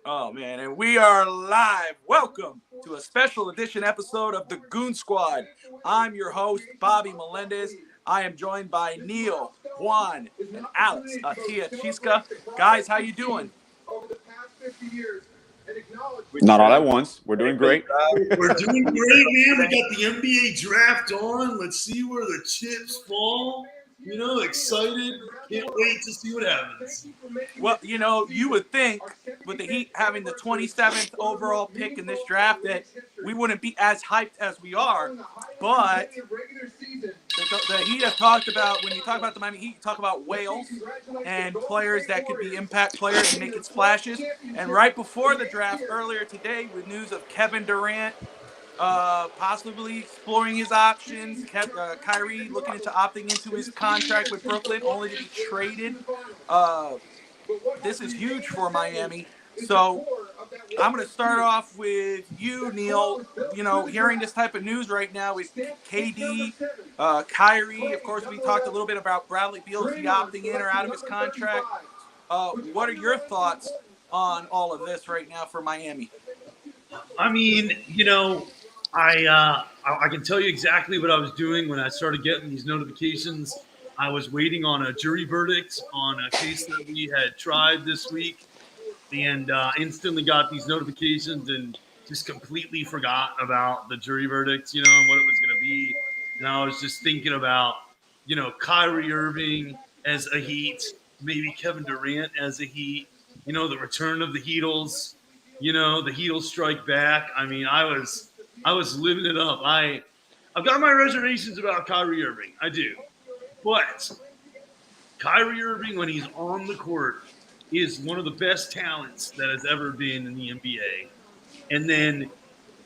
Oh, man, and we are live. Welcome to a special edition episode of the Goon Squad. I'm your host, Bobby Melendez. I am joined by Neil, Juan, and Alex Atia Chisca. Guys, how you doing? We Not all try at to once. We're doing faithfully great. We're doing great, man. We got the NBA draft on. Let's see where the chips fall. Excited. Can't wait to see what happens. Well, you would think with the Heat having the 27th overall pick in this draft that we wouldn't be as hyped as we are. But the Heat have talked about, when you talk about the Miami Heat, you talk about whales and players that could be impact players and making splashes. And right before the draft, earlier today, with news of Kevin Durant possibly exploring his options. Kyrie looking into opting into his contract with Brooklyn, only to be traded. This is huge for Miami. So I'm going to start off with you, Neil. Hearing this type of news right now with KD, Kyrie. Of course, we talked a little bit about Bradley Beal. Is he opting in or out of his contract? What are your thoughts on all of this right now for Miami? I mean, I can tell you exactly what I was doing when I started getting these notifications. I was waiting on a jury verdict on a case that we had tried this week, and instantly got these notifications and just completely forgot about the jury verdict, and what it was going to be. And I was just thinking about, Kyrie Irving as a Heat, maybe Kevin Durant as a Heat, the return of the Heatles, the Heatles strike back. I mean, I was living it up. I've got my reservations about Kyrie Irving. I do. But Kyrie Irving, when he's on the court, is one of the best talents that has ever been in the NBA. And then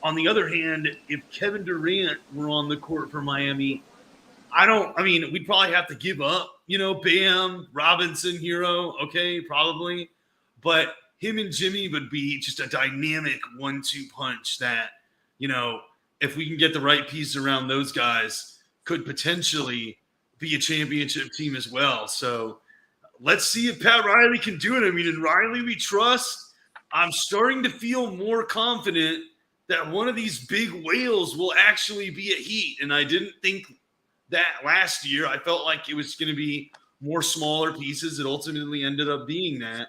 on the other hand, if Kevin Durant were on the court for Miami, we'd probably have to give up, Bam, Robinson, Hero, okay, probably. But him and Jimmy would be just a dynamic 1-2 punch that, if we can get the right piece around those guys, could potentially be a championship team as well. So let's see if Pat Riley can do it. I mean, in Riley we trust. I'm starting to feel more confident that one of these big whales will actually be a Heat. And I didn't think that last year. I felt like it was going to be more smaller pieces. It ultimately ended up being that.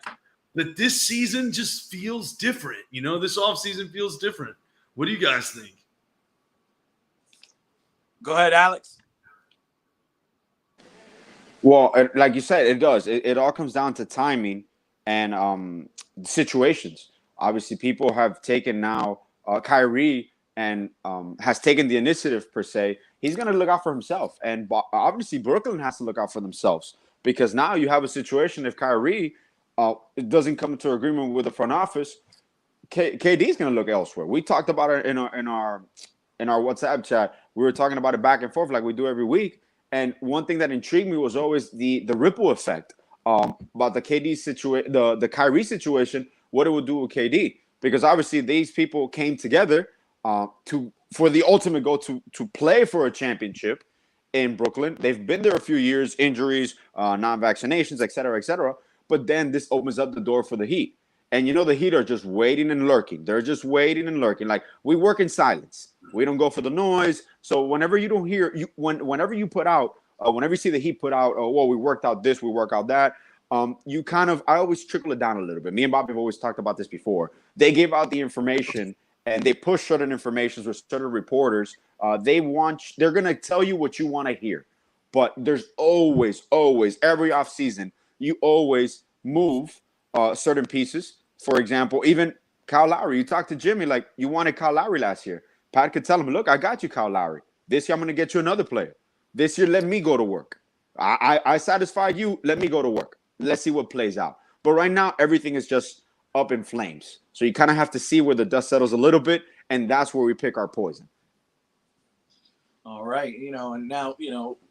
But this season just feels different. This offseason feels different. What do you guys think? Go ahead, Alex. Well, like you said, it does. It all comes down to timing and situations. Obviously, people have taken now Kyrie and has taken the initiative per se. He's going to look out for himself, and obviously Brooklyn has to look out for themselves because now you have a situation if Kyrie doesn't come to agreement with the front office, KD is going to look elsewhere. We talked about it in our WhatsApp chat. We were talking about it back and forth like we do every week. And one thing that intrigued me was always the ripple effect about the KD situation, the Kyrie situation, what it would do with KD. Because obviously these people came together for the ultimate goal to play for a championship in Brooklyn. They've been there a few years, injuries, non-vaccinations, et cetera, et cetera. But then this opens up the door for the Heat. And the Heat are just waiting and lurking. They're just waiting and lurking. Like, we work in silence. We don't go for the noise. So whenever you don't hear, whenever you put out, whenever you see the Heat put out, oh, well, we worked out this, we work out that, you kind of, I always trickle it down a little bit. Me and Bobby have always talked about this before. They gave out the information and they push certain informations with certain reporters. They're going to tell you what you want to hear. But there's always, every offseason, you always move certain pieces. For example, even Kyle Lowry. You talked to Jimmy like you wanted Kyle Lowry last year. Pat could tell him, look, I got you, Kyle Lowry. This year I'm going to get you another player. This year, let me go to work. I satisfied you. Let me go to work. Let's see what plays out. But right now, everything is just up in flames. So you kind of have to see where the dust settles a little bit, and that's where we pick our poison. All right, and now,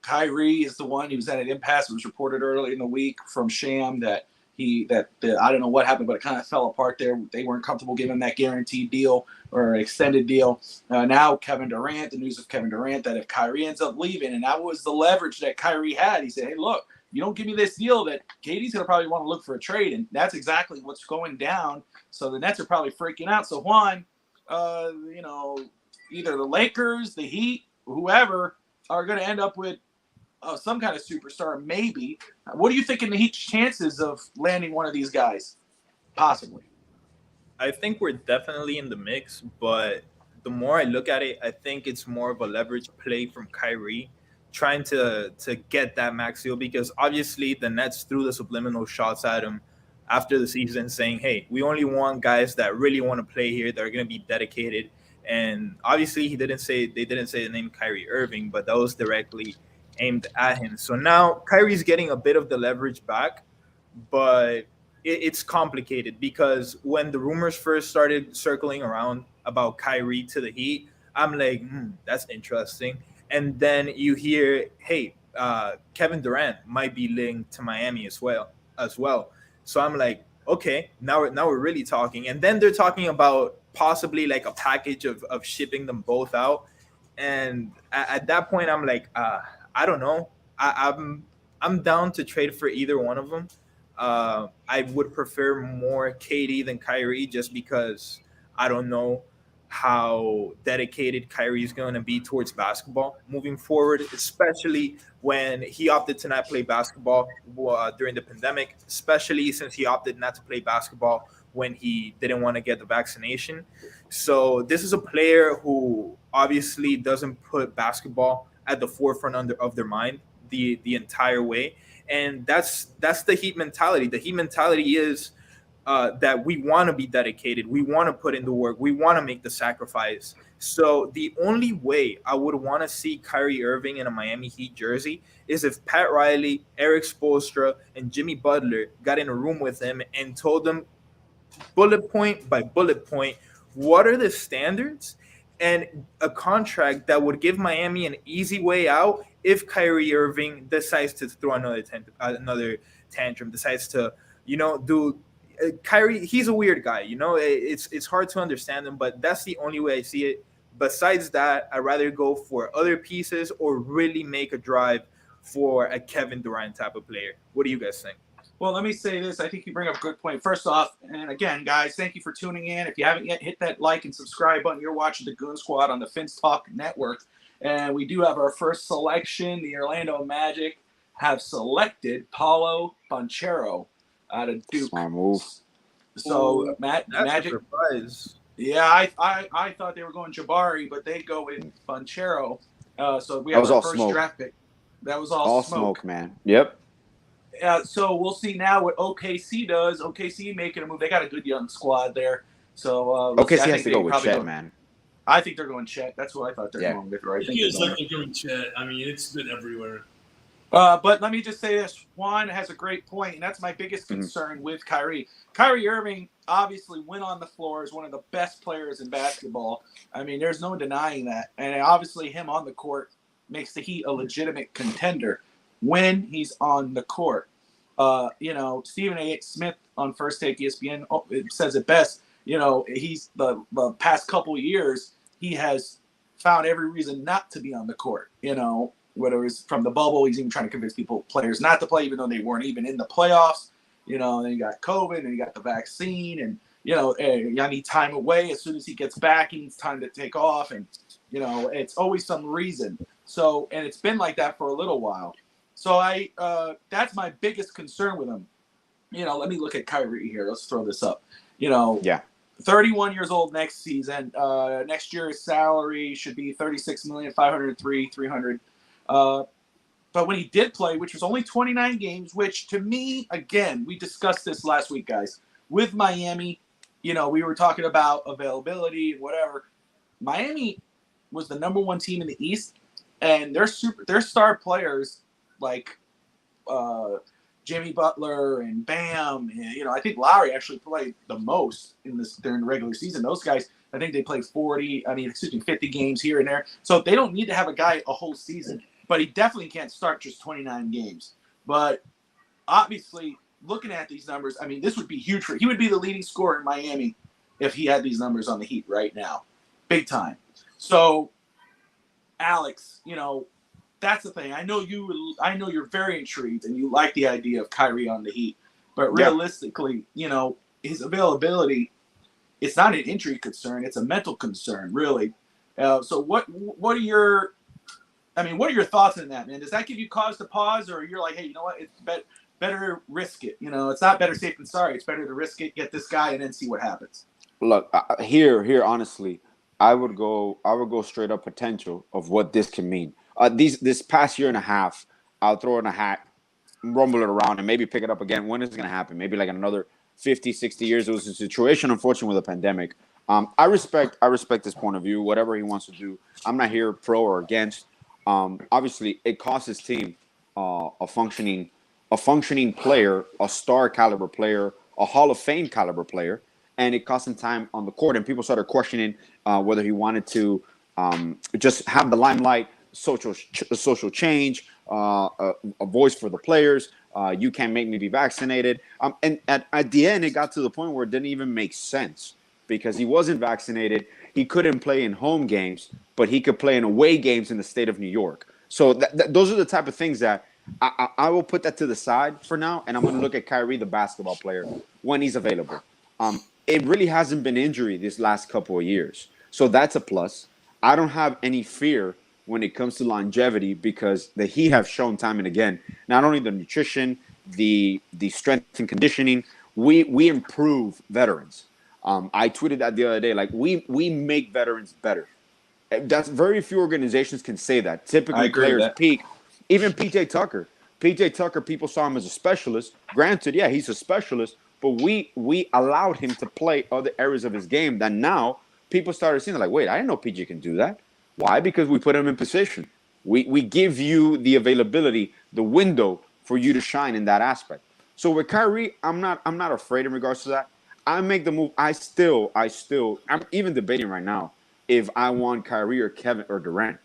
Kyrie is the one. He was at an impasse. It was reported early in the week from Sham that I don't know what happened, but it kind of fell apart there. They weren't comfortable giving him that guaranteed deal or an extended deal. Now Kevin Durant, the news of Kevin Durant, that if Kyrie ends up leaving, and that was the leverage that Kyrie had. He said, hey, look, you don't give me this deal, that KD's going to probably want to look for a trade, and that's exactly what's going down. So the Nets are probably freaking out. So Juan, either the Lakers, the Heat, whoever are going to end up with some kind of superstar, maybe. What do you think in the Heat's chances of landing one of these guys? Possibly. I think we're definitely in the mix, but the more I look at it, I think it's more of a leverage play from Kyrie trying to get that max deal, because obviously the Nets threw the subliminal shots at him after the season saying, hey, we only want guys that really want to play here, that are going to be dedicated. And obviously they didn't say the name Kyrie Irving, but that was directly aimed at him. So now Kyrie's getting a bit of the leverage back, but it's complicated, because when the rumors first started circling around about Kyrie to the Heat, I'm like, that's interesting. And then you hear, hey, Kevin Durant might be linked to Miami as well. So I'm like, okay, now we're really talking. And then they're talking about possibly like a package of shipping them both out. And at that point, I'm like, I don't know. I'm down to trade for either one of them. I would prefer more KD than Kyrie, just because I don't know how dedicated Kyrie is going to be towards basketball moving forward, especially when he opted to not play basketball during the pandemic, especially since he opted not to play basketball when he didn't want to get the vaccination. So this is a player who obviously doesn't put basketball at the forefront of their mind the entire way. And that's the Heat mentality. The Heat mentality is that we want to be dedicated. We want to put in the work. We want to make the sacrifice. So the only way I would want to see Kyrie Irving in a Miami Heat jersey is if Pat Riley, Eric Spoelstra, and Jimmy Butler got in a room with him and told him bullet point by bullet point, what are the standards, and a contract that would give Miami an easy way out if Kyrie Irving decides to throw another tantrum, decides to, do. Kyrie, he's a weird guy. It's hard to understand him, but that's the only way I see it. Besides that, I'd rather go for other pieces or really make a drive for a Kevin Durant type of player. What do you guys think? Well, let me say this. I think you bring up a good point. First off, and again, guys, thank you for tuning in. If you haven't yet, hit that like and subscribe button. You're watching the Goon Squad on the Fins Talk Network. And we do have our first selection. The Orlando Magic have selected Paulo Banchero out of Duke. Smart move. So, that's Magic. A surprise. Yeah, I thought they were going Jabari, but they go with Banchero. So we have our first smoke. draft pick. That was all smoke, man. Yep. So we'll see now what OKC does. OKC making a move. They got a good young squad there. So OKC has to go with Chet, man. I think they're going Chet. That's what I thought they're going with. Right? It feels like they're going Chet. I mean, it's been everywhere. But let me just say this. Juan has a great point, and that's my biggest concern with Kyrie. Kyrie Irving obviously went on the floor as one of the best players in basketball. I mean, there's no denying that. And obviously him on the court makes the Heat a legitimate contender when he's on the court. Stephen A. Smith on First Take ESPN says it best. He's the past couple years, he has found every reason not to be on the court. Whether it's from the bubble, he's even trying to convince players not to play, even though they weren't even in the playoffs. Then you got COVID, and you got the vaccine, and I need time away. As soon as he gets back, he needs time to take off, and it's always some reason. So, and it's been like that for a little while. So that's my biggest concern with him. Let me look at Kyrie here. Let's throw this up. 31 years old next season. Next year's salary should be $36,503,300. But when he did play, which was only 29 games, which to me, again, we discussed this last week, guys, with Miami, we were talking about availability and whatever. Miami was the number one team in the East, and their star players like Jimmy Butler and Bam, and, I think Lowry actually played the most during the regular season. Those guys, I think they played 50 games here and there. So they don't need to have a guy a whole season, but he definitely can't start just 29 games. But obviously, looking at these numbers, I mean, this would be huge he would be the leading scorer in Miami if he had these numbers on the Heat right now. Big time. So, Alex, that's the thing. I know you're very intrigued and you like the idea of Kyrie on the Heat, but Yeah. realistically, his availability, it's not an injury concern; it's a mental concern, really. So what are your thoughts on that, man? Does that give you cause to pause, or you're like, hey, you know what? It's better risk it. It's not better safe than sorry. It's better to risk it, get this guy, and then see what happens. Look, here, honestly, I would go straight up potential of what this can mean. This past year and a half, I'll throw in a hat, rumble it around, and maybe pick it up again. When is it going to happen? Maybe like another 50, 60 years. It was a situation, unfortunately, with a pandemic. I respect his point of view, whatever he wants to do. I'm not here pro or against. Obviously, it costs his team a functioning player, a star caliber player, a Hall of Fame caliber player, and it cost him time on the court. And people started questioning whether he wanted to just have the limelight, social change, a voice for the players. You can't make me be vaccinated. And at the end, it got to the point where it didn't even make sense because he wasn't vaccinated. He couldn't play in home games, but he could play in away games in the state of New York. So those are the type of things that I will put that to the side for now, and I'm going to look at Kyrie, the basketball player, when he's available. It really hasn't been injury this last couple of years, so that's a plus. I don't have any fear when it comes to longevity because the Heat have shown time and again, not only the nutrition, the strength and conditioning, we improve veterans. I tweeted that the other day, like we make veterans better. That's very few organizations can say that. Typically, players peak. Even PJ Tucker. PJ Tucker, people saw him as a specialist. Granted, yeah, he's a specialist, but we allowed him to play other areas of his game that now people started seeing like, wait, I didn't know PJ can do that. Why? Because we put him in position. We give you the availability, the window for you to shine in that aspect. So with Kyrie, I'm not afraid in regards to that. I make the move. I'm even debating right now if I want Kyrie or Kevin or Durant.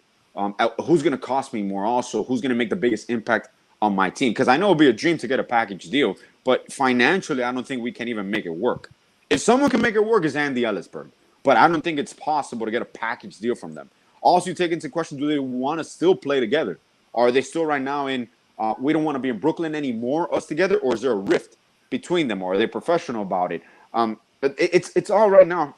Who's going to cost me more also? Who's going to make the biggest impact on my team? Because I know it'll be a dream to get a package deal, but financially, I don't think we can even make it work. If someone can make it work, it's Andy Ellisberg. But I don't think it's possible to get a package deal from them. Also, you take into question, do they want to still play together? Are they still right now in, we don't want to be in Brooklyn anymore, us together? Or is there a rift between them? Or are they professional about it? But it's all right now.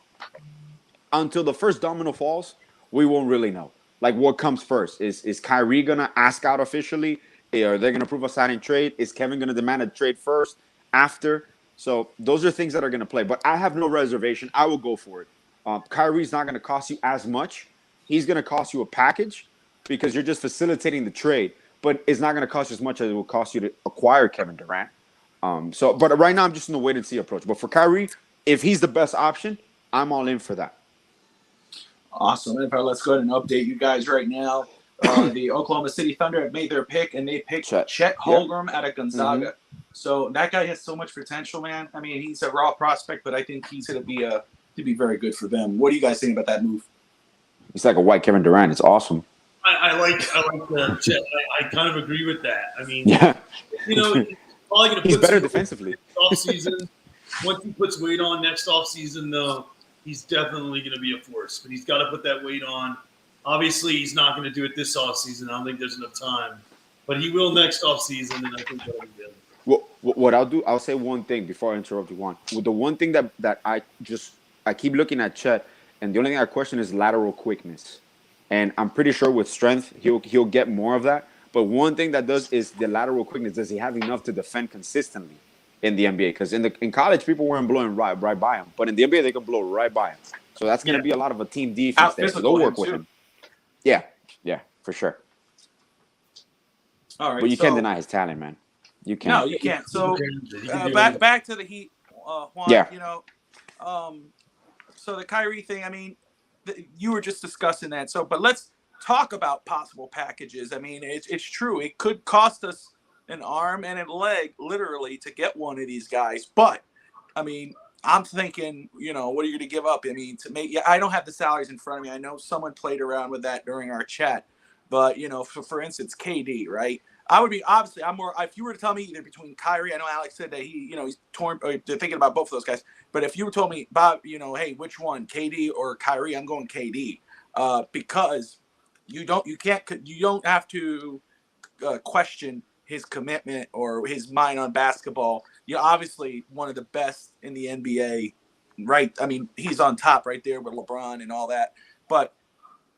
Until the first domino falls, we won't really know. Like, what comes first? Is Kyrie going to ask out officially? Are they going to approve a signing trade? Is Kevin going to demand a trade first, after? So those are things that are going to play. But I have no reservation. I will go for it. Kyrie's not going to cost you as much. He's going to cost you a package because you're just facilitating the trade. But it's not going to cost you as much as it will cost you to acquire Kevin Durant. But right now, I'm just in the wait-and-see approach. But for Kyrie, if he's the best option, I'm all in for that. Awesome. Let's go ahead and update you guys right now. The Oklahoma City Thunder have made their pick, and they picked Chet Holmgren out of Gonzaga. Mm-hmm. So that guy has so much potential, man. I mean, he's a raw prospect, but I think he's going to be very good for them. What do you guys think about that move? He's like a white Kevin Durant. It's awesome. I like Chet. I kind of agree with that. I mean, yeah, he's probably going to he's better defensively. Off season. Once he puts weight on next off season, though, he's definitely going to be a force. But he's got to put that weight on. Obviously, he's not going to do it this off season. I don't think there's enough time, but he will next off season, and I think that'll be good. Well, what I'll do, I'll say one thing before I interrupt you, Juan. The one thing that I keep looking at Chet, and the only thing I question is lateral quickness. And I'm pretty sure with strength, he'll get more of that. But one thing that does is the lateral quickness. Does he have enough to defend consistently in the NBA? Because in college, people weren't blowing right by him. But in the NBA, they can blow right by him. So that's going to be a lot of a team defense there. So they'll work with him. Yeah, for sure. All right, but you can't deny his talent, man. You can't. No, you can't. So back to the Heat, Juan. Yeah. So the Kyrie thing. I mean, you were just discussing that. So, but let's talk about possible packages. I mean, it's true. It could cost us an arm and a leg, literally, to get one of these guys. But I mean, I'm thinking, what are you going to give up? I mean, I don't have the salaries in front of me. I know someone played around with that during our chat. But, for instance, KD, right? I would be, obviously, I'm more, if you were to tell me either between Kyrie, I know Alex said that he's torn, or they're thinking about both of those guys. But if you told me, Bob, hey, which one, KD or Kyrie, I'm going KD. Because you don't have to question his commitment or his mind on basketball. You're obviously one of the best in the NBA, right? I mean, he's on top right there with LeBron and all that. But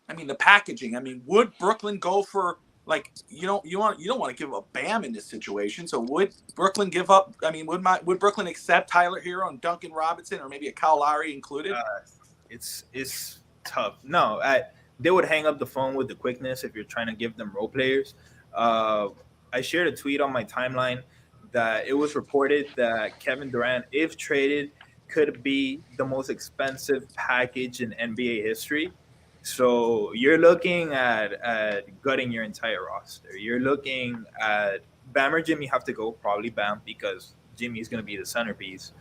I mean, the packaging. I mean, would Brooklyn go for like you don't want to give up Bam in this situation? So would Brooklyn give up? I mean, would Brooklyn accept Tyler Hero and Duncan Robinson or maybe a Kyle Lowry included? It's tough. No, they would hang up the phone with the quickness if you're trying to give them role players. I shared a tweet on my timeline that it was reported that Kevin Durant, if traded, could be the most expensive package in NBA history. So you're looking at gutting your entire roster. You're looking at Bam or Jimmy have to go, probably Bam, because Jimmy's going to be the centerpiece.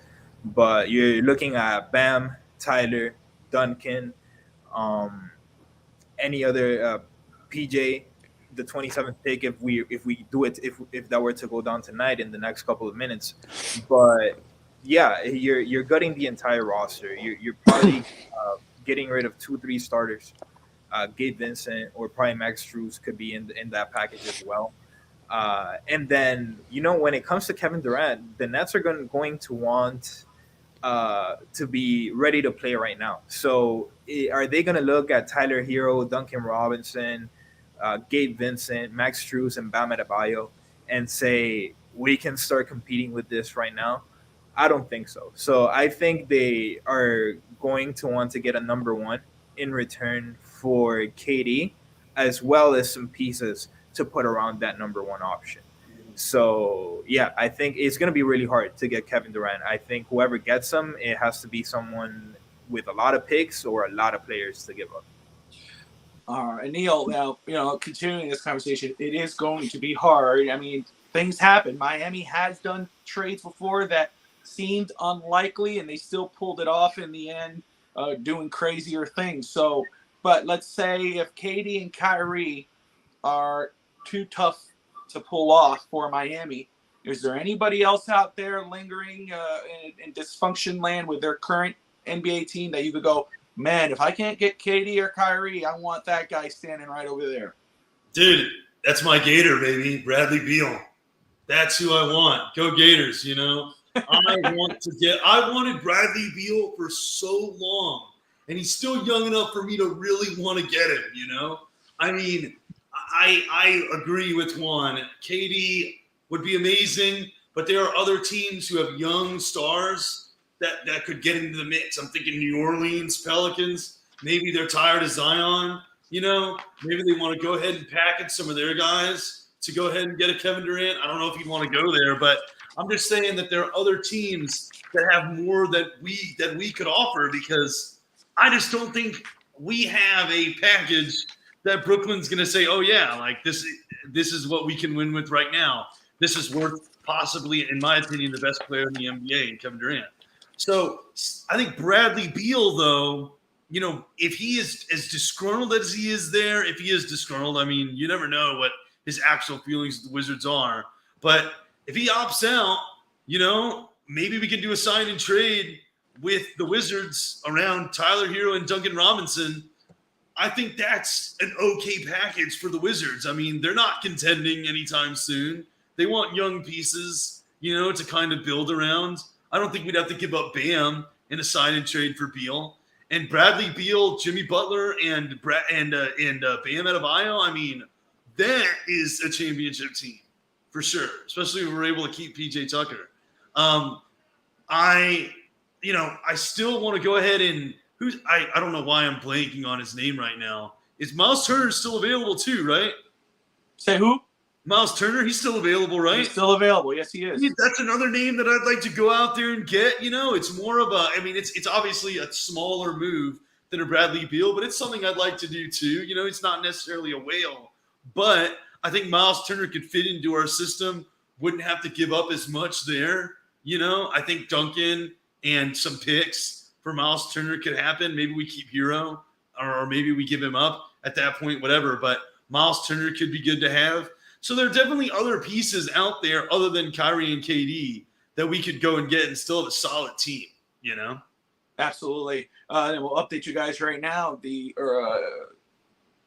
But you're looking at Bam, Tyler, Duncan, any other PJ, the 27th pick if we do it if that were to go down tonight in the next couple of minutes. But yeah, you're gutting the entire roster. You're probably getting rid of 2-3 starters. Gabe Vincent or probably Max Strus could be in that package as well. And then when it comes to Kevin Durant, the Nets are going to want to be ready to play right now. So are they going to look at Tyler Hero, Duncan Robinson, Gabe Vincent, Max Strus, and Bam Adebayo and say, we can start competing with this right now? I don't think so. So I think they are going to want to get a number one in return for KD, as well as some pieces to put around that number one option. So, yeah, I think it's going to be really hard to get Kevin Durant. I think whoever gets him, it has to be someone with a lot of picks or a lot of players to give up. All right, Neil, now, continuing this conversation, it is going to be hard. I mean, things happen. Miami has done trades before that seemed unlikely, and they still pulled it off in the end, doing crazier things. So, but let's say if KD and Kyrie are too tough to pull off for Miami, is there anybody else out there lingering in dysfunction land with their current NBA team that you could go, man, if I can't get KD or Kyrie, I want that guy standing right over there? Dude, that's my Gator, baby. Bradley Beal. That's who I want. Go Gators, I wanted Bradley Beal for so long, and he's still young enough for me to really want to get him, I mean, I agree with Juan. KD would be amazing, but there are other teams who have young stars that could get into the mix. I'm thinking New Orleans Pelicans. Maybe they're tired of Zion. Maybe they want to go ahead and package some of their guys to go ahead and get a Kevin Durant. I don't know if you'd want to go there, but I'm just saying that there are other teams that have more that we could offer, because I just don't think we have a package that Brooklyn's going to say, oh yeah, like this is what we can win with right now. This is worth possibly, in my opinion, the best player in the NBA, Kevin Durant. So I think Bradley Beal, though, if he is as disgruntled as he is there, if he is disgruntled, I mean, you never know what his actual feelings of the Wizards are. But if he opts out, maybe we can do a sign and trade with the Wizards around Tyler Hero and Duncan Robinson. I think that's an okay package for the Wizards. I mean, they're not contending anytime soon. They want young pieces, to kind of build around. I don't think we'd have to give up Bam in a sign and trade for Beal. And Bradley Beal, Jimmy Butler, and Bam Adebayo, I mean, that is a championship team for sure, especially if we're able to keep PJ Tucker. I still want to go ahead and I don't know why I'm blanking on his name right now. Is Miles Turner still available too, right? Say who? Miles Turner, he's still available, right? He's still available. Yes, he is. That's another name that I'd like to go out there and get. It's more of it's obviously a smaller move than a Bradley Beal, but it's something I'd like to do too. It's not necessarily a whale, but I think Miles Turner could fit into our system, wouldn't have to give up as much there. I think Duncan and some picks for Miles Turner could happen. Maybe we keep Hero, or maybe we give him up at that point, whatever. But Miles Turner could be good to have. So there are definitely other pieces out there other than Kyrie and KD that we could go and get and still have a solid team, Absolutely. And we'll update you guys right now.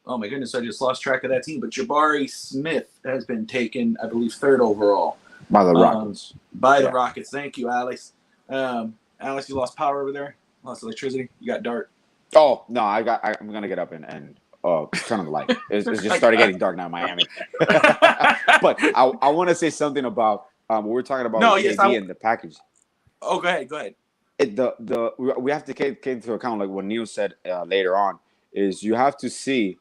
Oh my goodness, I just lost track of that team. But Jabari Smith has been taken, I believe, 3rd overall by the Rockets. By the Rockets. Thank you, Alex. Alex, you lost power over there. Lost electricity. You got dark. Oh no, I'm gonna get up and turn on the light. It's just started getting dark now in Miami. But I want to say something about what we're talking about with KD and the package. Oh, go ahead. We have to take into account, like what Neil said later on, is you have to see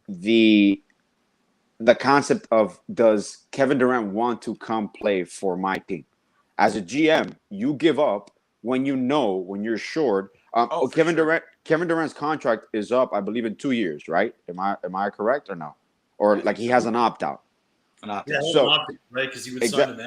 the concept of, does Kevin Durant want to come play for my team? As a GM, you give up when you're short. Kevin Durant's contract is up, I believe, in 2 years, right? Am I correct or no? Or like he has an opt-out. Right? Because he would sign an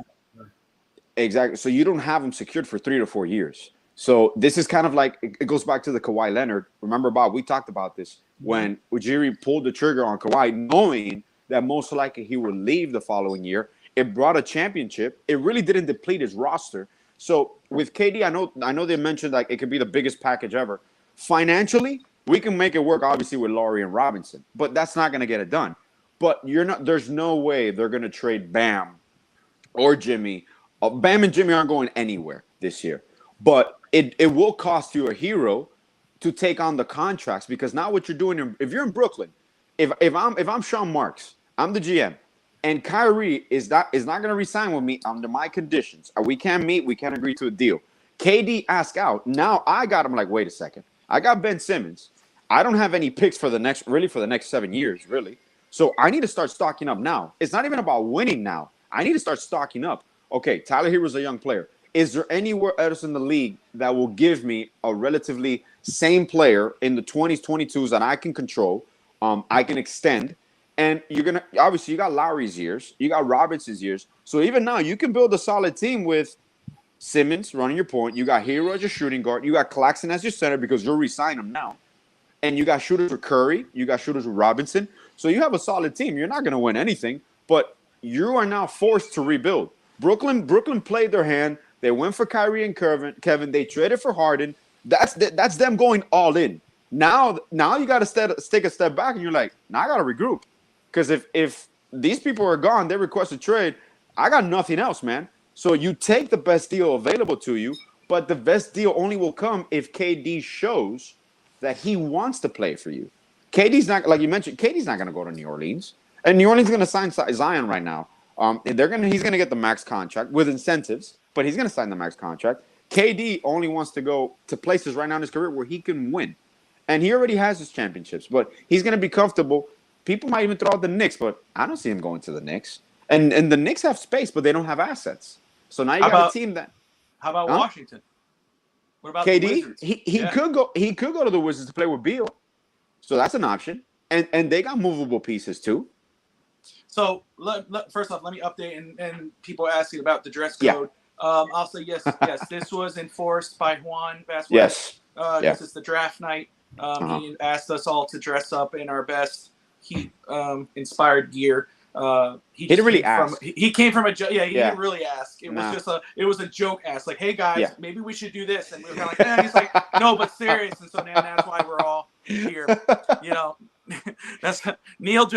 Exactly. So you don't have him secured for 3 to 4 years. So this is kind of like, it goes back to the Kawhi Leonard. Remember, Bob, we talked about this when Ujiri pulled the trigger on Kawhi, knowing that most likely he would leave the following year. It brought a championship. It really didn't deplete his roster. So with KD, I know they mentioned like it could be the biggest package ever. Financially, we can make it work, obviously, with Laurie and Robinson, but that's not going to get it done. But there's no way they're going to trade Bam or Jimmy. Bam and Jimmy aren't going anywhere this year. But it will cost you a hero to take on the contracts, because now what you're doing, if you're in Brooklyn, if I'm Sean Marks, I'm the GM, and Kyrie is not going to resign with me under my conditions. We can't meet. We can't agree to a deal. KD asked out. Now I got him like, wait a second. I got Ben Simmons. I don't have any picks for the next 7 years, really. So I need to start stocking up now. It's not even about winning now. I need to start stocking up. Okay, Tyler Hero's a young player. Is there anywhere else in the league that will give me a relatively same player in the 20s, 22s that I can control, I can extend? And obviously you got Lowry's years, you got Robinson's years. So even now you can build a solid team with Simmons running your point. You got Hero as your shooting guard. You got Claxton as your center because you'll re-sign him now. And you got shooters with Curry. You got shooters with Robinson. So you have a solid team. You're not going to win anything, but you are now forced to rebuild. Brooklyn played their hand. They went for Kyrie and Kevin. They traded for Harden. That's them going all in. Now you got to take a step back, and you're like, now I got to regroup. Because if these people are gone, they request a trade, I got nothing else, man. So you take the best deal available to you, but the best deal only will come if KD shows that he wants to play for you. KD's not, like you mentioned, KD's not going to go to New Orleans. And New Orleans is going to sign Zion right now. He's going to get the max contract with incentives, but he's going to sign the max contract. KD only wants to go to places right now in his career where he can win. And he already has his championships, but he's going to be comfortable. People might even throw out the Knicks, but I don't see him going to the Knicks. And the Knicks have space, but they don't have assets. So now you got a team that. How about Washington? What about KD? the Wizards? He could go. He could go to the Wizards to play with Beal. So that's an option. And they got movable pieces too. So first off, let me update and people asking about the dress code. Yeah. I'll say yes. This was enforced by Juan Vasquez. Yes. Because it's the draft night. He asked us all to dress up in our best Heat inspired gear. He didn't really ask. He came from a joke. Yeah, he didn't really ask. It was just it was a joke ask. Like, hey guys, maybe we should do this. And we were kind of like, he's like, no, but serious. And so now that's why we're all here. You know, that's Neil.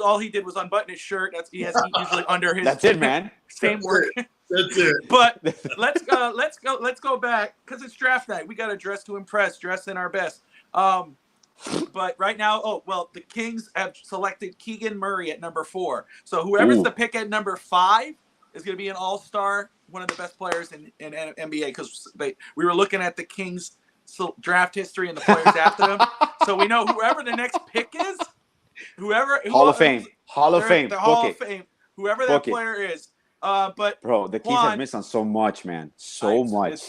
All he did was unbutton his shirt. He usually under his. That's it, man. Same work. That's it. But let's go back because it's draft night. We got to dress to impress. Dress in our best. But right now, the Kings have selected Keegan Murray at number 4. So whoever's the pick at number 5 is going to be an all-star, one of the best players in NBA, because we were looking at the Kings draft history and the players after them. So we know whoever the next pick is, Hall of Fame. The Hall of Fame. Whoever that player is. But bro, the Kings have missed on so much, man. So much.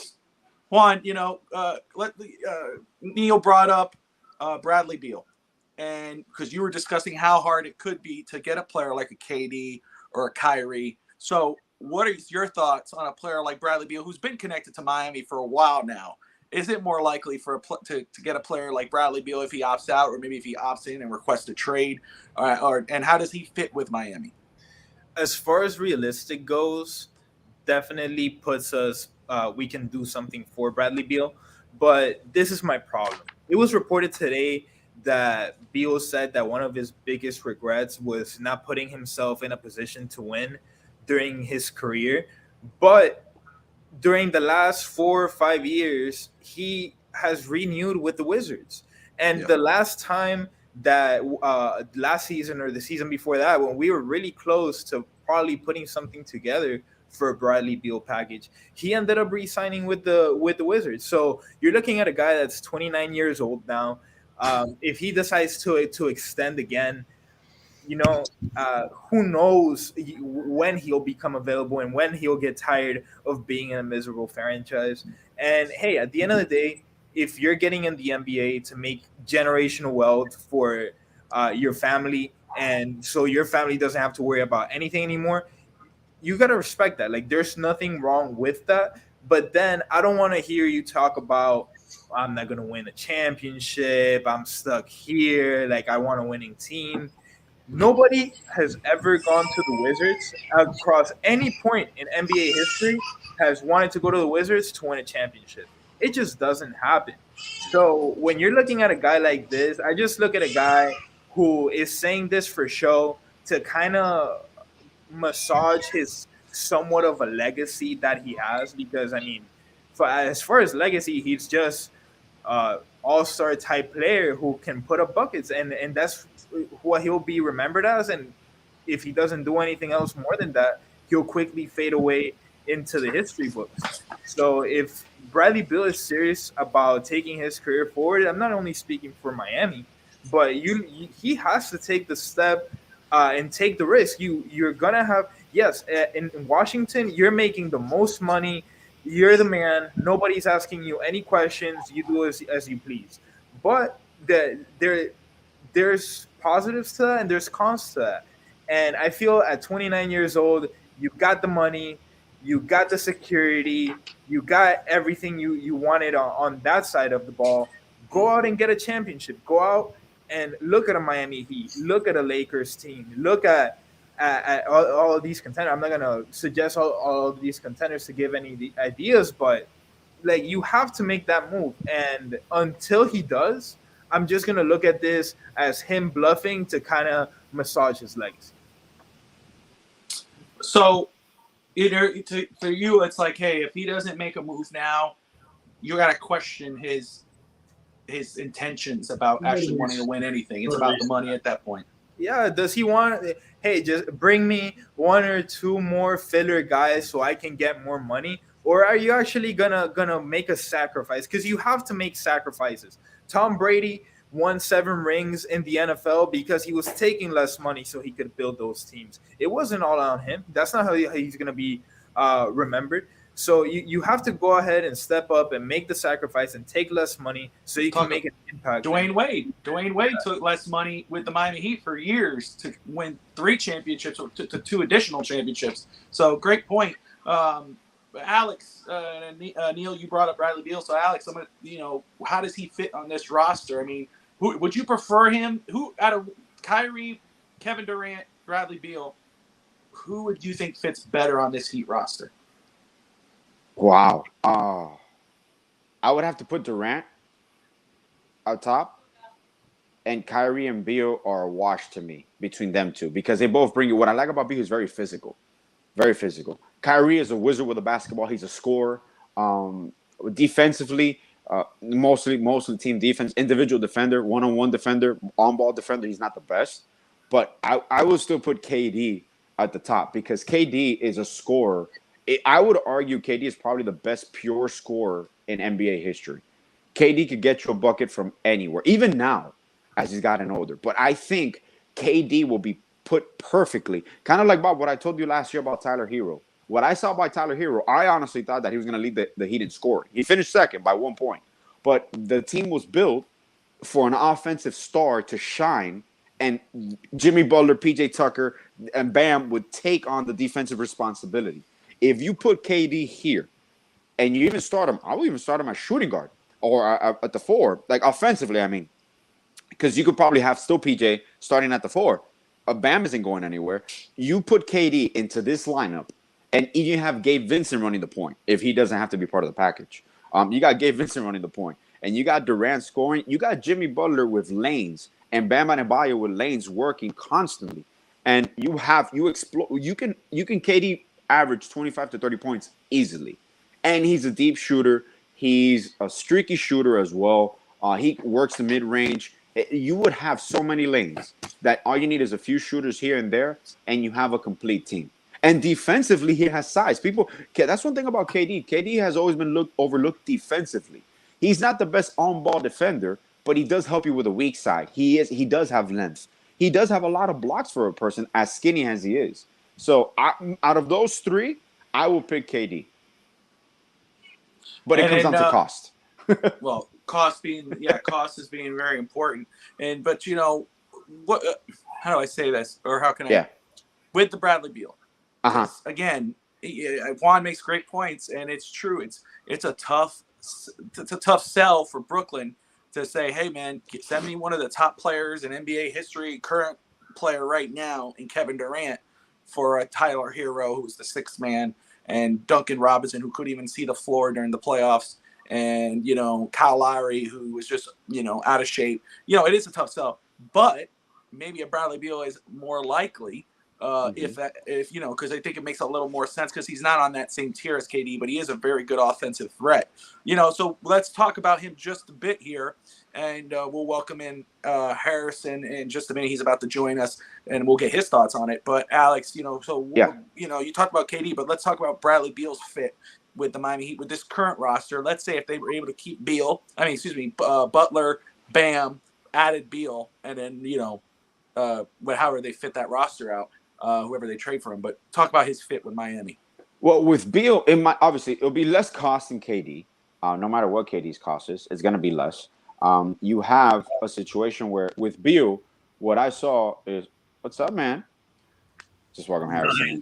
Juan, Neil brought up Bradley Beal, and because you were discussing how hard it could be to get a player like a KD or a Kyrie. So what are your thoughts on a player like Bradley Beal, who's been connected to Miami for a while now? Is it more likely for to get a player like Bradley Beal if he opts out, or maybe if he opts in and requests a trade, and how does he fit with Miami? As far as realistic goes, definitely puts us, we can do something for Bradley Beal. But this is my problem. It was reported today that Beal said that one of his biggest regrets was not putting himself in a position to win during his career. But during the last 4 or 5 years, he has renewed with the Wizards. And Yeah. the last time that last season or the season before that, when we were really close to probably putting something together for a Bradley Beal package, he ended up re-signing with the Wizards. So you're looking at a guy that's 29 years old now. If he decides to extend again, who knows when he'll become available and when he'll get tired of being in a miserable franchise. And hey, at the end of the day, if you're getting in the NBA to make generational wealth for your family, and so your family doesn't have to worry about anything anymore, you got to respect that. Like, there's nothing wrong with that. But then I don't want to hear you talk about, I'm not going to win a championship. I'm stuck here. Like, I want a winning team. Nobody has ever gone to the Wizards across any point in NBA history has wanted to go to the Wizards to win a championship. It just doesn't happen. So when you're looking at a guy like this, I just look at a guy who is saying this for show to kind of massage his somewhat of a legacy that he has. Because I mean, as far as legacy, he's just all-star type player who can put up buckets, and that's what he'll be remembered as. And if he doesn't do anything else more than that, he'll quickly fade away into the history books. So if Bradley Beal is serious about taking his career forward, I'm not only speaking for Miami, but he has to take the step and take the risk. You're gonna have, yes, in Washington, you're making the most money. You're the man. Nobody's asking you any questions. You do as you please. But there's positives to that and there's cons to that. And I feel at 29 years old, you got the money, you got the security, you got everything you wanted on that side of the ball. Go out and get a championship. Go out and look at a Miami Heat. Look at a Lakers team. Look at all of these contenders. I'm not gonna suggest all of these contenders to give any ideas, but like, you have to make that move. And until he does, I'm just gonna look at this as him bluffing to kind of massage his legs. So, for you, it's like, hey, if he doesn't make a move now, you got to question his intentions about actually wanting to win anything. It's about the money at that point. Yeah, does he want? Hey, just bring me one or two more filler guys so I can get more money, or are you actually gonna make a sacrifice? Because you have to make sacrifices. Tom Brady won 7 rings in the NFL because he was taking less money so he could build those teams. It wasn't all on him. That's not how he's gonna be remembered. So you have to go ahead and step up and make the sacrifice and take less money so you can make an impact. Dwayne Wade took less money with the Miami Heat for years to win 3 championships or to 2 additional championships. So great point. Alex, Neil, you brought up Bradley Beal. So Alex, how does he fit on this roster? I mean, who would you prefer him? Who out of Kyrie, Kevin Durant, Bradley Beal, who would you think fits better on this Heat roster? Wow. I would have to put Durant out top, and Kyrie and Beal are a wash to me between them two because they both bring you. What I like about Beal is very physical. Very physical. Kyrie is a wizard with a basketball. He's a scorer. Defensively, mostly team defense, individual defender, one-on-one defender, on-ball defender. He's not the best. But I will still put KD at the top because KD is a scorer. I would argue KD is probably the best pure scorer in NBA history. KD could get you a bucket from anywhere, even now as he's gotten older. But I think KD will be put perfectly, kind of like, Bob, what I told you last year about Tyler Hero. What I saw by Tyler Hero, I honestly thought that he was going to lead the Heat in scoring. He finished second by 1 point. But the team was built for an offensive star to shine, and Jimmy Butler, PJ Tucker, and Bam would take on the defensive responsibility. If you put KD here and you even start him, I will even start him at shooting guard or at the 4, like offensively, I mean, because you could probably have still PJ starting at the 4. Bam isn't going anywhere. You put KD into this lineup and you have Gabe Vincent running the point if he doesn't have to be part of the package. You got Gabe Vincent running the point. and you got Durant scoring, you got Jimmy Butler with lanes and Bam Adebayo with lanes working constantly, and you explode. You can KD average 25 to 30 points easily, and he's a deep shooter. He's a streaky shooter as well. He works the mid range. You would have so many lanes that all you need is a few shooters here and there, and you have a complete team. And defensively, he has size. That's one thing about KD. KD has always been overlooked defensively. He's not the best on-ball defender, but he does help you with a weak side. He does have length. He does have a lot of blocks for a person as skinny as he is. So out of those three, I will pick KD. But it comes down to cost. Well, cost is being very important. But what? How do I say this, or how can I? Yeah. With the Bradley Beal, again, Juan makes great points, and it's true. It's a tough sell for Brooklyn to say, hey man, send me one of the top players in NBA history, current player right now, in Kevin Durant for a Tyler Hero, who's the sixth man, and Duncan Robinson, who couldn't even see the floor during the playoffs, and Kyle Lowry, who was just out of shape. It is a tough sell, but maybe a Bradley Beal is more likely. Because I think it makes a little more sense because he's not on that same tier as KD, but he is a very good offensive threat. So let's talk about him just a bit here, and we'll welcome in Harrison in just a minute. He's about to join us, and we'll get his thoughts on it. But Alex, you talked about KD, but let's talk about Bradley Beal's fit with the Miami Heat with this current roster. Let's say if they were able to keep Butler, Bam, added Beal, and then however they fit that roster out. Whoever they trade for him, but talk about his fit with Miami. Well, with Beal, obviously it'll be less cost than KD. No matter what KD's cost is, it's going to be less. You have a situation where with Beal, what I saw is, what's up, man? Just welcome Harrison.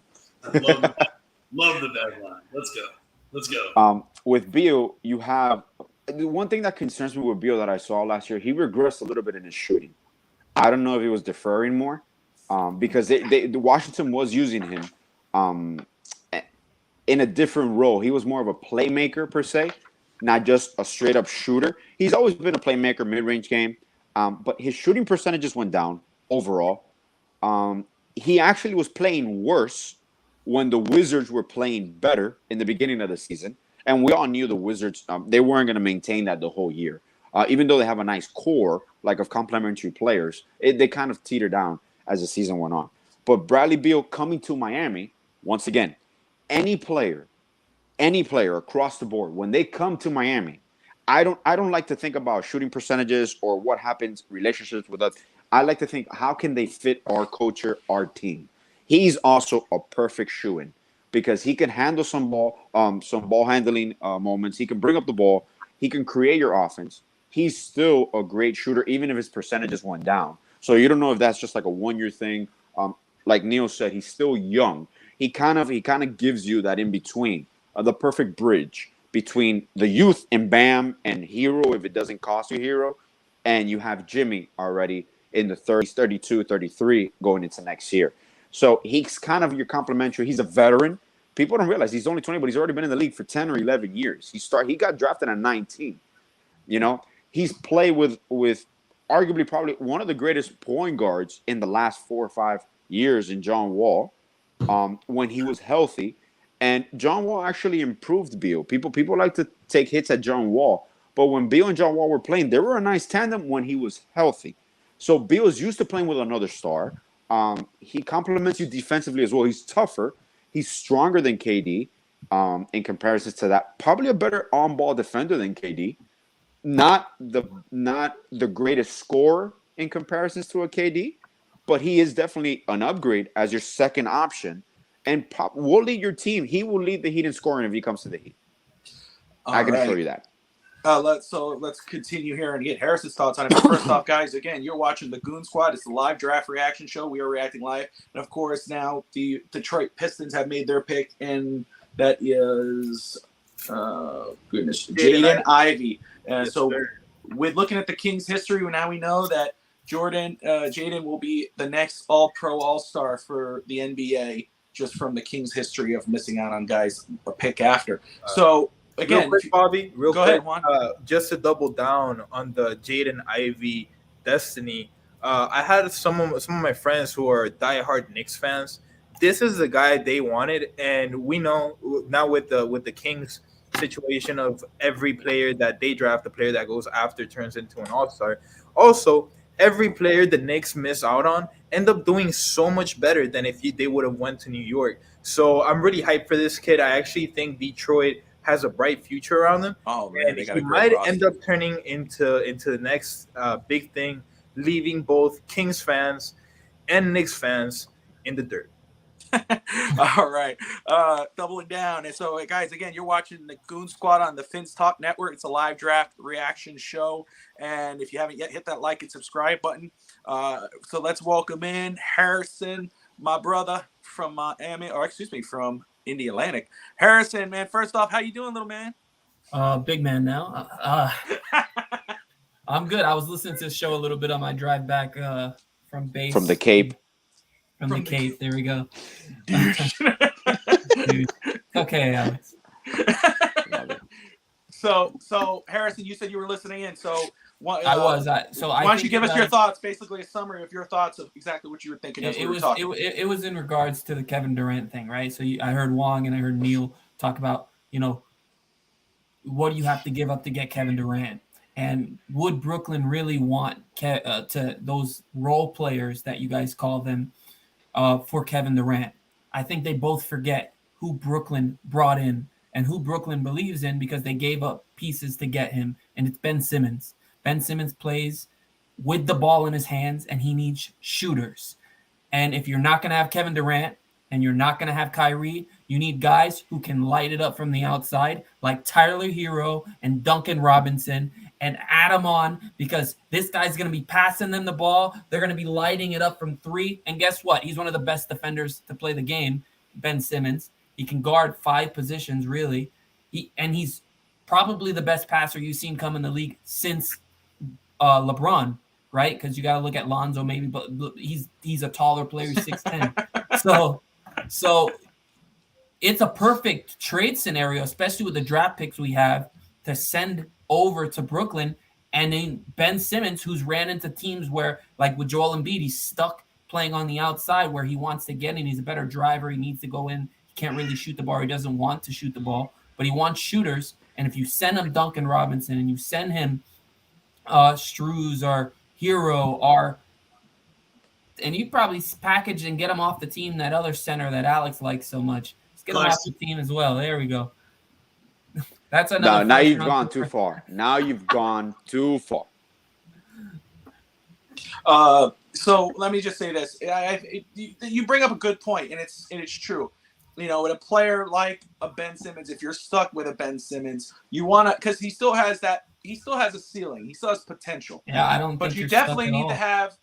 Love the deadline. Let's go. With Beal, you have the one thing that concerns me with Beal that I saw last year. He regressed a little bit in his shooting. I don't know if he was deferring more. Because Washington was using him in a different role. He was more of a playmaker per se, not just a straight up shooter. He's always been a playmaker, mid range game, but his shooting percentages went down overall. He actually was playing worse when the Wizards were playing better in the beginning of the season, and we all knew the Wizards they weren't going to maintain that the whole year. Even though they have a nice core like of complementary players, they kind of teeter down as the season went on. But Bradley Beal coming to Miami, once again, any player across the board, when they come to Miami, I don't like to think about shooting percentages or what happens, relationships with us. I like to think, how can they fit our culture, our team? He's also a perfect shoo-in because he can handle some ball handling moments. He can bring up the ball. He can create your offense. He's still a great shooter, even if his percentages went down. So you don't know if that's just like a one-year thing. Like Neil said, he's still young. He kind of gives you that in between, the perfect bridge between the youth and Bam and Hero, if it doesn't cost you Hero, and you have Jimmy already in the 30s, 32, 33 going into next year. So he's kind of your complementary. He's a veteran. People don't realize he's only 20, but he's already been in the league for 10 or 11 years. He got drafted at 19. He's played with arguably probably one of the greatest point guards in the last 4 or 5 years in John Wall, when he was healthy. And John Wall actually improved Beal. People like to take hits at John Wall, but when Beal and John Wall were playing, they were a nice tandem when he was healthy. So Beal is used to playing with another star. He complements you defensively as well. He's tougher. He's stronger than KD in comparison to that. Probably a better on-ball defender than KD. Not the greatest scorer in comparisons to a KD, but he is definitely an upgrade as your second option, and will lead your team. He will lead the Heat in scoring if he comes to the Heat. I can assure you that. Let's continue here and get Harris's thoughts on it. But first off, guys, again, you're watching the Goon Squad. It's the live draft reaction show. We are reacting live, and of course, now the Detroit Pistons have made their pick, and that is Jaden Ivey. With looking at the Kings' history, now we know that Jaden will be the next All-Pro All-Star for the NBA, just from the Kings' history of missing out on guys a pick after. So again, quick, Bobby, real go quick, ahead, Juan. just to double down on the Jaden Ivey destiny. I had some of my friends who are diehard Knicks fans. This is the guy they wanted, and we know now with the Kings situation of every player that they draft, the player that goes after turns into an all-star. Also, every player the Knicks miss out on end up doing so much better than if they would have went to New York. So I'm really hyped for this kid. I actually think Detroit has a bright future around him. Oh man, And they got he a great might roster. end up turning into the next big thing, leaving both Kings fans and Knicks fans in the dirt. All right. Doubling down. And so, guys, again, you're watching the Goon Squad on the Fins Talk Network. It's a live draft reaction show. And if you haven't yet, hit that like and subscribe button. So let's welcome in Harrison, my brother from Miami, or excuse me, from Indy Atlantic. Harrison, man, first off, how you doing, little man? Big man now. I'm good. I was listening to the show a little bit on my drive back from base. From the Cape. From the Cape. There we go. Dude. Okay, Alex. So Harrison, you said you were listening in. So why don't you give us your thoughts, basically a summary of your thoughts of exactly what you were thinking as we were talking. It was in regards to the Kevin Durant thing, right? So I heard Wong and I heard Neil talk about, what do you have to give up to get Kevin Durant? And would Brooklyn really want to those role players that you guys call them for Kevin Durant? I think they both forget who Brooklyn brought in and who Brooklyn believes in because they gave up pieces to get him, and it's Ben Simmons. Ben Simmons plays with the ball in his hands, and he needs shooters. And if you're not going to have Kevin Durant and you're not going to have Kyrie, you need guys who can light it up from the outside like Tyler Hero and Duncan Robinson and add them on because this guy's going to be passing them the ball. They're going to be lighting it up from three. And guess what? He's one of the best defenders to play the game, Ben Simmons. He can guard 5 positions, really. He's probably the best passer you've seen come in the league since LeBron, right? Because you got to look at Lonzo maybe, but he's a taller player, he's 6'10". So it's a perfect trade scenario, especially with the draft picks we have, to send over to Brooklyn. And then Ben Simmons, who's ran into teams where, like with Joel Embiid, he's stuck playing on the outside where he wants to get in. He's a better driver. He needs to go in. He can't really shoot the ball. He doesn't want to shoot the ball, but he wants shooters. And if you send him Duncan Robinson and you send him Struz or Hero and you probably package and get him off the team, that other center that Alex likes so much. Just get him off the team as well. There we go. That's another. No, now you've gone too far. Now you've gone too far. So let me just say this: you bring up a good point, and it's true. With a player like a Ben Simmons, if you're stuck with a Ben Simmons, you want to, because he still has a ceiling. He still has potential. Yeah, I don't. But you definitely need to have.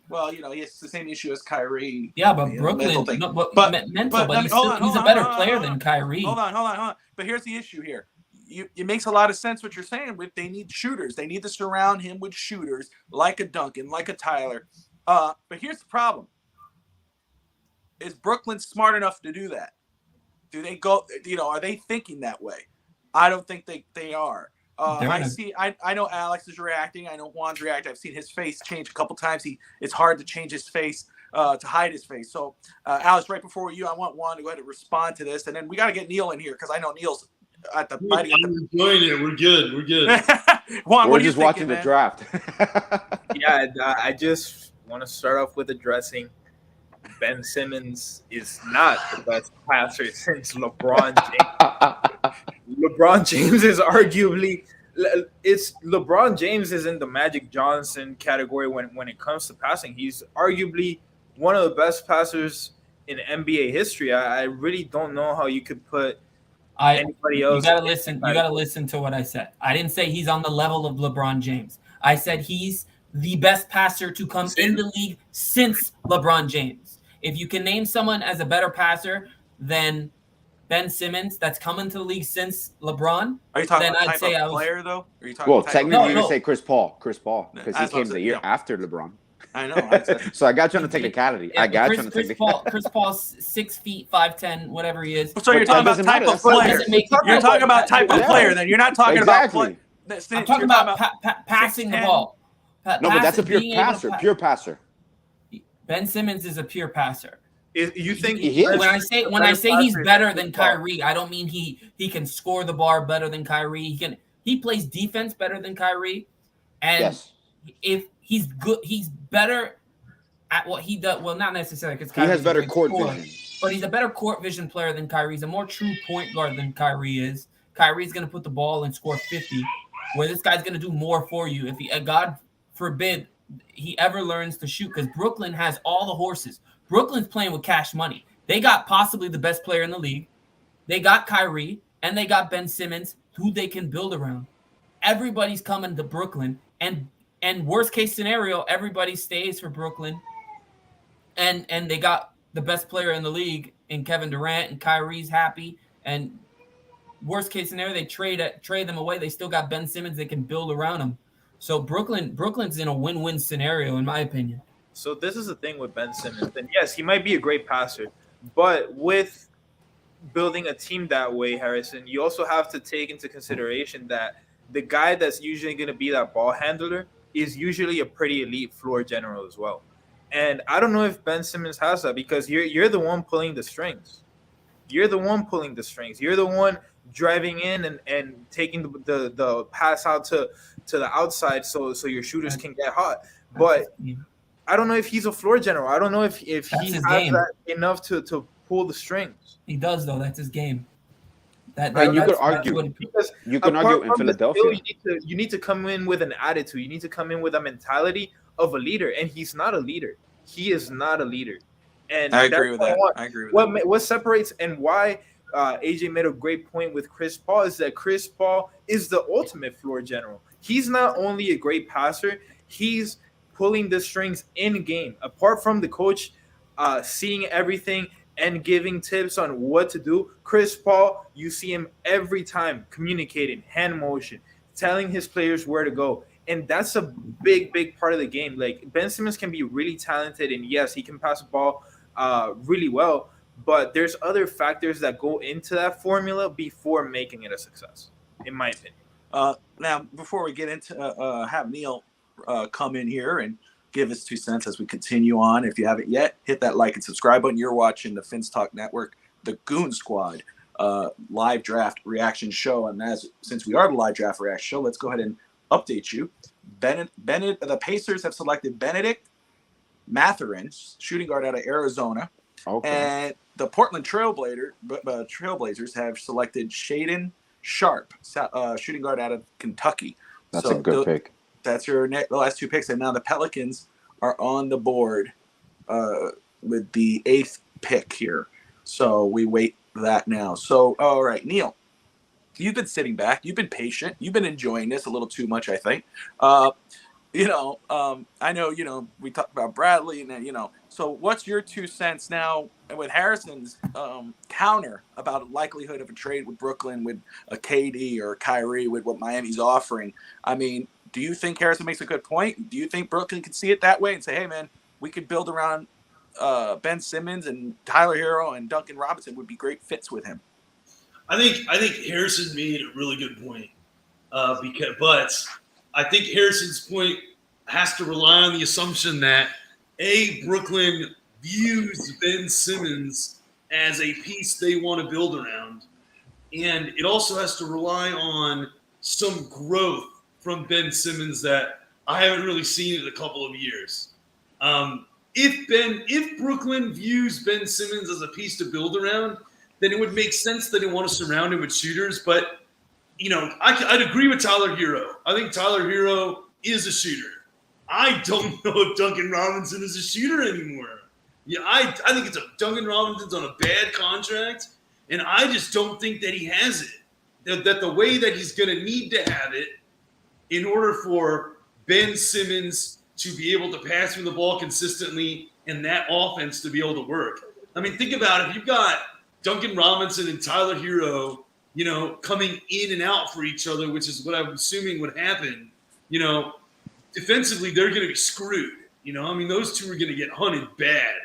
Well, he has the same issue as Kyrie. Yeah, but Brooklyn, he's a better player than Kyrie. Hold on. But here's the issue here. It makes a lot of sense what you're saying. They need shooters. They need to surround him with shooters like a Duncan, like a Tyler. But here's the problem. Is Brooklyn smart enough to do that? Do they go, are they thinking that way? I don't think they are. I know Alex is reacting. I know Juan's reacting. I've seen his face change a couple times. It's hard to change his face, to hide his face. So, Alex, right before you, I want Juan to go ahead and respond to this. And then we got to get Neil in here because I know Neil's at the I'm enjoying it. We're good. Juan, we're just watching the draft. Yeah, I just want to start off with addressing Ben Simmons is not the best passer since LeBron James. LeBron James is arguably LeBron James is in the Magic Johnson category when it comes to passing. He's arguably one of the best passers in NBA history. I really don't know how you could put anybody else. You gotta listen to what I said. I didn't say he's on the level of LeBron James. I said he's the best passer to come in the league since LeBron James. If you can name someone as a better passer than Ben Simmons that's come into the league since LeBron, are you talking then about I'd say player though? Are you talking technically you would say Chris Paul because he That's came the year after LeBron. I know. So I got you on the technicality. Yeah, I got you Chris, on the Chris technicality. Paul. Chris Paul's 6 feet 5'10", whatever he is. So you're talking about doesn't type matter. of That's not- player. Doesn't make You're talking about type of Yeah. player. Then you're not talking about Exactly. I'm talking about passing the 6'10". ball. No, but that's a pure being able to passer. pass. Pure passer. Ben Simmons is a pure passer. You think He is. When I say he's better than Kyrie, I don't mean he can score the bar better than Kyrie. He plays defense better than Kyrie, and Yes. if he's good, he's better at what he does. Well, not necessarily because He has better court vision. but he's a better court vision player than Kyrie. He's a more true point guard than Kyrie is. Kyrie's going to put the ball and score 50, where this guy's going to do more for you. If he, God forbid, he ever learns to shoot, because Brooklyn has all the horses. Brooklyn's playing with cash money. They got possibly the best player in the league. They got Kyrie, and they got Ben Simmons, who they can build around. Everybody's coming to Brooklyn, and worst case scenario, everybody stays for Brooklyn, and they got the best player in the league in Kevin Durant, and Kyrie's happy, and worst case scenario, they trade them away. They still got Ben Simmons. They can build around him. So Brooklyn's in a win-win scenario, in my opinion. So this is the thing with Ben Simmons. And yes, he might be a great passer, but with building a team that way, Harrison, you also have to take into consideration that the guy that's usually going to be that ball handler is usually a pretty elite floor general as well. And I don't know if Ben Simmons has that, because you're the one pulling the strings. You're the one pulling the strings. You're the one driving in and taking the pass out to the outside so your shooters can get hot. But I don't know if he's a floor general. I don't know if he has that enough to pull the strings. He does, though. That's his game. And you could argue. You can argue in Philadelphia. You need to come in with an attitude. You need to come in with a mentality of a leader. And he's not a leader. He is not a leader. And I agree with that. What separates and why AJ made a great point with Chris Paul is that Chris Paul is the ultimate floor general. He's not only a great passer, he's pulling the strings in game. Apart from the coach seeing everything and giving tips on what to do, Chris Paul, you see him every time communicating, hand motion, telling his players where to go. And that's a big, big part of the game. Like, Ben Simmons can be really talented, and yes, he can pass the ball really well, but there's other factors that go into that formula before making it a success, in my opinion. Now, before we get into have Neil come in here and give his 2 cents as we continue on. If you haven't yet, hit that like and subscribe button. You're watching the Fins Talk Network, the Goon Squad live draft reaction show. And since we are the live draft reaction show, let's go ahead and update you. The Pacers have selected Benedict Mathurin, shooting guard out of Arizona. Okay. And the Portland Trailblazers have selected Shaedon Sharp, shooting guard out of Kentucky. That's a good pick. That's the last 2 picks. And now the Pelicans are on the board with the 8th pick here. So we wait that now. So, all right, Neil, you've been sitting back. You've been patient. You've been enjoying this a little too much, I think. I know, we talked about Bradley and then, so what's your 2 cents now with Harrison's counter about the likelihood of a trade with Brooklyn with a KD or Kyrie with what Miami's offering? I mean, do you think Harrison makes a good point? Do you think Brooklyn can see it that way and say, hey, man, we could build around Ben Simmons and Tyler Hero and Duncan Robinson would be great fits with him? I think Harrison made a really good point, but I think Harrison's point has to rely on the assumption that Brooklyn views Ben Simmons as a piece they want to build around, and it also has to rely on some growth from Ben Simmons that I haven't really seen in a couple of years. If Brooklyn views Ben Simmons as a piece to build around, then it would make sense that they want to surround him with shooters. But, I'd agree with Tyler Hero. I think Tyler Hero is a shooter. I don't know if Duncan Robinson is a shooter anymore. Yeah, I think Duncan Robinson's on a bad contract, and I just don't think that he has it. That the way that he's going to need to have it in order for Ben Simmons to be able to pass him the ball consistently and that offense to be able to work. I mean, think about it. If you've got Duncan Robinson and Tyler Hero, coming in and out for each other, which is what I'm assuming would happen, defensively, they're going to be screwed. I mean, those two are going to get hunted bad,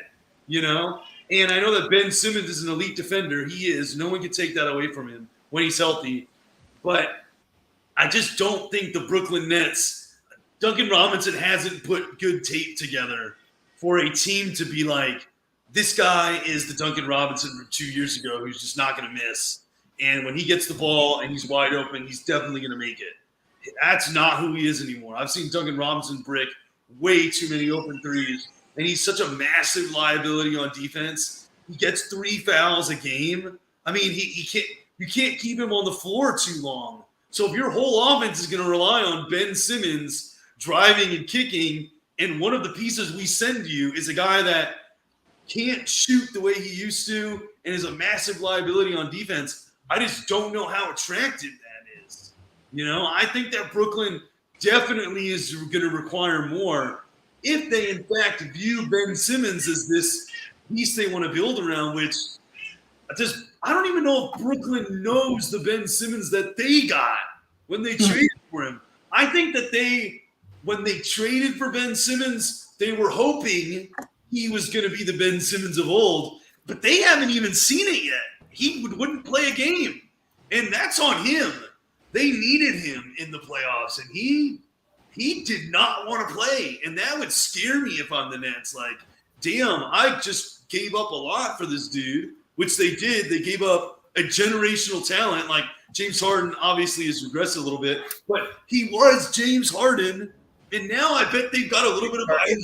And I know that Ben Simmons is an elite defender. He is. No one can take that away from him when he's healthy. But I just don't think the Brooklyn Nets, Duncan Robinson hasn't put good tape together for a team to be like, this guy is the Duncan Robinson from 2 years ago who's just not going to miss. And when he gets the ball and he's wide open, he's definitely going to make it. That's not who he is anymore. I've seen Duncan Robinson brick way too many open threes, and he's such a massive liability on defense. He gets 3 fouls a game. I mean, you can't keep him on the floor too long. So if your whole offense is going to rely on Ben Simmons driving and kicking, and one of the pieces we send you is a guy that can't shoot the way he used to and is a massive liability on defense, I just don't know how attractive that is. I think that Brooklyn definitely is going to require more if they, in fact, view Ben Simmons as this piece they want to build around, which I don't even know if Brooklyn knows the Ben Simmons that they got when they traded for him. I think that when they traded for Ben Simmons, they were hoping he was going to be the Ben Simmons of old, but they haven't even seen it yet. He wouldn't play a game, and that's on him. They needed him in the playoffs, and he did not want to play, and that would scare me if I'm the Nets. Like, damn, I just gave up a lot for this dude, which they did. They gave up a generational talent. Like, James Harden obviously has regressed a little bit, but he was James Harden. And now I bet they've got a little bit of I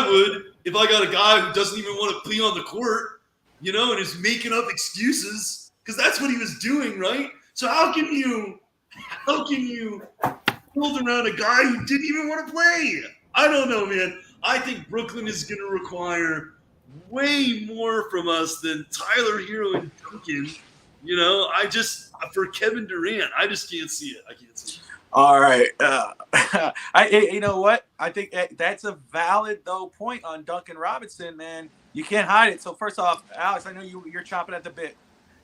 would if I got a guy who doesn't even want to be on the court, and is making up excuses because that's what he was doing, right? So how can you build around a guy who didn't even want to play? I don't know, man. I think Brooklyn is going to require way more from us than Tyler Hero and Duncan. For Kevin Durant, I just can't see it. I can't see it. All right. You know what? I think that's a valid, though, point on Duncan Robinson, man. You can't hide it. So, first off, Alex, I know you're chomping at the bit.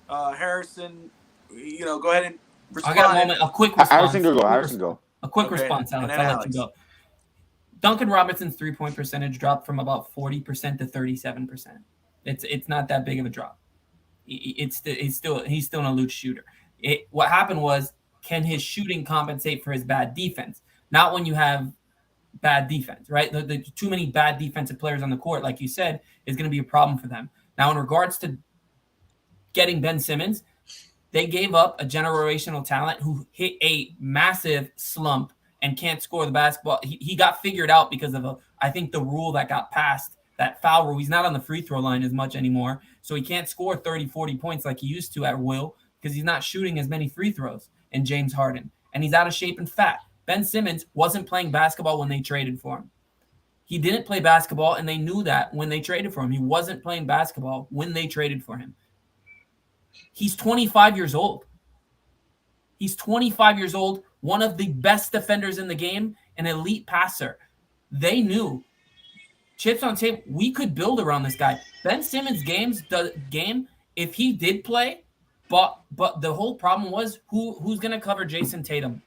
Harrison, go ahead and respond. I got a moment. A quick response. Harrison go. A quick response, Alex. I'll let you go. Duncan Robinson's 3-point percentage dropped from about 40% to 37%. It's not that big of a drop. He's still an elite shooter. What happened was, can his shooting compensate for his bad defense? Not when you have bad defense, right? The too many bad defensive players on the court, like you said, is going to be a problem for them. Now, in regards to getting Ben Simmons, they gave up a generational talent who hit a massive slump and can't score the basketball. He got figured out because of I think the rule that got passed, that foul rule. He's not on the free throw line as much anymore, so he can't score 30, 40 points like he used to at will because he's not shooting as many free throws. And James Harden, and he's out of shape and fat. Ben Simmons wasn't playing basketball when they traded for him. He didn't play basketball, and they knew that when they traded for him. He wasn't playing basketball when they traded for him. He's 25 years old. He's 25 years old, one of the best defenders in the game, an elite passer. They knew, chips on tape, we could build around this guy. Ben Simmons' game, if he did play, But the whole problem was who's going to cover Jason Tatum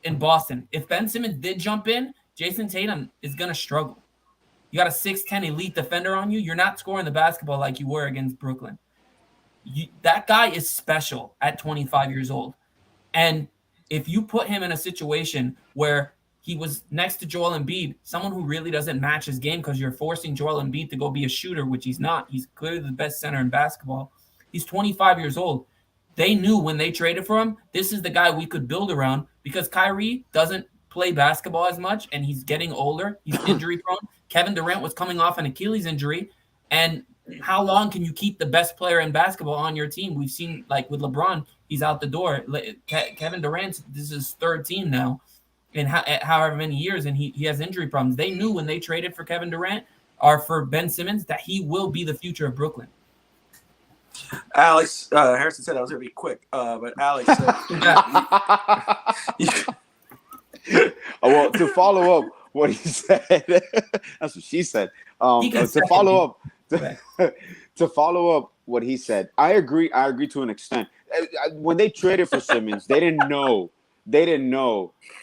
in Boston. If Ben Simmons did jump in, Jason Tatum is going to struggle. You got a 6'10 elite defender on you. You're not scoring the basketball like you were against Brooklyn. That guy is special at 25 years old. And if you put him in a situation where he was next to Joel Embiid, someone who really doesn't match his game because you're forcing Joel Embiid to go be a shooter, which he's not. He's clearly the best center in basketball. He's 25 years old. They knew when they traded for him, this is the guy we could build around because Kyrie doesn't play basketball as much and he's getting older. He's injury prone. Kevin Durant was coming off an Achilles injury. And how long can you keep the best player in basketball on your team? We've seen, like with LeBron, he's out the door. Kevin Durant, this is his third team now in however many years, and he has injury problems. They knew when they traded for Kevin Durant or for Ben Simmons that he will be the future of Brooklyn. Alex, Harrison said I was going to be quick, but Alex said, well, to follow up what he said, that's what she said. To follow up what he said, I agree to an extent. When they traded for Simmons, they didn't know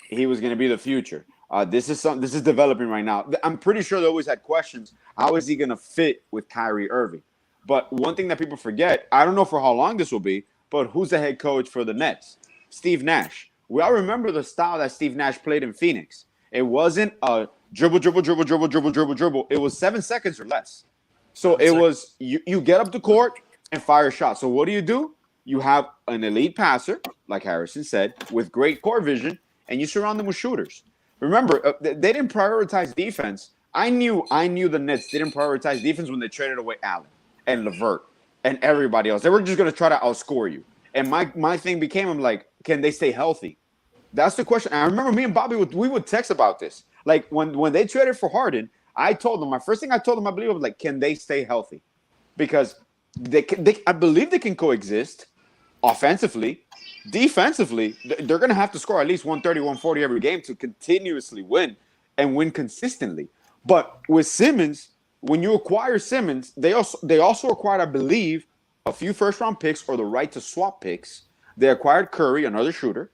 he was going to be the future. This is developing right now. I'm pretty sure they always had questions. How is he going to fit with Kyrie Irving? But one thing that people forget, I don't know for how long this will be, but who's the head coach for the Nets? Steve Nash. We all remember the style that Steve Nash played in Phoenix. It wasn't a dribble. It was 7 seconds or less. So it was you get up the court and fire shots. So what do? You have an elite passer, like Harrison said, with great court vision, and you surround them with shooters. Remember, they didn't prioritize defense. I knew the Nets didn't prioritize defense when they traded away Allen and LeVert and everybody else. They were just going to try to outscore you. And my thing became, I'm like, can they stay healthy? That's the question. And I remember me and Bobby, we would text about this. Like, when they traded for Harden, I told them, my first thing I told them, I believe, was like, can they stay healthy? Because I believe they can coexist offensively. Defensively, they're going to have to score at least 130, 140 every game to continuously win and win consistently. But with Simmons, when you acquire Simmons, they also acquired, I believe, a few first-round picks or the right to swap picks. They acquired Curry, another shooter.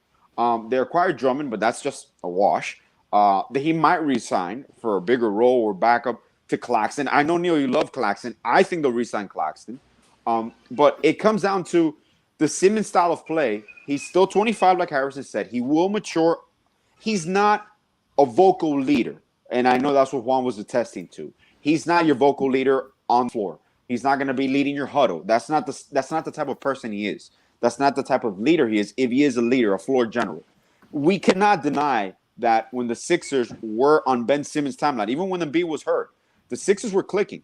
They acquired Drummond, but that's just a wash. That he might re-sign for a bigger role or backup to Claxton. I know, Neil, you love Claxton. I think they'll re-sign Claxton. But it comes down to the Simmons style of play. He's still 25, like Harrison said. He will mature. He's not a vocal leader. And I know that's what Juan was attesting to. He's not your vocal leader on the floor. He's not going to be leading your huddle. That's not the type of person he is. That's not the type of leader he is, if he is a leader, a floor general. We cannot deny that when the Sixers were on Ben Simmons' timeline, even when Embiid was hurt, the Sixers were clicking.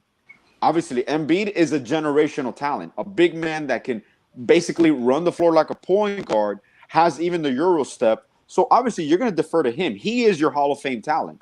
Obviously, Embiid is a generational talent, a big man that can basically run the floor like a point guard, has even the Euro step. So obviously, you're going to defer to him. He is your Hall of Fame talent.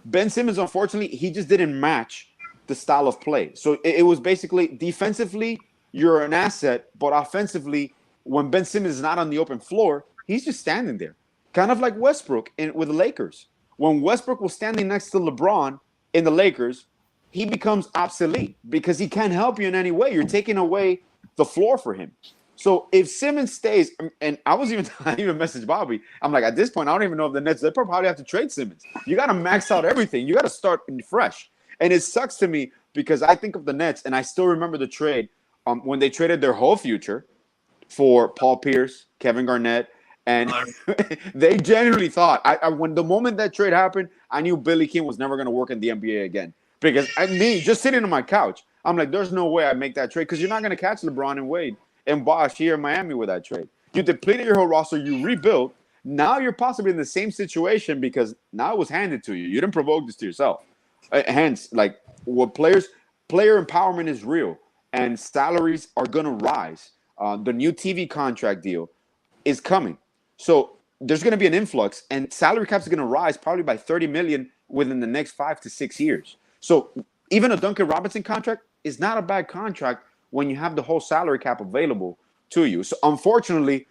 Ben Simmons, unfortunately, he just didn't match the style of play. So it was basically defensively, you're an asset, but offensively, when Ben Simmons is not on the open floor, he's just standing there. Kind of like Westbrook with the Lakers. When Westbrook was standing next to LeBron in the Lakers, he becomes obsolete because he can't help you in any way. You're taking away the floor for him. So if Simmons stays, and I even messaged Bobby, I'm like, at this point, I don't even know if the Nets, they probably have to trade Simmons. You got to max out everything. You got to start fresh. And it sucks to me because I think of the Nets, and I still remember the trade when they traded their whole future for Paul Pierce, Kevin Garnett, and they genuinely thought, when the moment that trade happened, I knew Billy King was never going to work in the NBA again. Because just sitting on my couch, I'm like, there's no way I'd make that trade because you're not going to catch LeBron and Wade and Bosh here in Miami with that trade. You depleted your whole roster, you rebuilt. Now you're possibly in the same situation because now it was handed to you. You didn't provoke this to yourself. Hence, like, what player empowerment is real, and salaries are going to rise. The new TV contract deal is coming. So there's going to be an influx, and salary caps are going to rise probably by $30 million within the next 5 to 6 years. So even a Duncan Robinson contract is not a bad contract when you have the whole salary cap available to you. So unfortunately,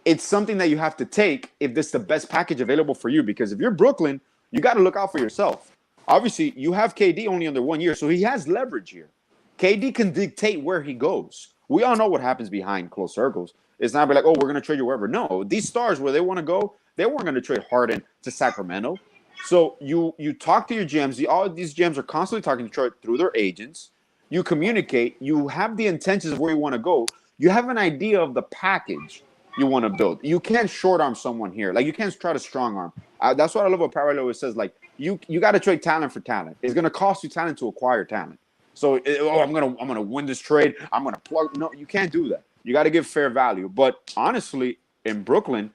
it's something that you have to take if this is the best package available for you. Because if you're Brooklyn, you got to look out for yourself. Obviously, you have KD only under 1 year, so he has leverage here. KD can dictate where he goes. We all know what happens behind closed circles. It's not be like, oh, we're going to trade you wherever. No, these stars, where they want to go, they weren't going to trade Harden to Sacramento. So you talk to your GMs. All of these GMs are constantly talking to Detroit through their agents. You communicate. You have the intentions of where you want to go. You have an idea of the package you want to build. You can't short arm someone here. Like, you can't try to strong arm. That's what I love what Parallel always says. Like, you got to trade talent for talent. It's going to cost you talent to acquire talent. So, I'm gonna win this trade. I'm gonna plug. No, you can't do that. You got to give fair value. But honestly, in Brooklyn,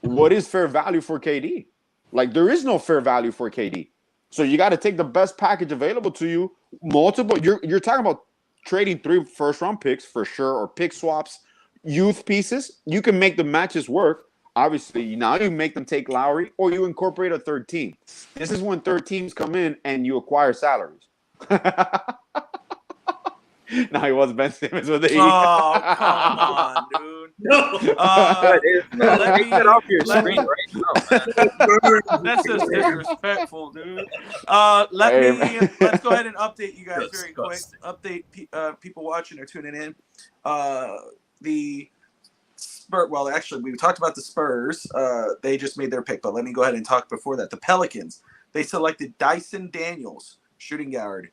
what is fair value for KD? Like, there is no fair value for KD. So you got to take the best package available to you. Multiple. You're talking about trading 3 first-round picks for sure, or pick swaps, youth pieces. You can make the matches work. Obviously, now you make them take Lowry, or you incorporate a third team. This is when third teams come in and you acquire salaries. Now he was Ben Simmons with the Heat. Oh, come on, dude. Let me get off your screen right now, man. That's just disrespectful, dude. Let's go ahead and update you guys very quick. Update people watching or tuning in. The Spurs. Well, actually, we talked about the Spurs. They just made their pick, but let me go ahead and talk before that. The Pelicans. They selected Dyson Daniels, shooting guard.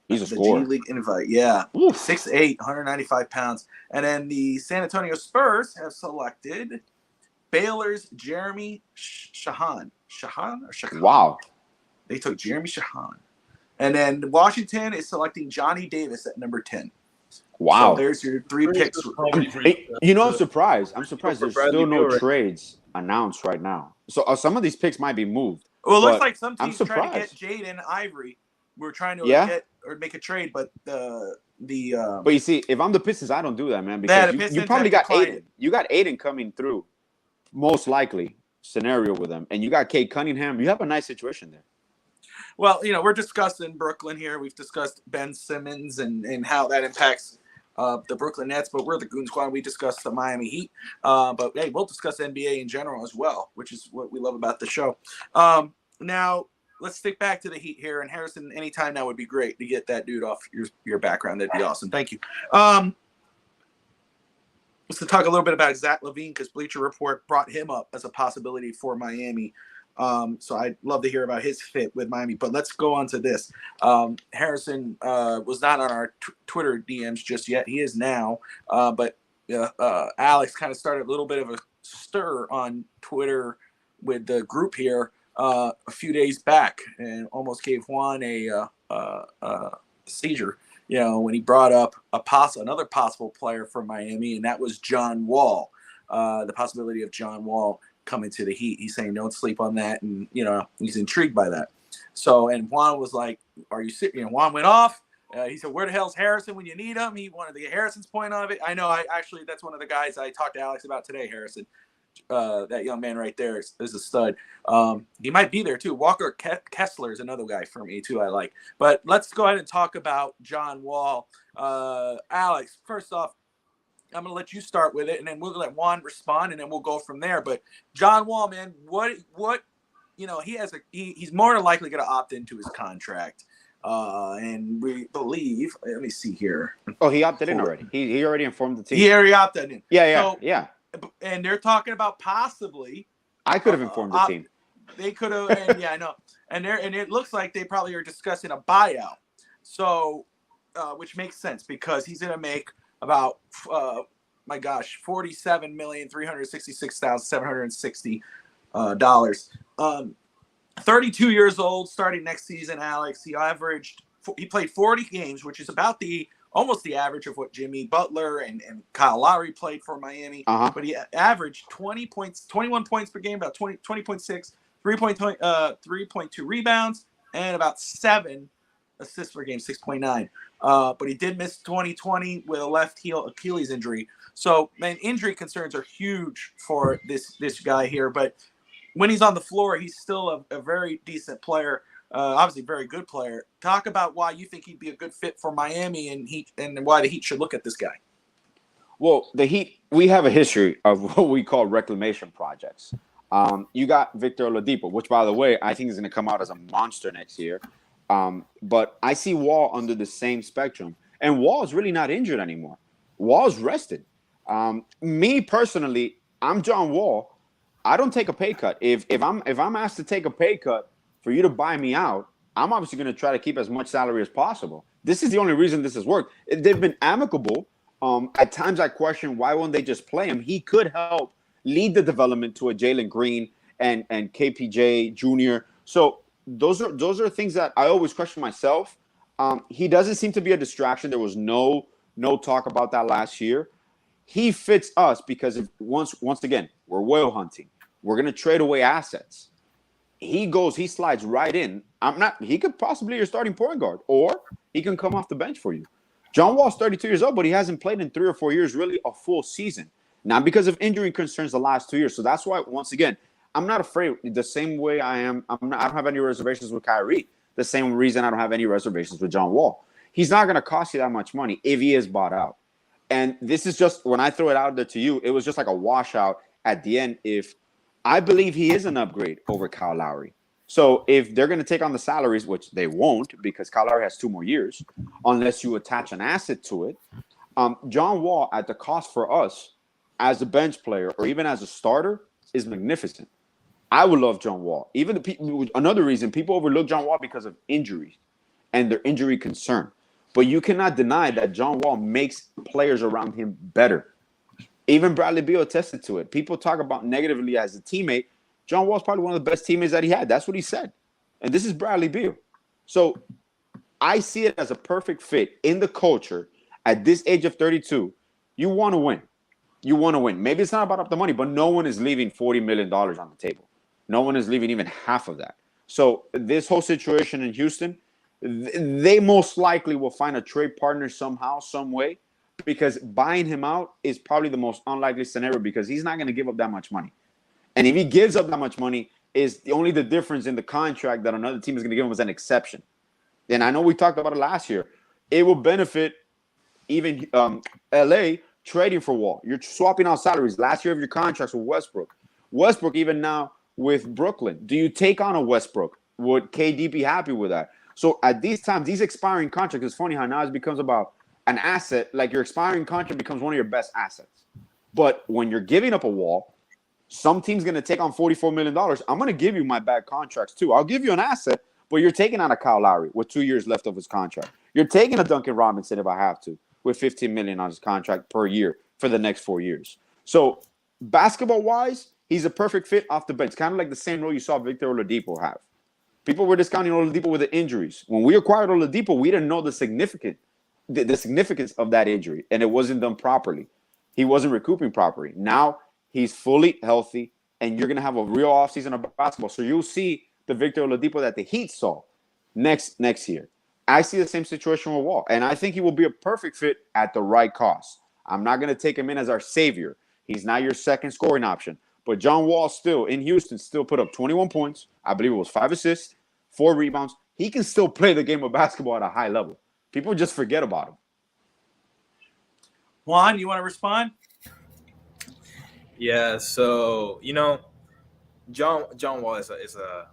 He's a the scorer. G League invite. Yeah, 6'8", 195 pounds. And then the San Antonio Spurs have selected Baylor's Jeremy Shahan. Shahan or Shahan? Wow. They took Jeremy Shahan. And then Washington is selecting Johnny Davis at number 10. Wow. So there's your three picks. I'm surprised. I'm surprised there's Bradley still no Beal, right? trades announced right now. So some of these picks might be moved. Well, it looks but like some I'm teams trying to get surprised. Jaden Ivory. We're trying to Yeah. get or make a trade, but But you see, if I'm the Pistons, I don't do that, man, because the you Pistons probably have got declined Aiden. You got Aiden coming through, most likely scenario with them, and you got Kate Cunningham. You have a nice situation there. well, we're discussing Brooklyn here. We've discussed Ben Simmons and how that impacts the Brooklyn Nets, but we're the Goon Squad. We discussed the Miami Heat, but hey, we'll discuss NBA in general as well, which is what we love about the show. Now, let's stick back to the Heat here, and Harrison, anytime now would be great to get that dude off your background. That'd be awesome. Thank you. Let's talk a little bit about Zach LaVine, because Bleacher Report brought him up as a possibility for Miami. So I'd love to hear about his fit with Miami. But let's go on to this. Harrison was not on our Twitter DMs just yet. He is now. But Alex kind of started a little bit of a stir on Twitter with the group here a few days back, and almost gave Juan a seizure. When he brought up another possible player from Miami, and that was John Wall. The possibility of John Wall coming to the Heat. He's saying don't sleep on that, and he's intrigued by that. So, and Juan was like, "Are you serious?" Juan went off. He said, "Where the hell's Harrison when you need him?" He wanted to get Harrison's point of it. I know. That's one of the guys I talked to Alex about today. Harrison, that young man right there is a stud. He might be there too. Walker Kessler is another guy for me too. I like. But let's go ahead and talk about John Wall. Alex, first off, I'm gonna let you start with it, and then we'll let Juan respond, and then we'll go from there. But John Wall, man, what he's more than likely gonna opt into his contract, and we believe. Let me see here. Oh, he opted in already. He already informed the team. He already opted in. Yeah. And they're talking about possibly. I could have informed the team. They could have, and yeah, I know. And it looks like they probably are discussing a buyout. So, which makes sense because he's gonna make about $47,366,760 32 years old, starting next season. Alex, he played 40 games, which is about almost the average of what Jimmy Butler and Kyle Lowry played for Miami. But he averaged 21 points per game, about 20.6, 3.2 rebounds, and about 7 assists per game, 6.9. But he did miss 2020 with a left heel Achilles injury. So, man, injury concerns are huge for this guy here. But when he's on the floor, he's still a very decent player. Obviously, very good player. Talk about why you think he'd be a good fit for Miami and why the Heat should look at this guy. Well, the Heat, we have a history of what we call reclamation projects. You got Victor Oladipo, which, by the way, I think is going to come out as a monster next year. But I see Wall under the same spectrum. And Wall is really not injured anymore. Wall's rested. Me personally, I'm John Wall. I don't take a pay cut. If I'm asked to take a pay cut for you to buy me out, I'm obviously going to try to keep as much salary as possible. This is the only reason this has worked. They've been amicable. At times I question why won't they just play him? He could help lead the development to a Jalen Green and KPJ Jr. So those are things that I always question myself. He doesn't seem to be a distraction. There was no talk about that last year. He fits us because once again, we're whale hunting. We're going to trade away assets. He slides right in. He could possibly be your starting point guard, or he can come off the bench for you. John Wall's 32 years old, but he hasn't played in 3 or 4 years, really a full season. Not because of injury concerns the last 2 years. So that's why, once again, I'm not afraid. The same way I don't have any reservations with Kyrie. The same reason I don't have any reservations with John Wall. He's not going to cost you that much money if he is bought out. And this is just, when I throw it out there to you, it was just like a washout at the end. If I believe he is an upgrade over Kyle Lowry. So if they're going to take on the salaries, which they won't because Kyle Lowry has 2 more years, unless you attach an asset to it, John Wall at the cost for us, as a bench player or even as a starter is magnificent. I would love John Wall. Even another reason people overlook John Wall because of injuries and their injury concern. But you cannot deny that John Wall makes players around him better. Even Bradley Beal attested to it. People talk about negatively as a teammate. John Wall's probably one of the best teammates that he had. That's what he said. And this is Bradley Beal. So I see it as a perfect fit in the culture at this age of 32. You want to win. You want to win. Maybe it's not about the money, but no one is leaving $40 million on the table. No one is leaving even half of that. So this whole situation in Houston, they most likely will find a trade partner somehow, some way, because buying him out is probably the most unlikely scenario because he's not going to give up that much money. And if he gives up that much money, is only the difference in the contract that another team is going to give him as an exception. And I know we talked about it last year. It will benefit even LA trading for Wall. You're swapping out salaries. Last year of your contracts with Westbrook. Westbrook even now with Brooklyn. Do you take on a Westbrook? Would KD be happy with that? So at these times, these expiring contracts, it's funny how now it becomes about an asset. Like your expiring contract becomes one of your best assets. But when you're giving up a Wall, some team's going to take on $44 million. I'm going to give you my bad contracts too. I'll give you an asset, but you're taking on a Kyle Lowry with 2 years left of his contract. You're taking a Duncan Robinson if I have to with $15 million on his contract per year for the next 4 years. So basketball-wise, he's a perfect fit off the bench. Kind of like the same role you saw Victor Oladipo have. People were discounting Oladipo with the injuries. When we acquired Oladipo, we didn't know the significance of that injury, and it wasn't done properly. He wasn't recouping properly. Now he's fully healthy, and you're going to have a real offseason of basketball. So you'll see the Victor Oladipo that the Heat saw next year. I see the same situation with Wall, and I think he will be a perfect fit at the right cost. I'm not going to take him in as our savior. He's not your second scoring option. But John Wall still, in Houston, still put up 21 points. I believe it was 5 assists, 4 rebounds. He can still play the game of basketball at a high level. People just forget about him. Juan, you want to respond? Yeah, so, John Wall is a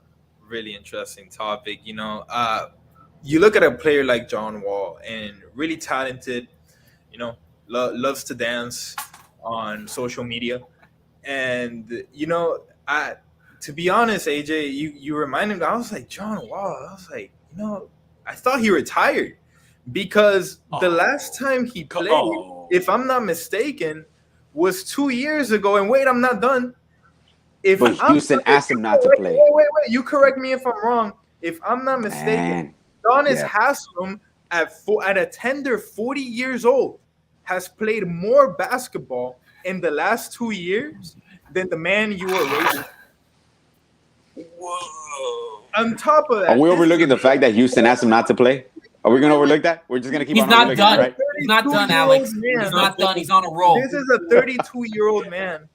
really interesting topic. You look at a player like John Wall and really talented, loves to dance on social media. And, to be honest, AJ, you reminded me, I was like, John Wall, I was like, I thought he retired because the last time he played, if I'm not mistaken, was 2 years ago. And wait, I'm not done. But Houston asked him not to play. Wait. You correct me if I'm wrong. If I'm not mistaken, Udonis Haslem at a tender 40 years old has played more basketball in the last 2 years than the man you were raising. Whoa. On top of that, are we overlooking the fact that Houston asked him not to play? Are we going to overlook that? We're just going to keep on overlooking it, right? He's not done, Alex. He's not done. He's on a roll. This is a 32-year-old man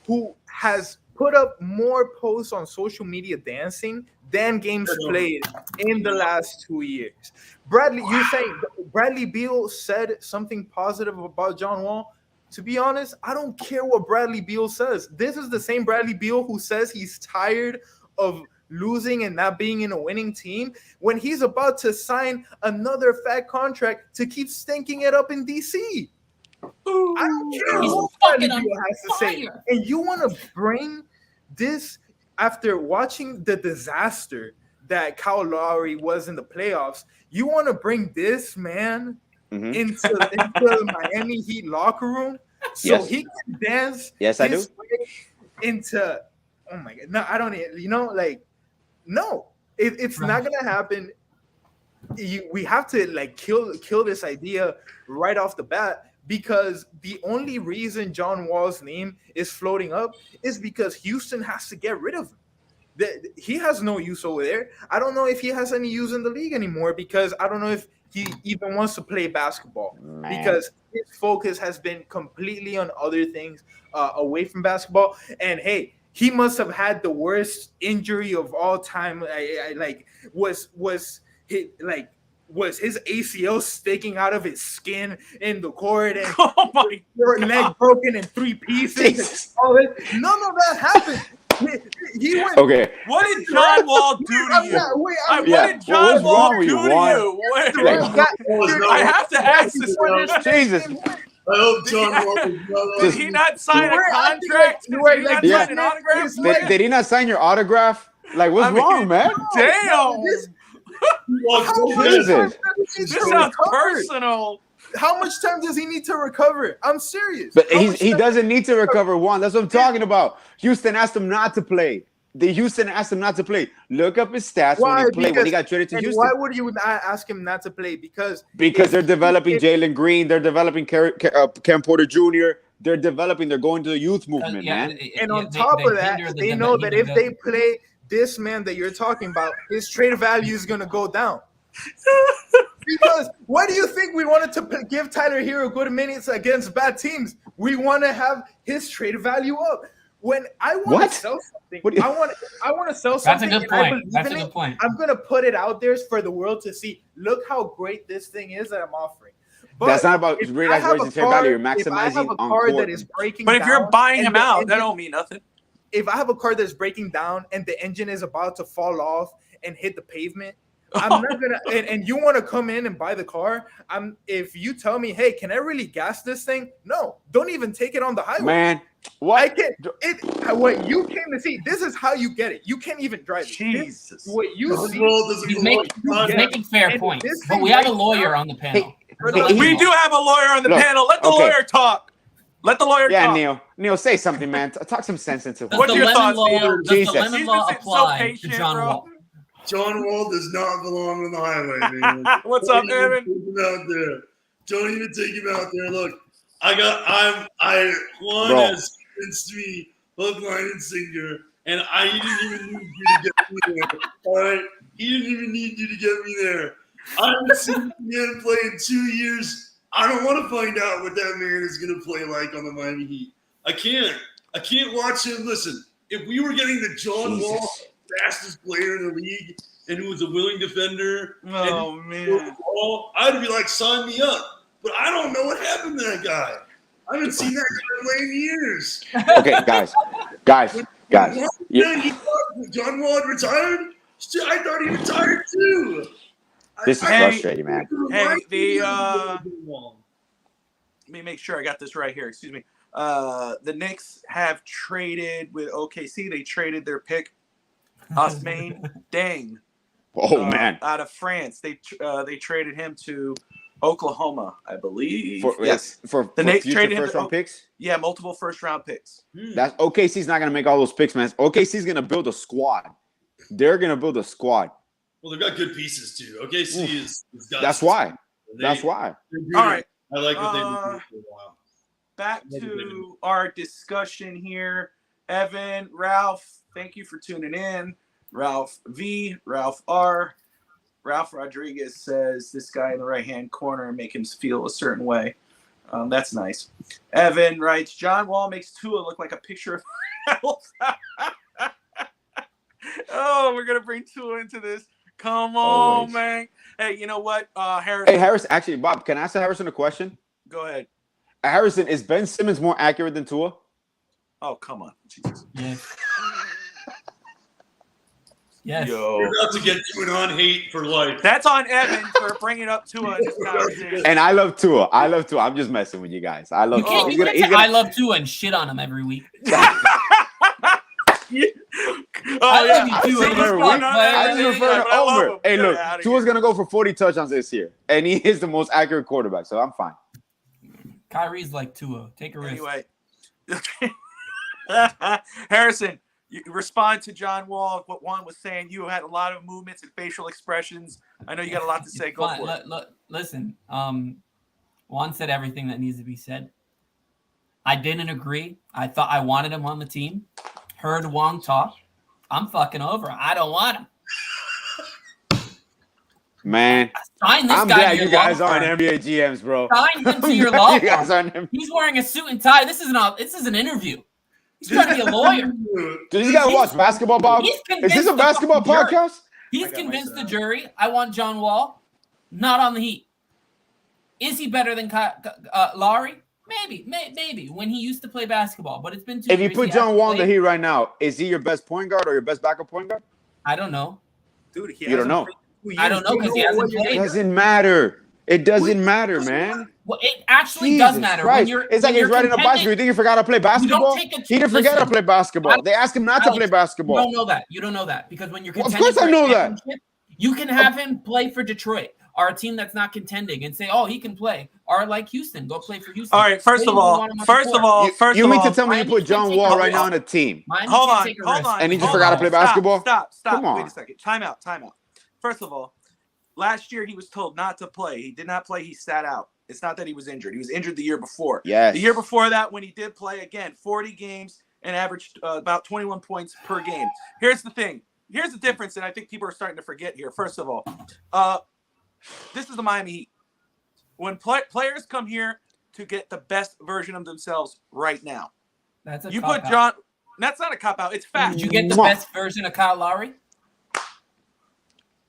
who has put up more posts on social media dancing than games played in the last 2 years. Bradley, you saying Bradley Beal said something positive about John Wall? To be honest, I don't care what Bradley Beal says. This is the same Bradley Beal who says he's tired of losing and not being in a winning team when he's about to sign another fat contract to keep stinking it up in DC. I don't care what Bradley Beal has to say. And you want to bring this after watching the disaster that Kyle Lowry was in the playoffs. You want to bring this man into the Miami Heat locker room so he can dance I do. into oh my god. No, I don't no. It's not gonna happen. We have to kill this idea right off the bat because the only reason John Wall's name is floating up is because Houston has to get rid of him. He has no use over there. I don't know if he has any use in the league anymore because I don't know if he even wants to play basketball because his focus has been completely on other things away from basketball. And hey, he must have had the worst injury of all time. Was his ACL sticking out of his skin in the court and leg broken in 3 pieces? None of that happened. He went, okay. What did John Wall do to you? What did John Wall do to you? I have to ask this. Jesus. hope John Wall is not Did he not sign a contract? Did he not Yeah. sign an autograph? Did he not sign your autograph? Like, what's wrong, man? Damn. Jesus. This sounds personal. How much time does he need to recover? I'm serious. But How much he time- doesn't need to recover, Juan. That's what I'm talking about. Houston asked him not to play. Houston asked him not to play. Look up his stats when he played, when he got traded to Houston. Why would you not ask him not to play? Because they're developing Jalen Green. They're developing Cam Porter Jr. They're going to the youth movement, man. And on top of that, they know that if they play this man that you're talking about, his trade value is going to go down. Because why do you think we wanted to give Tyler Hero good minutes against bad teams? We want to have his trade value up. When I want to sell something, I want to sell something. That's a good point. That's a good point. I'm going to put it out there for the world to see. Look how great this thing is that I'm offering. But that's not about raising trade value. You're maximizing on court. That is breaking but if you're down buying him out, that don't mean nothing. If I have a car that's breaking down and the engine is about to fall off and hit the pavement, I'm not gonna. And you want to come in and buy the car? If you tell me, hey, can I really gas this thing? No, don't even take it on the highway, man. What? I can't. What you came to see? This is how you get it. You can't even drive it. Jesus. What you see? He's making fair points. But we have a lawyer on the panel. We do have a lawyer on the panel. Let the lawyer talk. Let the lawyer talk. Yeah, Neil, say something, man. Talk some sense into it. What's your thoughts, Neil? Does the lemon law so apply patient, to John Wall? John Wall does not belong on the highway, man. What's up, Evan? Out there. Don't even take him out there. Look, Juan has convinced me, hook, line, and sinker, and I didn't even need you to get me there. All right, he didn't even need you to get me there. I haven't seen the man play in 2 years. I don't want to find out what that man is going to play like on the Miami Heat. I can't watch him. Listen, if we were getting the John Wall, fastest player in the league, and who was a willing defender, I'd be like, sign me up. But I don't know what happened to that guy. I haven't seen that guy play in years. Okay, guys. When John Wall had retired? I thought he retired too. This is frustrating, man. Hey, let me make sure I got this right here. Excuse me. The Knicks have traded with OKC. They traded their pick, Ousmane Dieng. Oh man! Out of France, they traded him to Oklahoma, I believe. For the Knicks traded first round picks. Yeah, multiple first round picks. That's OKC's not gonna make all those picks, man. OKC's gonna build a squad. They're gonna build a squad. Well, they've got good pieces too. OKC is That's why. That's why. All right. I like what they've been doing for a while. Back to our discussion here. Evan, Ralph, thank you for tuning in. Ralph V, Ralph R. Ralph Rodriguez says this guy in the right-hand corner make him feel a certain way. That's nice. Evan writes, John Wall makes Tua look like a picture of health. Oh, we're going to bring Tua into this. Come on, man. Hey, you know what, Harrison? Hey, Harrison. Actually, Bob, can I ask Harrison a question? Go ahead. Harrison, is Ben Simmons more accurate than Tua? Oh, come on. Jesus. Yes. Yes. Yo. You're about to get QAnon hate for life. That's on Evan for bringing up Tua in this conversation. And I love Tua. I'm just messing with you guys. I love Tua. You can't say I love Tua and shit on him every week. I love you too. I just refer to Omer. Hey, look, Tua's gonna go for 40 touchdowns this year, and he is the most accurate quarterback, so I'm fine. Kyrie's like Tua. Take a risk. Anyway, Harrison, you respond to John Wall. What Juan was saying. You had a lot of movements and facial expressions. I know you got a lot to say. Go for it. Listen, Juan said everything that needs to be said. I didn't agree. I thought I wanted him on the team. Heard Wong talk. I'm fucking over. I don't want him. Man, I'm glad you guys aren't NBA GMs, bro. Sign him to your law firm. He's wearing a suit and tie. This is an interview. He's trying to be a lawyer. Dude, you gotta watch basketball, Bob. Is this a basketball podcast? He's convinced the jury. I want John Wall, not on the Heat. Is he better than Lowry? Maybe when he used to play basketball, but it's been 2 years. If you put John Wall in the Heat right now, is he your best point guard or your best backup point guard? I don't know. Dude, you don't know. I don't know because he hasn't played. It doesn't matter. It doesn't matter, man. Well, it actually does matter. Christ. When you're, it's like he's riding a bicycle. You think he forgot to play basketball? He didn't forget to play basketball. They asked him not to play basketball. You don't know that. You don't know that because when you're Well, contending of course I know that. You can have him play for Detroit or a team that's not contending and say, "Oh, he can play." Or like Houston, go play for Houston. All right. First of all, you mean to tell me you put John Wall right now on a team? Hold on. And he just forgot to play basketball? Stop. Come on. Wait a second. Time out. First of all, last year he was told not to play. He did not play. He sat out. It's not that he was injured. He was injured the year before. Yes. The year before that, when he did play, again, 40 games and averaged about 21 points per game. Here's the thing. Here's the difference, and I think people are starting to forget here. First of all, this is the Miami Heat. When players come here to get the best version of themselves right now, that's a you cop-out. put John. That's not a cop-out. It's fact. Did you get the best version of Kyle Lowry?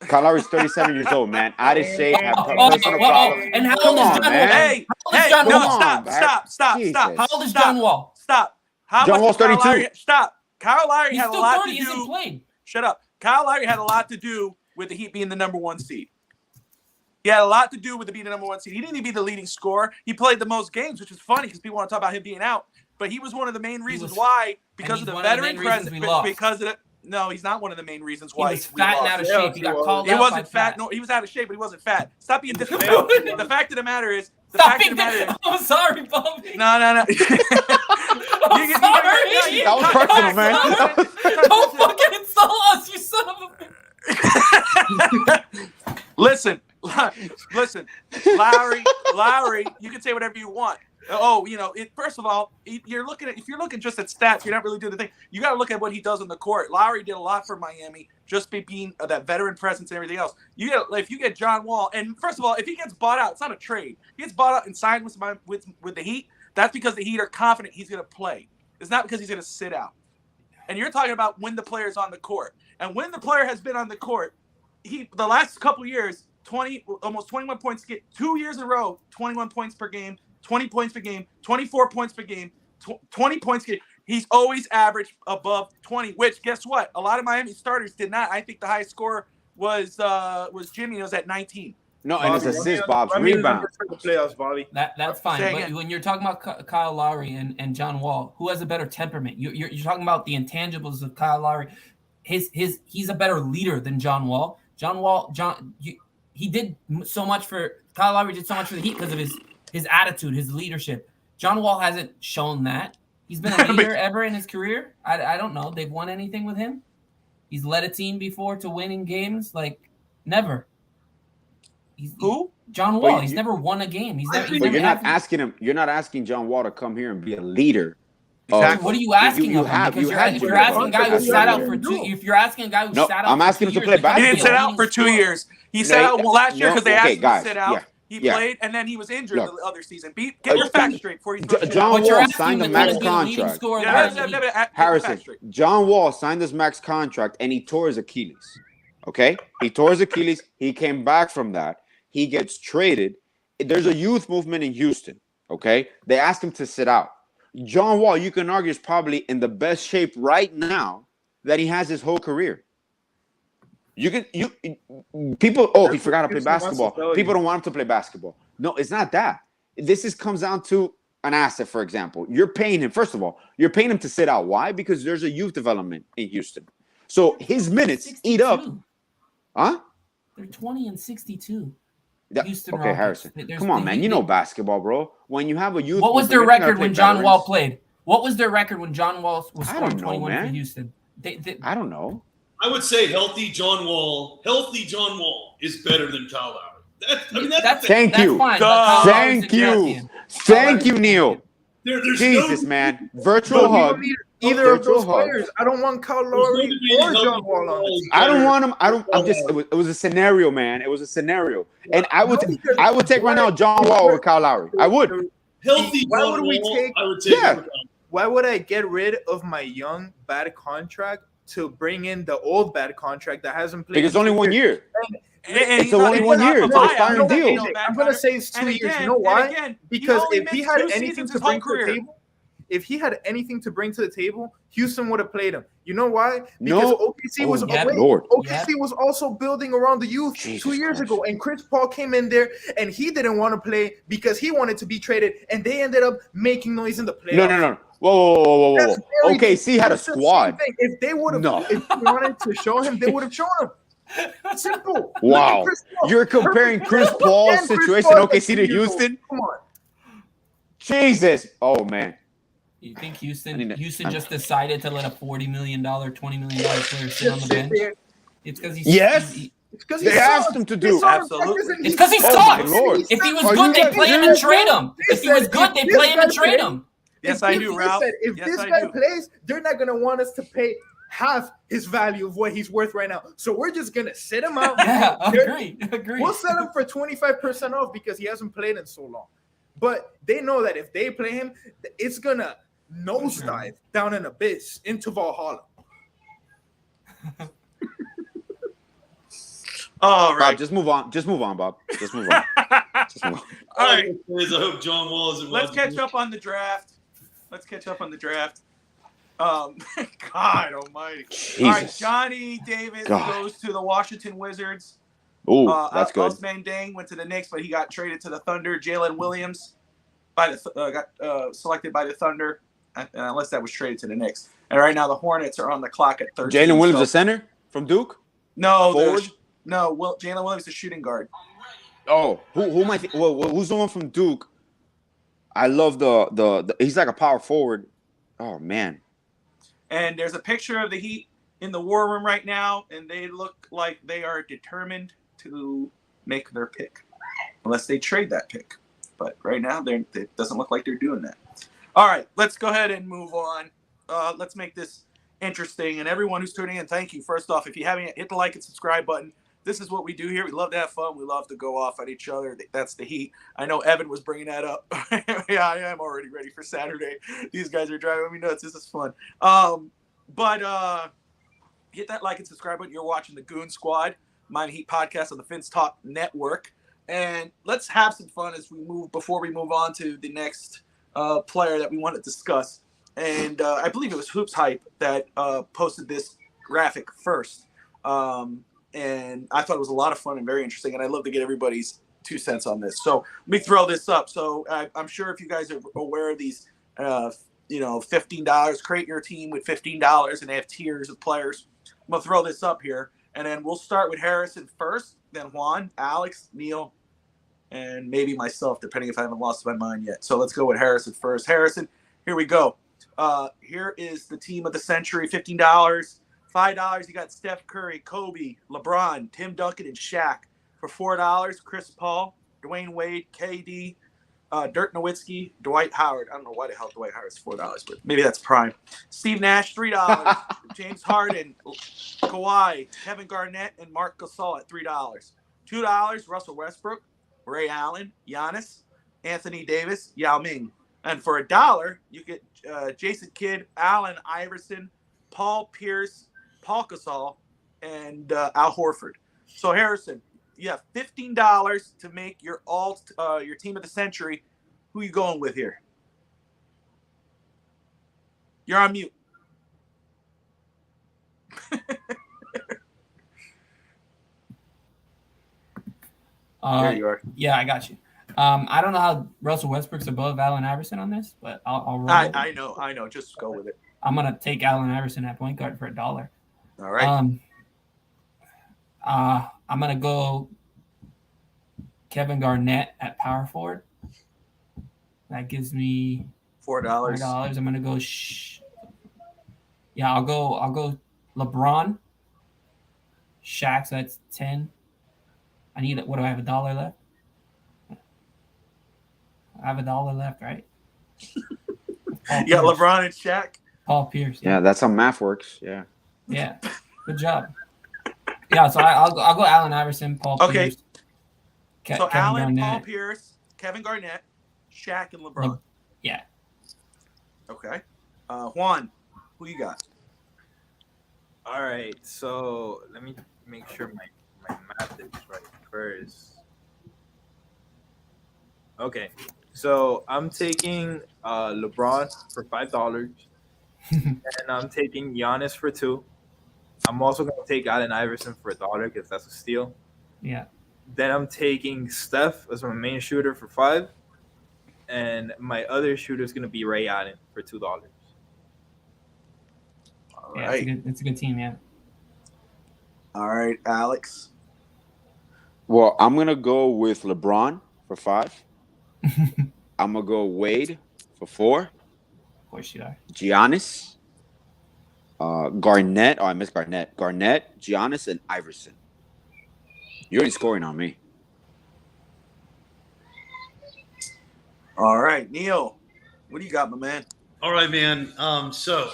Kyle Lowry's 37 years old, man. Out of shape. Personal problems. And how old is John Wall? Hey, stop. How old is John Wall? Stop. John Wall's 32. Stop. Kyle Lowry had a lot to do. do. Shut up. Kyle Lowry had a lot to do with the Heat being the number 1 seed. He had a lot to do with the being the number 1 seed. He didn't even be the leading scorer. He played the most games, which is funny because people want to talk about him being out. But he was one of the main reasons why, because of the veteran presence. Because of the no, he's not one of the main reasons why. He was fat and out of shape. He got called out. He wasn't fat. No, he was out of shape, but he wasn't fat. Stop being disrespectful. The fact of the matter is. I'm sorry, Bobby. No. I'm sorry. That was personal, man. Don't fucking insult us, you son of a. Listen, Lowry, you can say whatever you want. Oh, first of all, if you're looking just at stats, you're not really doing the thing. You got to look at what he does on the court. Lowry did a lot for Miami, just being that veteran presence and everything else. If you get John Wall, and first of all, if he gets bought out, it's not a trade. He gets bought out and signed with the Heat. That's because the Heat are confident he's going to play. It's not because he's going to sit out. And you're talking about when the player's on the court, and when the player has been on the court, the last couple years, almost 21 points. 2 years in a row, 21 points per game. 20 points per game, 24 points per game, 20 points per game. He's always averaged above 20, which guess what? A lot of Miami starters did not. I think the highest score was Jimmy. It was at 19. No, and it's assist, Bob's rebound. The playoffs, Bobby. That's fine. But when you're talking about Kyle Lowry and John Wall, who has a better temperament? You're talking about the intangibles of Kyle Lowry. He's a better leader than John Wall. He did so much for Kyle Lowry. Did so much for the Heat because of his attitude, his leadership. John Wall hasn't shown that. He's been a leader ever in his career. I don't know. They've won anything with him. He's led a team before to winning games. Like, never. Who? John Wall. He's never won a game. You're not asking him. You're not asking John Wall to come here and be a leader. Exactly. What are you asking of him? Because if you're asking a guy who sat out for 2, if you're asking a guy who sat out, I'm asking him to play basketball. He didn't sit out for 2 years. He sat out last year because they asked him to sit out. Yeah. He played, and then he was injured the other season. Get your facts straight before you. John Wall signed the max contract. Harrison, John Wall signed this max contract, and he tore his Achilles. Okay, he tore his Achilles. He came back from that. He gets traded. There's a youth movement in Houston. Okay, they asked him to sit out. John Wall, you can argue, is probably in the best shape right now that he has his whole career. He forgot to play basketball. People don't want him to play basketball. No, it's not that. Comes down to an asset, for example. You're paying him, first of all, you're paying him to sit out. Why? Because there's a youth development in Houston. So his minutes 62. Eat up. Huh? They're 20 and 62. Houston Rockets. Harrison. Come on, man. You know basketball, bro. When you have a youth. What was their record when John Wall played? What was their record when John Wall was scoring 21 for Houston? I don't know. I would say healthy John Wall is better than Kyle Lowry. Thank you. Thank you, Neil. Jesus, man. Virtual hug. Either of those players. I don't want Kyle Lowry or John Wall on the team. I don't want him. It was a scenario, man. It was a scenario. And I would take right now John Wall over Kyle Lowry. I would. Healthy. Why would we take? I would take. Yeah. Why would I get rid of my young bad contract to bring in the old bad contract that hasn't played? Because it's only 1 year. It's only 1 year. It's an expiring deal. I'm gonna say it's 2 years. You know why? Because if he had anything to bring to the table, if he had anything to bring to the table, Houston would have played him. You know why? No. Because OKC was yeah, Lord. OKC was also building around the youth Jesus 2 years Christ. ago, and Chris Paul came in there and he didn't want to play because he wanted to be traded, and they ended up making noise in the playoffs. No. Whoa. That's very OKC had a it's the same squad. thing. If they would have, No. if they wanted to show him, they would have shown him. Simple. Look Wow. at Chris Paul. You're comparing Perfect Chris example. Paul's And Chris situation Paul in is like OKC to 2 years old. Houston? Come on. Jesus. Oh, man. You think I Houston mean, just decided to let a $40 million, $20 million player sit on the Just sit bench? there. It's because he's Yes. It's because They asked him to do. Absolutely. It's because he Oh, my sucks. Lord. If he was Are good, you they guys play him and serious, trade bro? him. If he was good, they play him and trade him. Yes, I do, Ralph. If Yes, this I guy do. plays, they're not gonna want us to pay half his value of what he's worth right now. So we're just gonna sit him out. Yeah, They're- agree. We'll sell him for 25% off because he hasn't played in so long. But they know that if they play him, it's gonna nosedive down an abyss into Valhalla. All Bob, right. just move on. Just move on, Bob. Just move on. Just move on. All right. I hope John Wall isn't Let's watching catch up on the draft. God almighty. Jesus. All right, Johnny Davis God. goes to the Washington Wizards. Ooh, that's good. Usman Dang went to the Knicks, but he got traded to the Thunder. Jalen Williams got selected by the Thunder, unless that was traded to the Knicks. And right now the Hornets are on the clock at 13. Jalen Williams, so- a center from Duke? No, forward? Jalen Williams is a shooting guard. Oh, who am I? Who's the one from Duke? I love the. He's like a power forward. Oh man. And there's a picture of the Heat in the war room right now, and they look like they are determined to make their pick, unless they trade that pick. But right now, it doesn't look like they're doing that. All right, let's go ahead and move on. Let's make this interesting. And everyone who's tuning in, thank you. First off, if you haven't yet, hit the like and subscribe button. This is what we do here. We love to have fun. We love to go off at each other. That's the Heat. I know Evan was bringing that up. Yeah, I am already ready for Saturday. These guys are driving me nuts. This is fun. But hit that like and subscribe button. You're watching the Goon Squad, Miami Heat podcast on the Fins Talk Network. And let's have some fun before we move on to the next player that we want to discuss. And I believe it was Hoops Hype that posted this graphic first. And I thought it was a lot of fun and very interesting. And I'd love to get everybody's 2 cents on this. So let me throw this up. So I'm sure if you guys are aware of these, $15, create your team with $15, and they have tiers of players. I'm going to throw this up here. And then we'll start with Harrison first, then Juan, Alex, Neil, and maybe myself, depending if I haven't lost my mind yet. So let's go with Harrison first. Harrison, here we go. Here is the team of the century, $15. $5, you got Steph Curry, Kobe, LeBron, Tim Duncan, and Shaq. For $4, Chris Paul, Dwayne Wade, KD, Dirk Nowitzki, Dwight Howard. I don't know why the hell Dwight Howard's $4, but maybe that's prime. Steve Nash, $3. James Harden, Kawhi, Kevin Garnett, and Mark Gasol at $3. $2, Russell Westbrook, Ray Allen, Giannis, Anthony Davis, Yao Ming. And for $1, you get Jason Kidd, Allen Iverson, Paul Pierce, Paul Gasol, and Al Horford. So Harrison, you have $15 to make your team of the century. Who you going with here? You're on mute. There you are. Yeah, I got you. I don't know how Russell Westbrook's above Allen Iverson on this, but I'll roll. I know. Just go with it. I'm gonna take Allen Iverson at point guard for $1. All right. I'm gonna go Kevin Garnett at power forward. That gives me $4. $4. I'm gonna go. I'll go LeBron. Shaq, so that's 10. I need. What do I have? $1 left. I have $1 left, right? You got LeBron and Shaq. Paul Pierce. Yeah, that's how math works. Yeah. Yeah. Good job. Yeah, so I'll go Allen Iverson, Paul Okay. Pierce. So Kevin Allen, Garnett. Paul Pierce, Kevin Garnett, Shaq, and LeBron. Yeah. Okay. Juan, who you got? All right, so let me make sure my math is right first. Okay, So I'm taking LeBron for $5, and I'm taking Giannis for 2. I'm also gonna take Allen Iverson for $1 because that's a steal. Yeah. Then I'm taking Steph as my main shooter for 5, and my other shooter is gonna be Ray Allen for $2. All Yeah, right. it's a good team, yeah. All right, Alex. Well, I'm gonna go with LeBron for 5. I'm gonna go Wade for 4. Of course you are. Giannis, Garnett. Oh, I missed Garnett. Garnett, Giannis, and Iverson. You're already scoring on me. All right, Neil. What do you got, my man? All right, man. So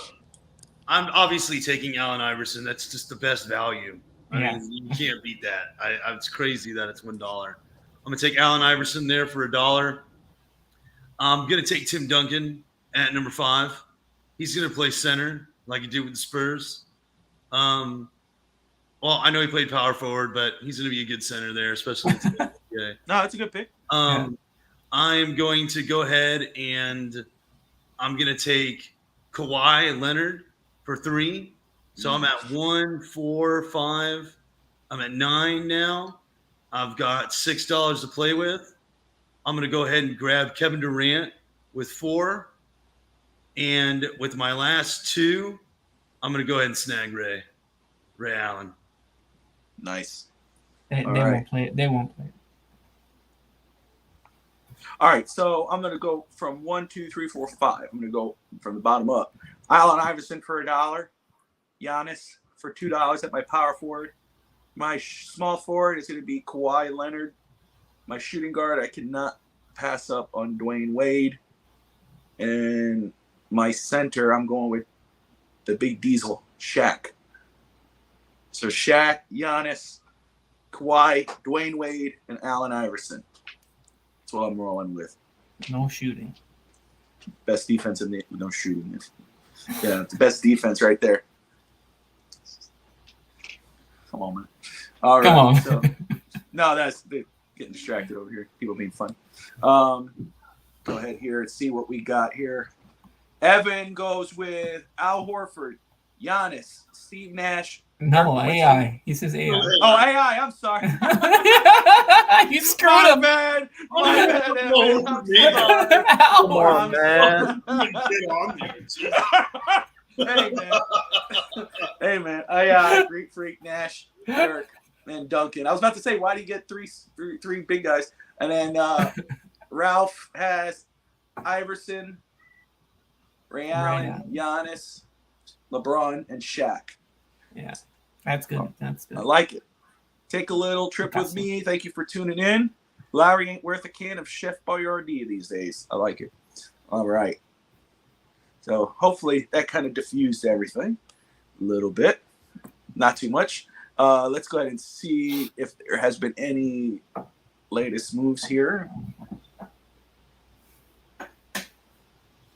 I'm obviously taking Allen Iverson. That's just the best value. I Yeah. mean, you can't beat that. It's crazy that it's $1. I'm gonna take Allen Iverson there for $1. I'm gonna take Tim Duncan at number 5. He's gonna play center like he did with the Spurs. Well, I know he played power forward, but he's gonna be a good center there, especially in today's NBA. No, it's a good pick. I'm going to go ahead and I'm going to take Kawhi Leonard for 3. So I'm at 1, 4, 5. I'm at 9 now. I've got $6 to play with. I'm going to go ahead and grab Kevin Durant with 4. And with my last 2, I'm going to go ahead and snag Ray Allen. Nice. They All won't right. play it. They won't play it. All right, so I'm gonna go from 1, 2, 3, 4, 5. I'm gonna go from the bottom up. Allen Iverson for $1. Giannis for $2 at my power forward. My small forward is gonna be Kawhi Leonard. My shooting guard, I cannot pass up on Dwayne Wade. And my center, I'm going with the big diesel, Shaq. So Shaq, Giannis, Kawhi, Dwayne Wade, and Allen Iverson. That's what I'm rolling with. No shooting. Best defense in the no shooting. Yeah, it's the best defense right there. Come on, man. All right. Come on. So, no, that's getting distracted over here. People being fun. Go ahead here and see what we got here. Evan goes with Al Horford, Giannis, Steve Nash. No, AI. He says AI. Oh, AI. I'm sorry. You screwed him. Man. My bad, Evan. I'm sorry. Come on, man. Get on there. Hey, man. Hey, man. AI, Greek Freak, Nash, Dirk, and Duncan. I was about to say, why do you get three big guys? And then Ralph has Iverson, Ray Allen, Giannis, LeBron, and Shaq. Yeah, that's good. That's good. I like it. Take a little trip with me. Thank you for tuning in. Larry ain't worth a can of Chef Boyardee these days. I like it. All right. So hopefully that kind of diffused everything a little bit. Not too much. Let's go ahead and see if there has been any latest moves here.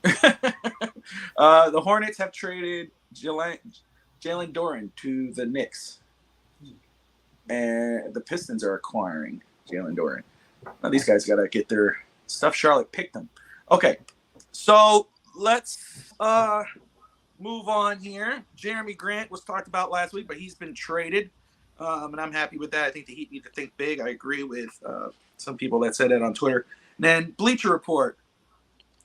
The Hornets have traded Jalen Duren to the Knicks. And the Pistons are acquiring Jalen Duren. Now these guys got to get their stuff. Charlotte picked them. Okay, so let's move on here. Jeremy Grant was talked about last week, but he's been traded, and I'm happy with that. I think the Heat need to think big. I agree with some people that said that on Twitter. And then Bleacher Report,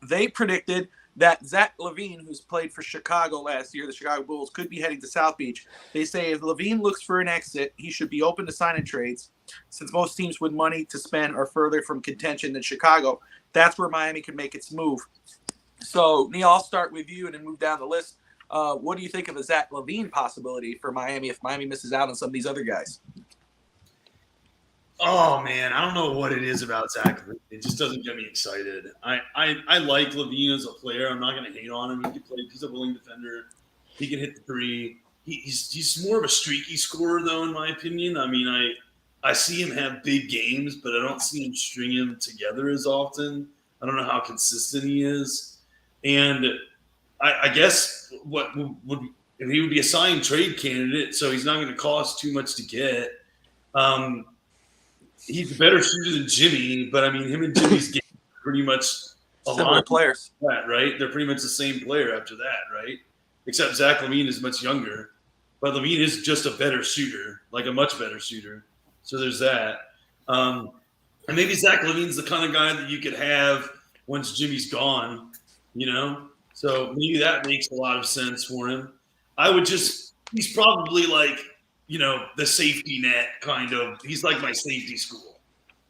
they predicted that Zach LaVine, who's played for Chicago last year, the Chicago Bulls, could be heading to South Beach. They say if LaVine looks for an exit, he should be open to signing trades. Since most teams with money to spend are further from contention than Chicago, that's where Miami can make its move. So, Neil, I'll start with you and then move down the list. What do you think of a Zach LaVine possibility for Miami if Miami misses out on some of these other guys? Oh man, I don't know what it is about Zach. It just doesn't get me excited. I like LaVine as a player. I'm not going to hate on him. He can play. He's a willing defender. He can hit the three. He's more of a streaky scorer, though, in my opinion. I mean, I see him have big games, but I don't see him string them together as often. I don't know how consistent he is, and I guess what would if he would be a signed trade candidate, so he's not going to cost too much to get. He's a better shooter than Jimmy, but I mean, him and Jimmy's game pretty much Similar aligned players. with that, right? They're pretty much the same player after that, right? Except Zach LaVine is much younger, but LaVine is just a better shooter, like a much better shooter. So there's that. And maybe Zach LaVine's the kind of guy that you could have once Jimmy's gone, you know? So maybe that makes a lot of sense for him. He's probably like, you know, the safety net kind of. He's like my safety school.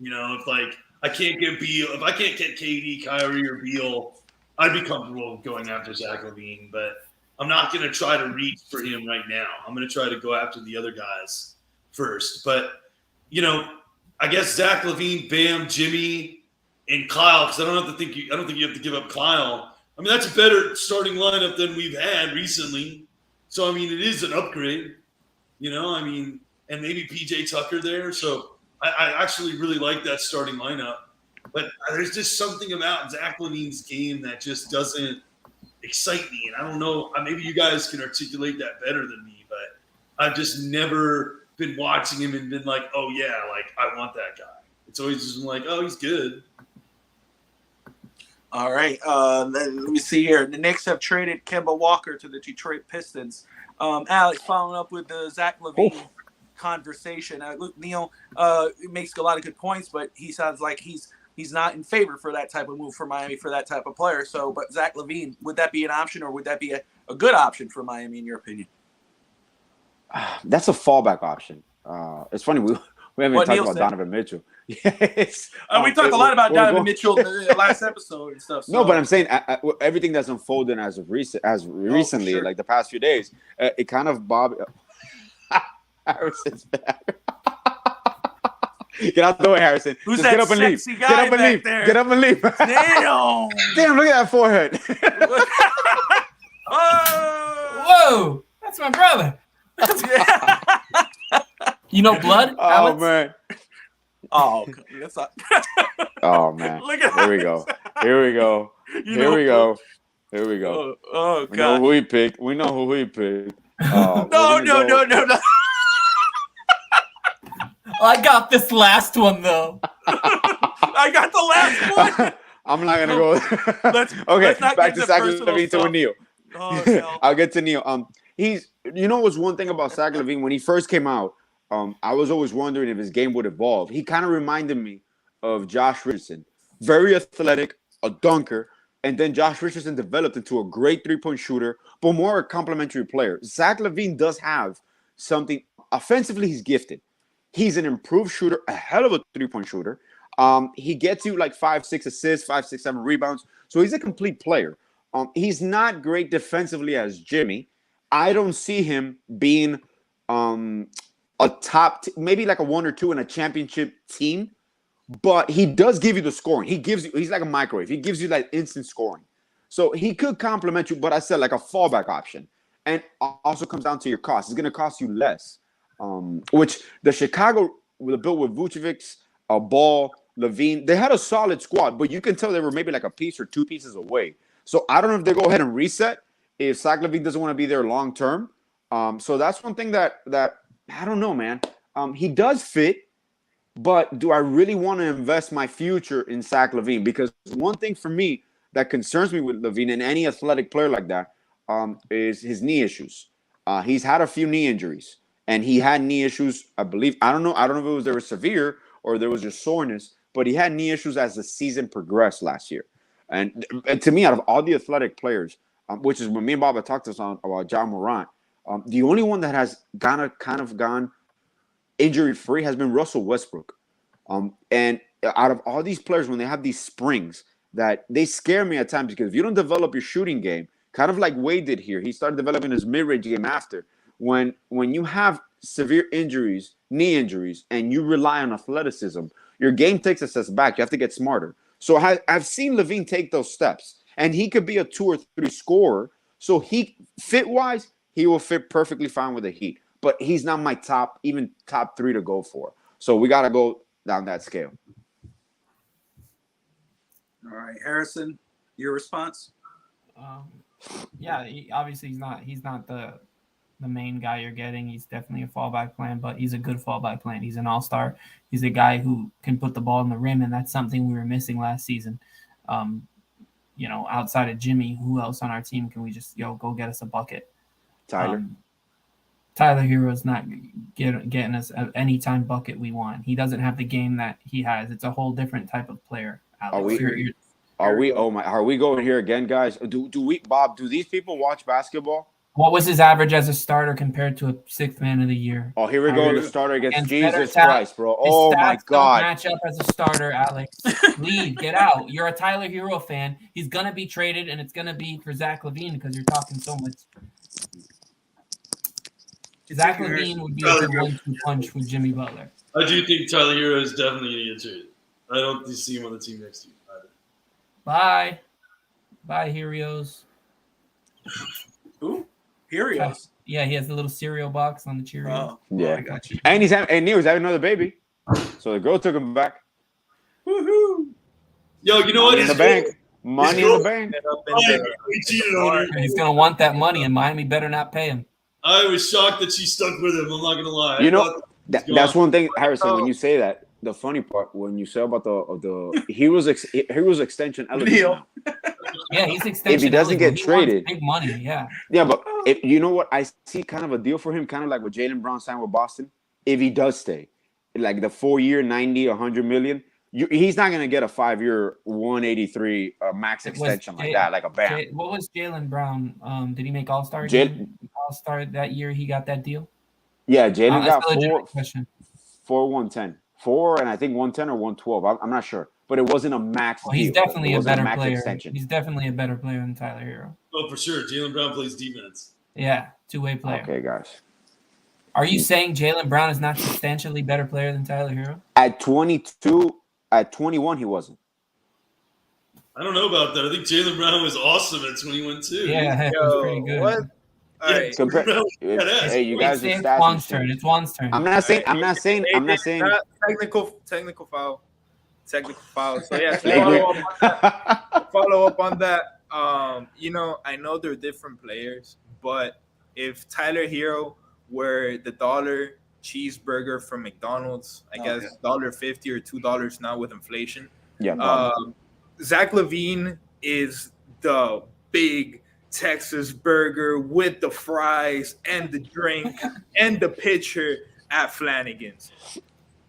You know, if like I can't get Beal, if I can't get KD, Kyrie, or Beal, I'd be comfortable going after Zach LaVine. But I'm not going to try to reach for him right now. I'm going to try to go after the other guys first. But, you know, I guess Zach LaVine, Bam, Jimmy, and Kyle, because I don't think you have to give up Kyle. I mean, that's a better starting lineup than we've had recently. So, I mean, it is an upgrade, you know, I mean, and maybe PJ Tucker there. So I actually really like that starting lineup. But there's just something about Zach LaVine's game that just doesn't excite me. And I don't know, maybe you guys can articulate that better than me, but I've just never been watching him and been like, oh, yeah, like, I want that guy. It's always just been like, oh, he's good. All right. Let me see here. The Knicks have traded Kemba Walker to the Detroit Pistons. Alex, following up with the Zach LaVine conversation. Look, Neil makes a lot of good points, but he sounds like he's not in favor for that type of move for Miami for that type of player. So, but Zach LaVine, would that be an option, or would that be a good option for Miami in your opinion? That's a fallback option. It's funny we haven't talked about said. Donovan Mitchell. Yes, we talked a lot about Donovan Mitchell in the last episode and stuff. So. No, but I'm saying everything that's unfolded as recently, sure. like the past few days, it kind of Harrison's back. Get out the way, Harrison. Who's Just that get up and leave. sexy Get guy up and back leave. there? Get up and leave. Damn. Damn, look at that forehead. Oh. Whoa, that's my brother. You know blood? Oh, Alex? man. Oh, that's not. Oh, man. Look at Here we go. Here we go. Here we go. Here we go. Oh, We know God. who he picked. We know who he picked. No. I got this last one though. I got the last one. I'm not gonna go. Let's not back get to the Zach personal LaVine to stuff. Neil. Oh, no. I'll get to Neil. He's what's one thing about Zach LaVine when he first came out. I was always wondering if his game would evolve. He kind of reminded me of Josh Richardson, very athletic, a dunker, and then Josh Richardson developed into a great three-point shooter, but more a complementary player. Zach LaVine does have something offensively. He's gifted. He's an improved shooter, a hell of a three-point shooter. He gets you like 5-6 assists, 5, 6, 7 rebounds. So he's a complete player. He's not great defensively as Jimmy. I don't see him being a top, maybe like a 1 or 2 in a championship team. But he does give you the scoring. He's like a microwave. He gives you like instant scoring. So he could complement you, but I said like a fallback option. And also comes down to your cost. It's going to cost you less. Which the Chicago built with Vucevic, Ball, LaVine, they had a solid squad, but you can tell they were maybe like a piece or 2 pieces away. So I don't know if they go ahead and reset if Zach LaVine doesn't want to be there long term. So that's one thing that I don't know, man. He does fit, but do I really want to invest my future in Zach LaVine? Because one thing for me that concerns me with LaVine and any athletic player like that is his knee issues. He's had a few knee injuries. And he had knee issues, I believe. I don't know if they were severe or there was just soreness, but he had knee issues as the season progressed last year. And to me, out of all the athletic players, which is when me and Bob had talked to us about John Morant, the only one that has kind of gone injury-free has been Russell Westbrook. And out of all these players, when they have these springs, that they scare me at times because if you don't develop your shooting game, kind of like Wade did here, he started developing his mid-range game after. When you have severe injuries, knee injuries, and you rely on athleticism, your game takes a step back. You have to get smarter. So I've seen LaVine take those steps, and he could be a 2 or 3 scorer. So he fit-wise, he will fit perfectly fine with the Heat. But he's not my top 3 to go for. So we got to go down that scale. All right, Harrison, your response? Yeah, obviously he's not the main guy you're getting. He's definitely a fallback plan, but he's a good fallback plan. He's an all-star. He's a guy who can put the ball in the rim, and that's something we were missing last season. outside of Jimmy, who else on our team can we just go get us a bucket? Tyler. Tyler Hero's not getting us an anytime bucket we want. He doesn't have the game that he has. It's a whole different type of player. Alex. Are we going here again, guys? Do these people watch basketball? What was his average as a starter compared to a sixth man of the year? Oh, here we go. The starter against Jesus Christ, bro. Oh my God. Don't match up as a starter, Alex. Leave. Get out. You're a Tyler Hero fan. He's gonna be traded, and it's gonna be for Zach LaVine because you're talking so much. Zach LaVine would be a good 1-2 punch with Jimmy Butler. I do think Tyler Hero is definitely going to get traded. I don't see him on the team next year either. Bye, Heroes. Who? Heroes? Yeah, he has the little cereal box on the Cheerios. Oh, yeah, I got you. And Neil's having another baby, so the girl took him back. Woohoo! Yo, you know what? Money in the bank. Money in the bank. He cheated on her. He's gonna want that money, and Miami better not pay him. I was shocked that she stuck with him. I'm not gonna lie. You know, that's one thing, Harrison. When you say that, the funny part when you say about the Heroes extension eligible. Yeah, he's extension. If he doesn't get traded, big money. Yeah. Yeah, but if you know what, I see kind of a deal for him, kind of like what Jaylen Brown signed with Boston. If he does stay, like the 4-year, 90, 100 million. He's not gonna get a 5-year, 183 max extension like that, like a Bam. What was Jaylen Brown? Did he make All-Star? All-Star that year. He got that deal. Yeah, Jaylen got 4 110, 4, and I think 110 or 112. I'm not sure, but it wasn't a max. He's definitely a better player. Extension. He's definitely a better player than Tyler Hero. Oh, for sure. Jaylen Brown plays defense. Yeah, two-way player. Okay, guys. Are you saying Jaylen Brown is not substantially better player than Tyler Hero? At 22. At 21, he wasn't. I don't know about that. I think Jaylen Brown was awesome at 21 too. Yeah, it was pretty good. What? All right. Hey, you guys are It's Juan's turn. It's Juan's turn. I'm not saying. Technical foul. So yeah, follow up on that. I know they're different players, but if Tyler Hero were the dollar cheeseburger from McDonald's, I guess $1.50 or $2 now with inflation. Yeah. Zach LaVine is the big Texas burger with the fries and the drink and the pitcher at Flanagan's.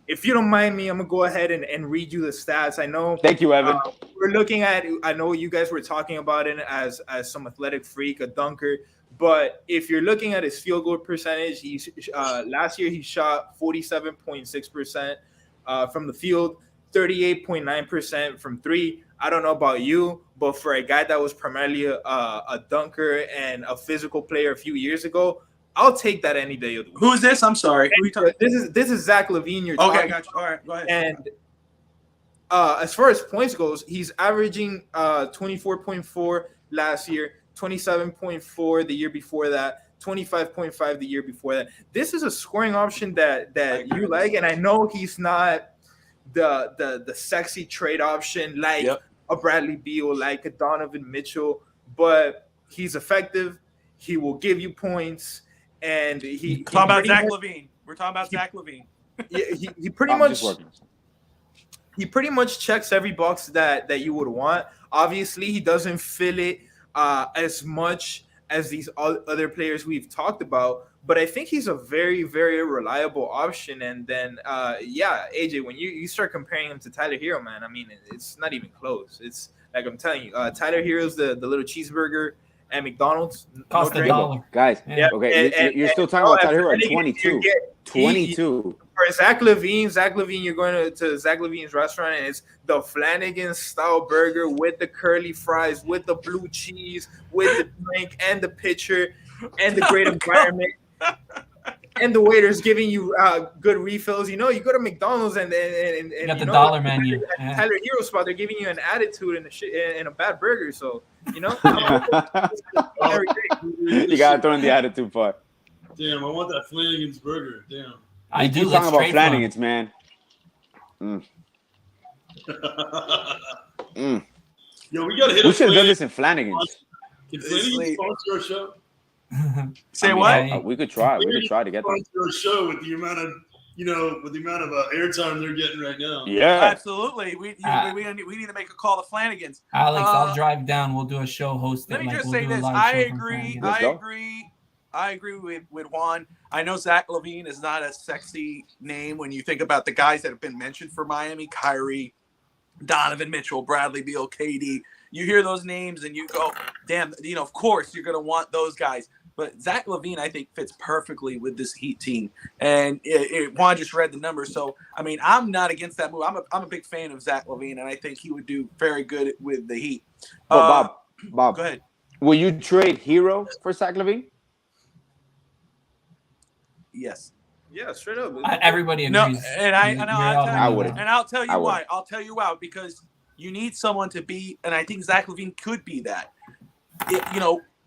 If you don't mind me, I'm gonna go ahead and read you the stats. I know. Thank you, Evan. We're looking at. I know you guys were talking about it as some athletic freak, a dunker. But if you're looking at his field goal percentage, last year he shot 47.6% from the field, 38.9% from three. I don't know about you, but for a guy that was primarily a dunker and a physical player a few years ago, I'll take that any day of the week. Who is this? I'm sorry. Who are you talking? This is Zach LaVine. You're okay, talking. I got you. All right, go ahead. And as far as points goes, he's averaging 24.4 last year. 27.4 the year before that, 25.5 the year before that. This is a scoring option that you like, and I know he's not the sexy trade option like a Bradley Beal, like a Donovan Mitchell, but he's effective. He will give you points, and he talking about Zach LaVine. We're talking about Zach LaVine. He pretty much checks every box that you would want. Obviously, he doesn't fill it as much as these other players we've talked about, but I think he's a very, very reliable option. And then, AJ, when you start comparing him to Tyler Hero, man, I mean, it's not even close. It's like I'm telling you, Tyler Hero's the little cheeseburger at McDonald's. Cost $1, guys. Yeah. Okay, you're still talking about Tyler Hero at 22. 22. For Zach LaVine, you're going to Zach LaVine's restaurant, and it's the Flanagan style burger with the curly fries, with the blue cheese, with the drink and the pitcher, and the great environment, and the waiters giving you good refills. You go to McDonald's and you got the dollar menu. Tyler Hero spot, they're giving you an attitude and a bad burger. So you gotta throw in the attitude part. Damn, I want that Flanagan's burger. Damn. I do. Keep talking about Flanagan's, man. Yo, we gotta hit. We should have done this in Flanagan's. Can Flanagan sponsor our show? Say what? We could try. We could try to get sponsor our show with the amount of with the amount of airtime they're getting right now. Yeah. Absolutely. We need to make a call to Flanagan's. Alex, I'll drive down. We'll do a show hosted. Let me just we'll say do a this. live I show from agree. Flanagan's. I agree with Juan. I know Zach LaVine is not a sexy name when you think about the guys that have been mentioned for Miami: Kyrie, Donovan Mitchell, Bradley Beal, KD. You hear those names and you go, damn, of course you're going to want those guys. But Zach LaVine, I think, fits perfectly with this Heat team. And Juan just read the numbers. So, I mean, I'm not against that move. I'm a big fan of Zach LaVine, and I think he would do very good with the Heat. But Bob, go ahead. Will you trade Hero for Zach LaVine? Yes. Yeah, straight up. Everybody agrees. No, and I wouldn't. And I'll tell you why. I'll tell you why. Because you need someone to be, and I think Zach LaVine could be that.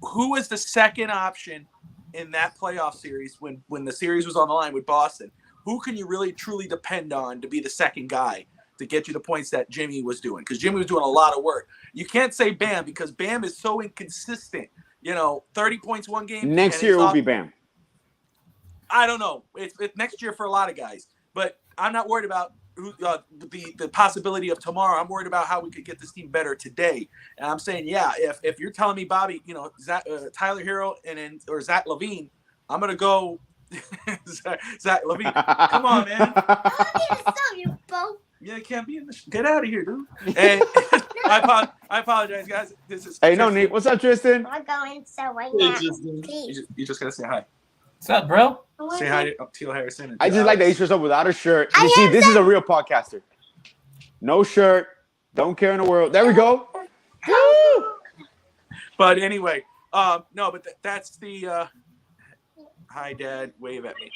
Who was the second option in that playoff series when the series was on the line with Boston? Who can you really truly depend on to be the second guy to get you the points that Jimmy was doing? Because Jimmy was doing a lot of work. You can't say Bam because Bam is so inconsistent. 30 points one game. Next year will be Bam. I don't know. It's next year for a lot of guys, but I'm not worried about the possibility of tomorrow. I'm worried about how we could get this team better today. And I'm saying, yeah, if you're telling me, Bobby, Tyler Hero or Zach LaVine, I'm gonna go Zach LaVine. Come on, man. Yeah, it can't be in the. Get out of here, dude. And I apologize, guys. This is. Hey, no, Nick. What's up, Tristan? We're going somewhere now. Please. You just gotta say hi. What's up, bro? Say hi to Teal Harrison. I just like that he shows up without a shirt. You see, this is a real podcaster. No shirt. Don't care in the world. There we go. Woo! But anyway, no, but that's the. Hi, Dad. Wave at me.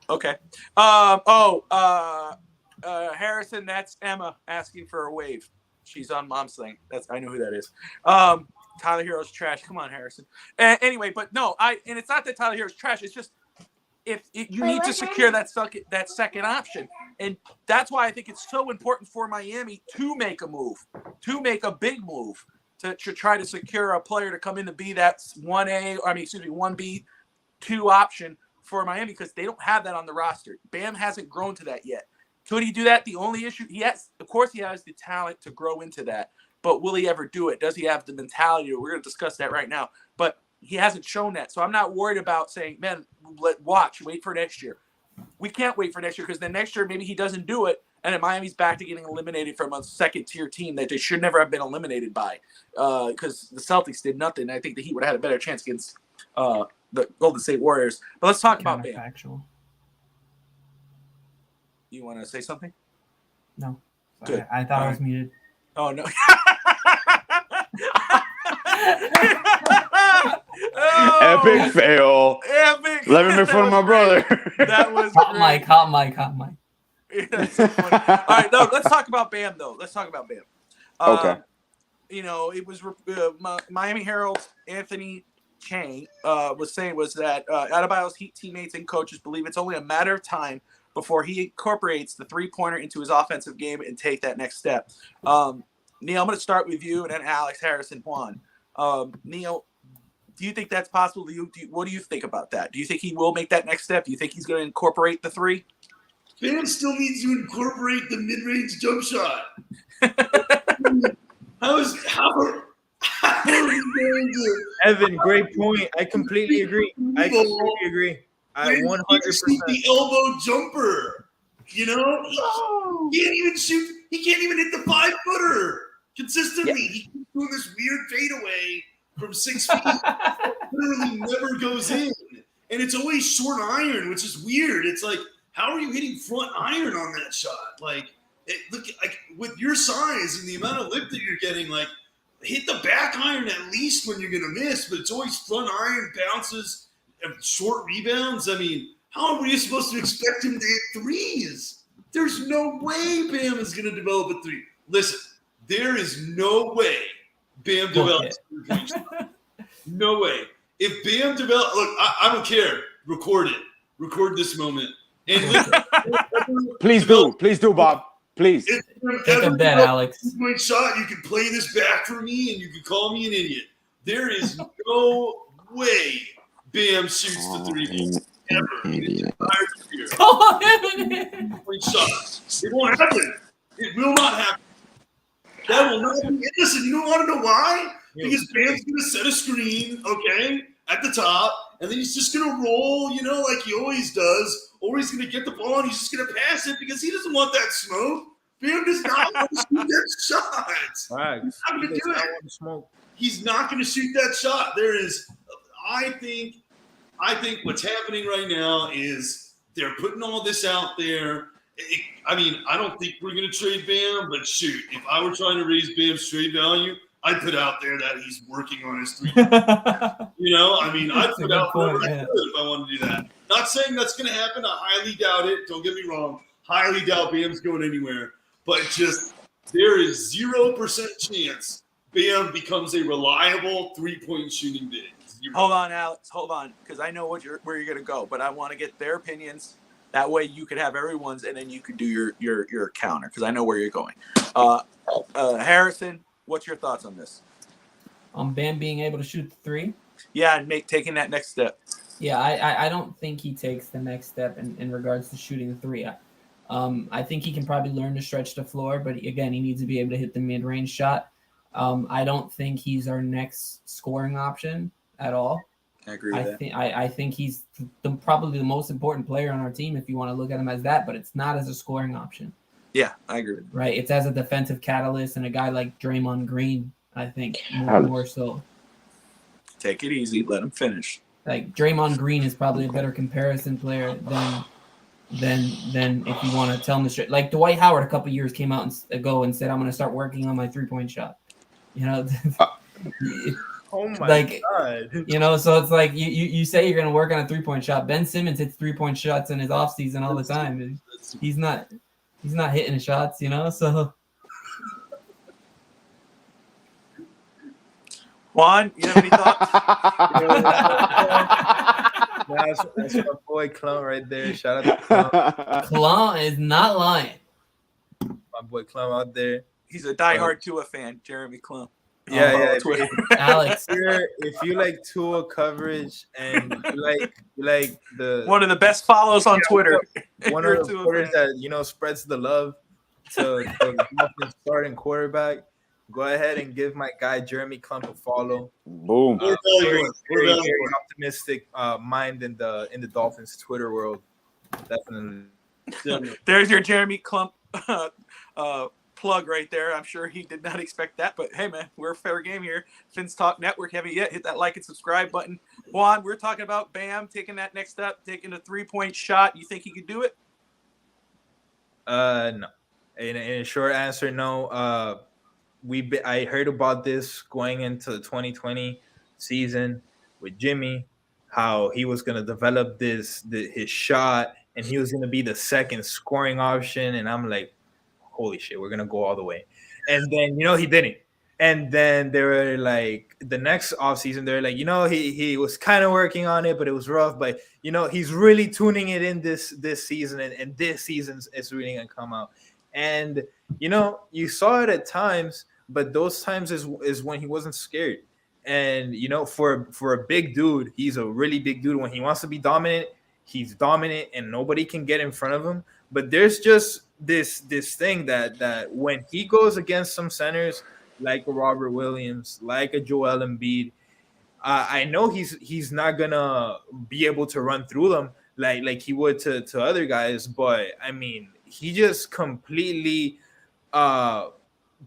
Okay. Harrison, that's Emma asking for a wave. She's on Mom's thing. I know who that is. Tyler Hero's trash. Come on, Harrison. Anyway, but no, and it's not that Tyler Hero's trash. It's just you need to secure that second option, and that's why I think it's so important for Miami to make a move, to make a big move, to try to secure a player to come in to be that 1B, 2 option for Miami because they don't have that on the roster. Bam hasn't grown to that yet. Could he do that? The only issue he has the talent to grow into that. But will he ever do it? Does he have the mentality? We're going to discuss that right now. But he hasn't shown that. So I'm not worried about saying, man, wait for next year. We can't wait for next year because then next year maybe he doesn't do it. And then Miami's back to getting eliminated from a second-tier team that they should never have been eliminated by because the Celtics did nothing. I think the Heat would have had a better chance against the Golden State Warriors. But let's talk about Bam. You want to say something? No. Good. I thought I was muted. Oh, no. Epic fail. Epic. Let me make fun of my brother. That was Hot great. mic. Yeah, that's so funny. All right, no, let's talk about Bam, though. Let's talk about Bam. Okay. It was Miami Herald's Anthony Chang was that Adebayo's Heat teammates and coaches believe it's only a matter of time before he incorporates the three-pointer into his offensive game and take that next step. Neil, I'm going to start with you, and then Alex, Harrison, Juan. Neil, do you think that's possible? What do you think about that? Do you think he will make that next step? Do you think he's going to incorporate the three? Bam still needs to incorporate the mid-range jump shot. How are we going to? Evan, great point. I completely agree. I 100%. The elbow jumper. He can't even shoot. He can't even hit the 5-footer consistently. Yeah. He keeps doing this weird fadeaway from 6 feet. Literally never goes in, and it's always short iron, which is weird. It's like, how are you hitting front iron on that shot? Look, with your size and the amount of lift that you're getting, hit the back iron at least when you're gonna miss. But it's always front iron bounces. Short rebounds. I mean, how are we supposed to expect him to hit threes? There's no way Bam is going to develop a three. Listen, there is no way Bam develops a three. No way. If Bam develops, look, I don't care. Record it. Record this moment. And listen, please do, Bob. Please. Take a bet, Alex. My shot. You can play this back for me, and you can call me an idiot. There is no way Bam shoots the three. Indiana. Point shots. It won't happen. It will not happen. That will not be. Listen, you don't want to know why? Because Bam's going to set a screen, okay, at the top, and then he's just going to roll, like he always does, or he's going to get the ball and he's just going to pass it because he doesn't want that smoke. Bam does not want to shoot that shot. Right. He's not going to do it. He's not going to shoot that shot. I think what's happening right now is they're putting all this out there. I don't think we're going to trade Bam, but shoot, if I were trying to raise Bam's trade value, I'd put out there that he's working on his three. I'd put out whatever I could if I wanted to do that. Not saying that's going to happen. I highly doubt it. Don't get me wrong. Highly doubt Bam's going anywhere. But just there is 0% chance Bam becomes a reliable three-point shooting big. Hold on, Alex. Hold on, because I know where you're going to go, but I want to get their opinions. That way you could have everyone's, and then you could do your counter, because I know where you're going. Harrison, what's your thoughts on this? On Bam being able to shoot the three? Yeah, and taking that next step. Yeah, I don't think he takes the next step in regards to shooting the three. I think he can probably learn to stretch the floor, but again, he needs to be able to hit the mid-range shot. I don't think he's our next scoring option at all. I agree with that. I think he's probably the most important player on our team if you want to look at him as that, but it's not as a scoring option. Yeah, I agree with that. Right, it's as a defensive catalyst and a guy like Draymond Green, I think, more so. Take it easy. Let him finish. Like Draymond Green is probably a better comparison player than if you want to tell him the straight. Like Dwight Howard a couple years came out ago and said, "I'm going to start working on my 3-point shot." Oh my God. So it's like you say you're going to work on a 3-point shot. Ben Simmons hits 3-point shots in his offseason all the time. He's not hitting the shots, so. Juan, you have any thoughts? That's my boy Clum right there. Shout out to Clum. Clum is not lying. My boy Clum out there. He's a diehard Tua fan, Jeremy Clum. Yeah. Alex. If you like Tua coverage and you like the one of the best follows on Twitter. One of the Twitters that spreads the love to the starting quarterback. Go ahead and give my guy Jeremy Clump a follow. Boom. Very optimistic mind in the Dolphins Twitter world. Definitely. There's your Jeremy Clump plug right there. I'm sure he did not expect that, but hey, man, we're a fair game here. Fins Talk Network. Haven't yet hit that like and subscribe button. Juan, we're talking about Bam taking that next step, taking a 3-point shot. You think he could do it? No. In a short answer, no. I heard about this going into the 2020 season with Jimmy, how he was going to develop his shot and he was going to be the second scoring option. And I'm like, holy shit, we're going to go all the way. And then, he didn't. And then they were like, the next offseason, they're like, he was kind of working on it, but it was rough. But, he's really tuning it in this season. And this season is really going to come out. And, you saw it at times, but those times is when he wasn't scared. And, for a big dude, he's a really big dude. When he wants to be dominant, he's dominant and nobody can get in front of him. But there's just this thing that when he goes against some centers like a Robert Williams, like a Joel Embiid, I know he's not going to be able to run through them like he would to other guys. But, I mean, he just completely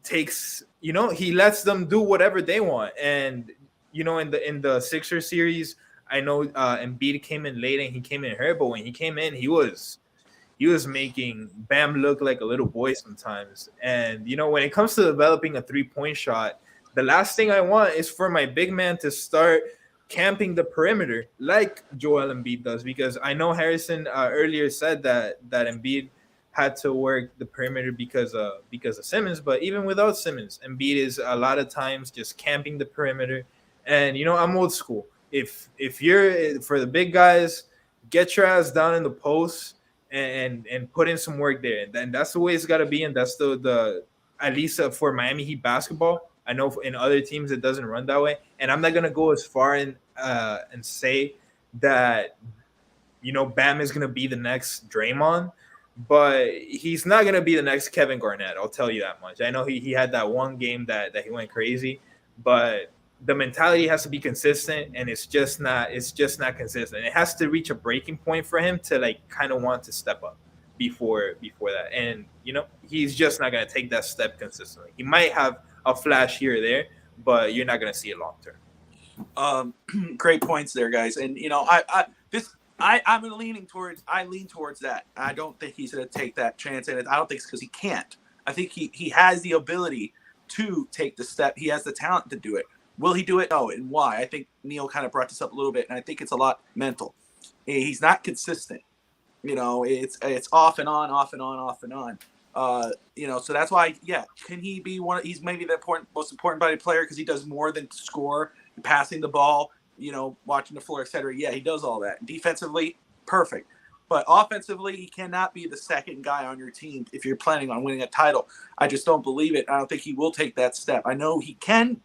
takes, he lets them do whatever they want. And, in the Sixers series, I know Embiid came in late and he came in hurt, but when he came in, he was making Bam look like a little boy sometimes. And, when it comes to developing a 3-point shot, the last thing I want is for my big man to start camping the perimeter like Joel Embiid does, because I know Harrison earlier said that Embiid had to work the perimeter because of Simmons, but even without Simmons, Embiid is a lot of times just camping the perimeter. And I'm old school. If you're for the big guys, get your ass down in the post and put in some work there. And that's the way it's got to be. And that's the at least for Miami Heat basketball. I know in other teams it doesn't run that way. And I'm not gonna go as far and say that Bam is going to be the next Draymond, but he's not going to be the next Kevin Garnett. I'll tell you that much. I know he had that one game that he went crazy, but the mentality has to be consistent, and it's just not consistent. It has to reach a breaking point for him to like kind of want to step up before that. And he's just not going to take that step consistently. He might have a flash here or there, but you're not going to see it long term. Great points there, guys. And I'm leaning towards that. I don't think he's going to take that chance, and I don't think it's because he can't. I think he has the ability to take the step. He has the talent to do it. Will he do it? No, and why? I think Neil kind of brought this up a little bit, and I think it's a lot mental. He's not consistent. It's off and on, off and on, off and on. So that's why, can he be he's maybe the most important body player because he does more than score, passing the ball, watching the floor, etc. Yeah, he does all that. Defensively, perfect. But offensively, he cannot be the second guy on your team if you're planning on winning a title. I just don't believe it. I don't think he will take that step. I know he can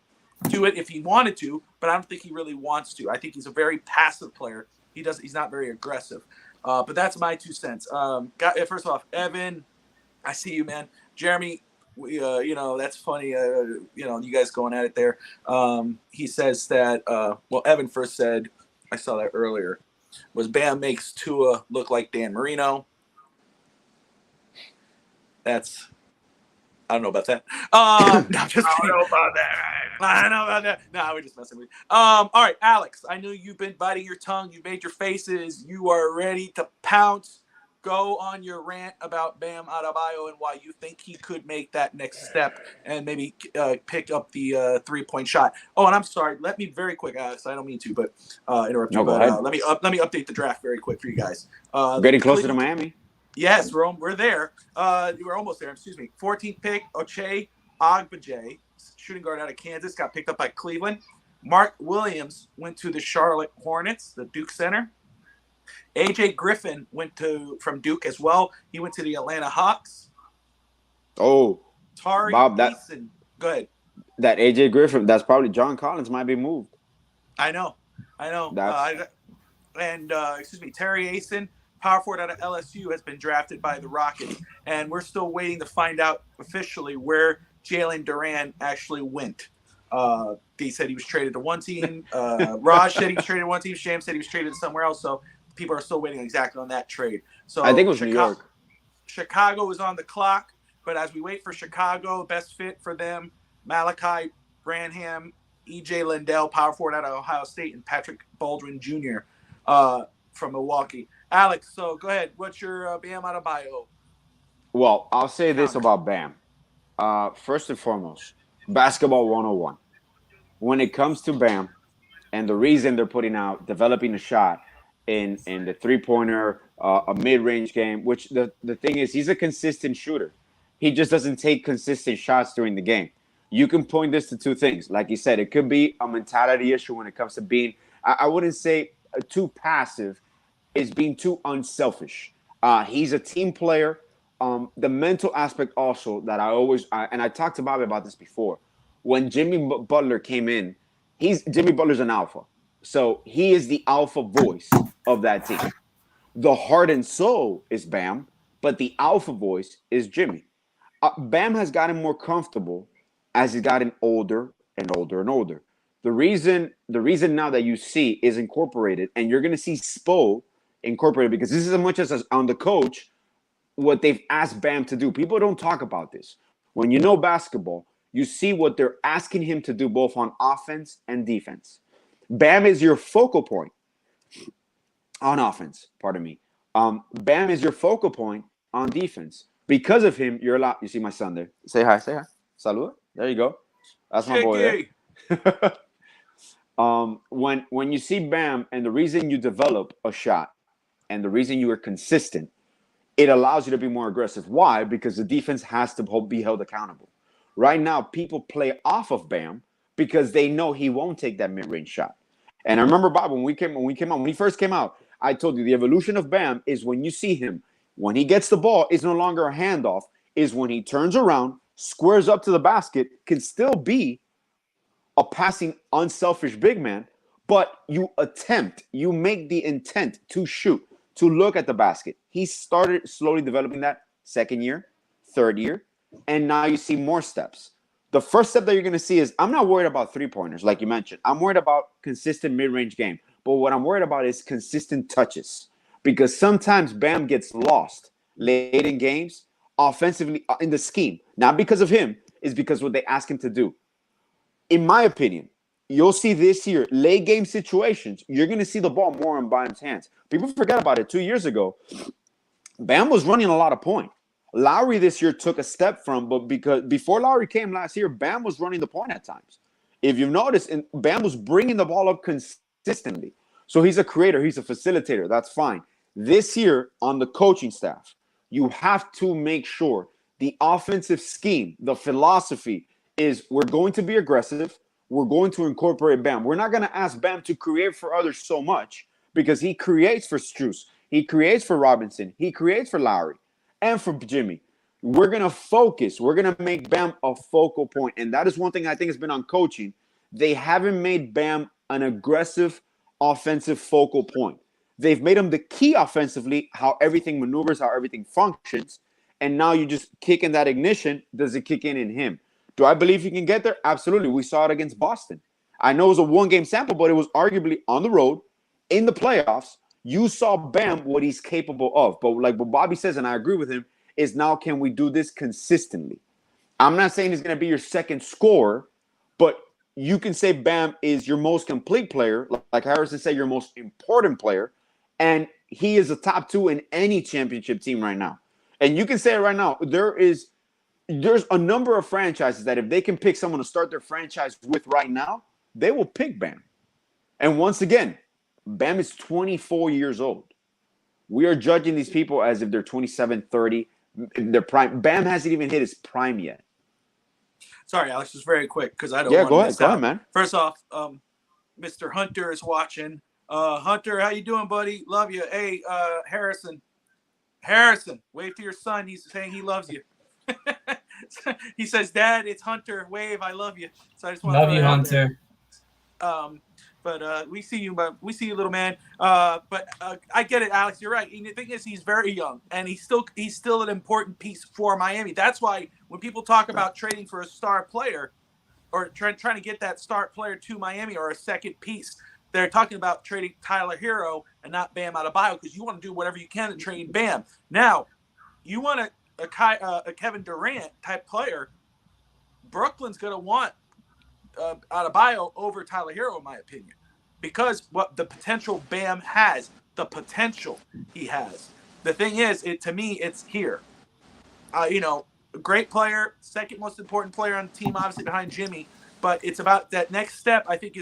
do it if he wanted to, but I don't think he really wants to. I think he's a very passive player. He's not very aggressive. But that's my 2 cents. First off, Evan, I see you, man. Jeremy, that's funny. You guys going at it there. He says that, Evan first said, I saw that earlier, was Bam makes Tua look like Dan Marino. I don't know about that. No, I'm just kidding. I don't know about that. No, we're just messing with you. All right, Alex, I know you've been biting your tongue. You made your faces. You are ready to pounce. Go on your rant about Bam Adebayo and why you think he could make that next step and maybe pick up the 3-point shot. Oh, and I'm sorry. Let me very quick, Alex. I don't mean to, but interrupt you. But let me update the draft very quick for you guys. Getting closer to Miami. Yes, we're there. We're almost there. Excuse me. 14th pick, Ochai Agbaje, shooting guard out of Kansas, got picked up by Cleveland. Mark Williams went to the Charlotte Hornets, the Duke Center. AJ Griffin went from Duke as well. He went to the Atlanta Hawks. Oh, Tari Bob, Eason. Go ahead. That AJ Griffin, that's probably John Collins might be moved. I know. Terry Eason, power forward out of LSU, has been drafted by the Rockets, and we're still waiting to find out officially where Jalen Duran actually went. They said he was traded to one team. Raj said he was traded to one team. Sham said he was traded to somewhere else. So people are still waiting exactly on that trade. So I think it was New York. Chicago is on the clock, but as we wait for Chicago, best fit for them, Malachi Branham, E.J. Lindell, power forward out of Ohio State, and Patrick Baldwin Jr. From Milwaukee. Alex, so go ahead. What's your Bam Adebayo? Well, I'll say this about Bam. First and foremost, basketball 101. When it comes to Bam, and the reason they're developing a shot in the three-pointer, a mid-range game, which the thing is, he's a consistent shooter. He just doesn't take consistent shots during the game. You can point this to two things. Like you said, it could be a mentality issue when it comes to being, I wouldn't say too passive, is being too unselfish. He's a team player. The mental aspect also that and I talked to Bobby about this before. When Jimmy Butler came in, Jimmy Butler's an alpha. So he is the alpha voice of that team. The heart and soul is Bam, but the alpha voice is Jimmy. Bam has gotten more comfortable as he's gotten older and older and older. The reason now that you see is incorporated, and you're going to see Spo incorporated, because this is as much as on the coach, what they've asked Bam to do. People don't talk about this. When you know basketball, you see what they're asking him to do both on offense and defense. Bam is your focal point on offense, pardon me. Bam is your focal point on defense. Because of him, you're allowed. You see my son there. Say hi. Salud. There you go. That's my boy there. When you see Bam, and the reason you develop a shot and the reason you are consistent, it allows you to be more aggressive. Why? Because the defense has to be held accountable. Right now, people play off of Bam because they know he won't take that mid-range shot. And I remember, Bob, when he first came out, I told you the evolution of Bam is when you see him, when he gets the ball, it's no longer a handoff, is when he turns around, squares up to the basket, can still be a passing, unselfish big man, but you make the intent to shoot, to look at the basket. He started slowly developing that second year, third year, and now you see more steps. The first step that you're going to see is I'm not worried about three-pointers, like you mentioned. I'm worried about consistent mid-range game. But what I'm worried about is consistent touches, because sometimes Bam gets lost late in games offensively in the scheme. Not because of him, it's because what they ask him to do. In my opinion, you'll see this year, late game situations, you're going to see the ball more in Bam's hands. People forget about it. 2 years ago, Bam was running a lot of point. Lowry this year took a step from, but because before Lowry came last year, Bam was running the point at times. If you've noticed, Bam was bringing the ball up consistently. So he's a creator. He's a facilitator. That's fine. This year on the coaching staff, you have to make sure the offensive scheme, the philosophy is we're going to be aggressive. We're going to incorporate Bam. We're not going to ask Bam to create for others so much because he creates for Strus. He creates for Robinson. He creates for Lowry and for Jimmy. We're going to focus. We're going to make Bam a focal point. And that is one thing I think has been on coaching. They haven't made Bam an aggressive offensive focal point. They've made him the key offensively, how everything maneuvers, how everything functions. And now you just kick in that ignition. Does it kick in him? Do I believe he can get there? Absolutely. We saw it against Boston. I know it was a one-game sample, but it was arguably on the road in the playoffs. You saw Bam, what he's capable of. But like what Bobby says, and I agree with him, is now can we do this consistently? I'm not saying he's going to be your second scorer, but you can say Bam is your most complete player, like Harrison said, your most important player, and he is a top two in any championship team right now. And you can say it right now. There's a number of franchises that if they can pick someone to start their franchise with right now, they will pick Bam. And once again, Bam is 24 years old. We are judging these people as if they're 27, 30, their prime. Bam hasn't even hit his prime yet. Sorry, Alex, just very quick because I don't Yeah, want go to ahead. miss Go out. ahead, man. First off, Mr. Hunter is watching. Hunter, how you doing, buddy? Love you. Hey, Harrison, wave to your son. He's saying he loves you. He says, Dad, it's Hunter. Wave, I love you. So I just want to Love you, Hunter. But we see you, little man. But I get it, Alex. You're right. And the thing is, he's very young, and he's still an important piece for Miami. That's why when people talk about trading for a star player or trying to get that star player to Miami or a second piece, they're talking about trading Tyler Hero and not Bam Adebayo because you want to do whatever you can to trade Bam. Now, you want a Kevin Durant type player. Brooklyn's going to want Adebayo over Tyler Hero, in my opinion, because what the potential Bam has, the potential he has. The thing is, to me, it's here. A great player, second most important player on the team, obviously behind Jimmy. But it's about that next step. I think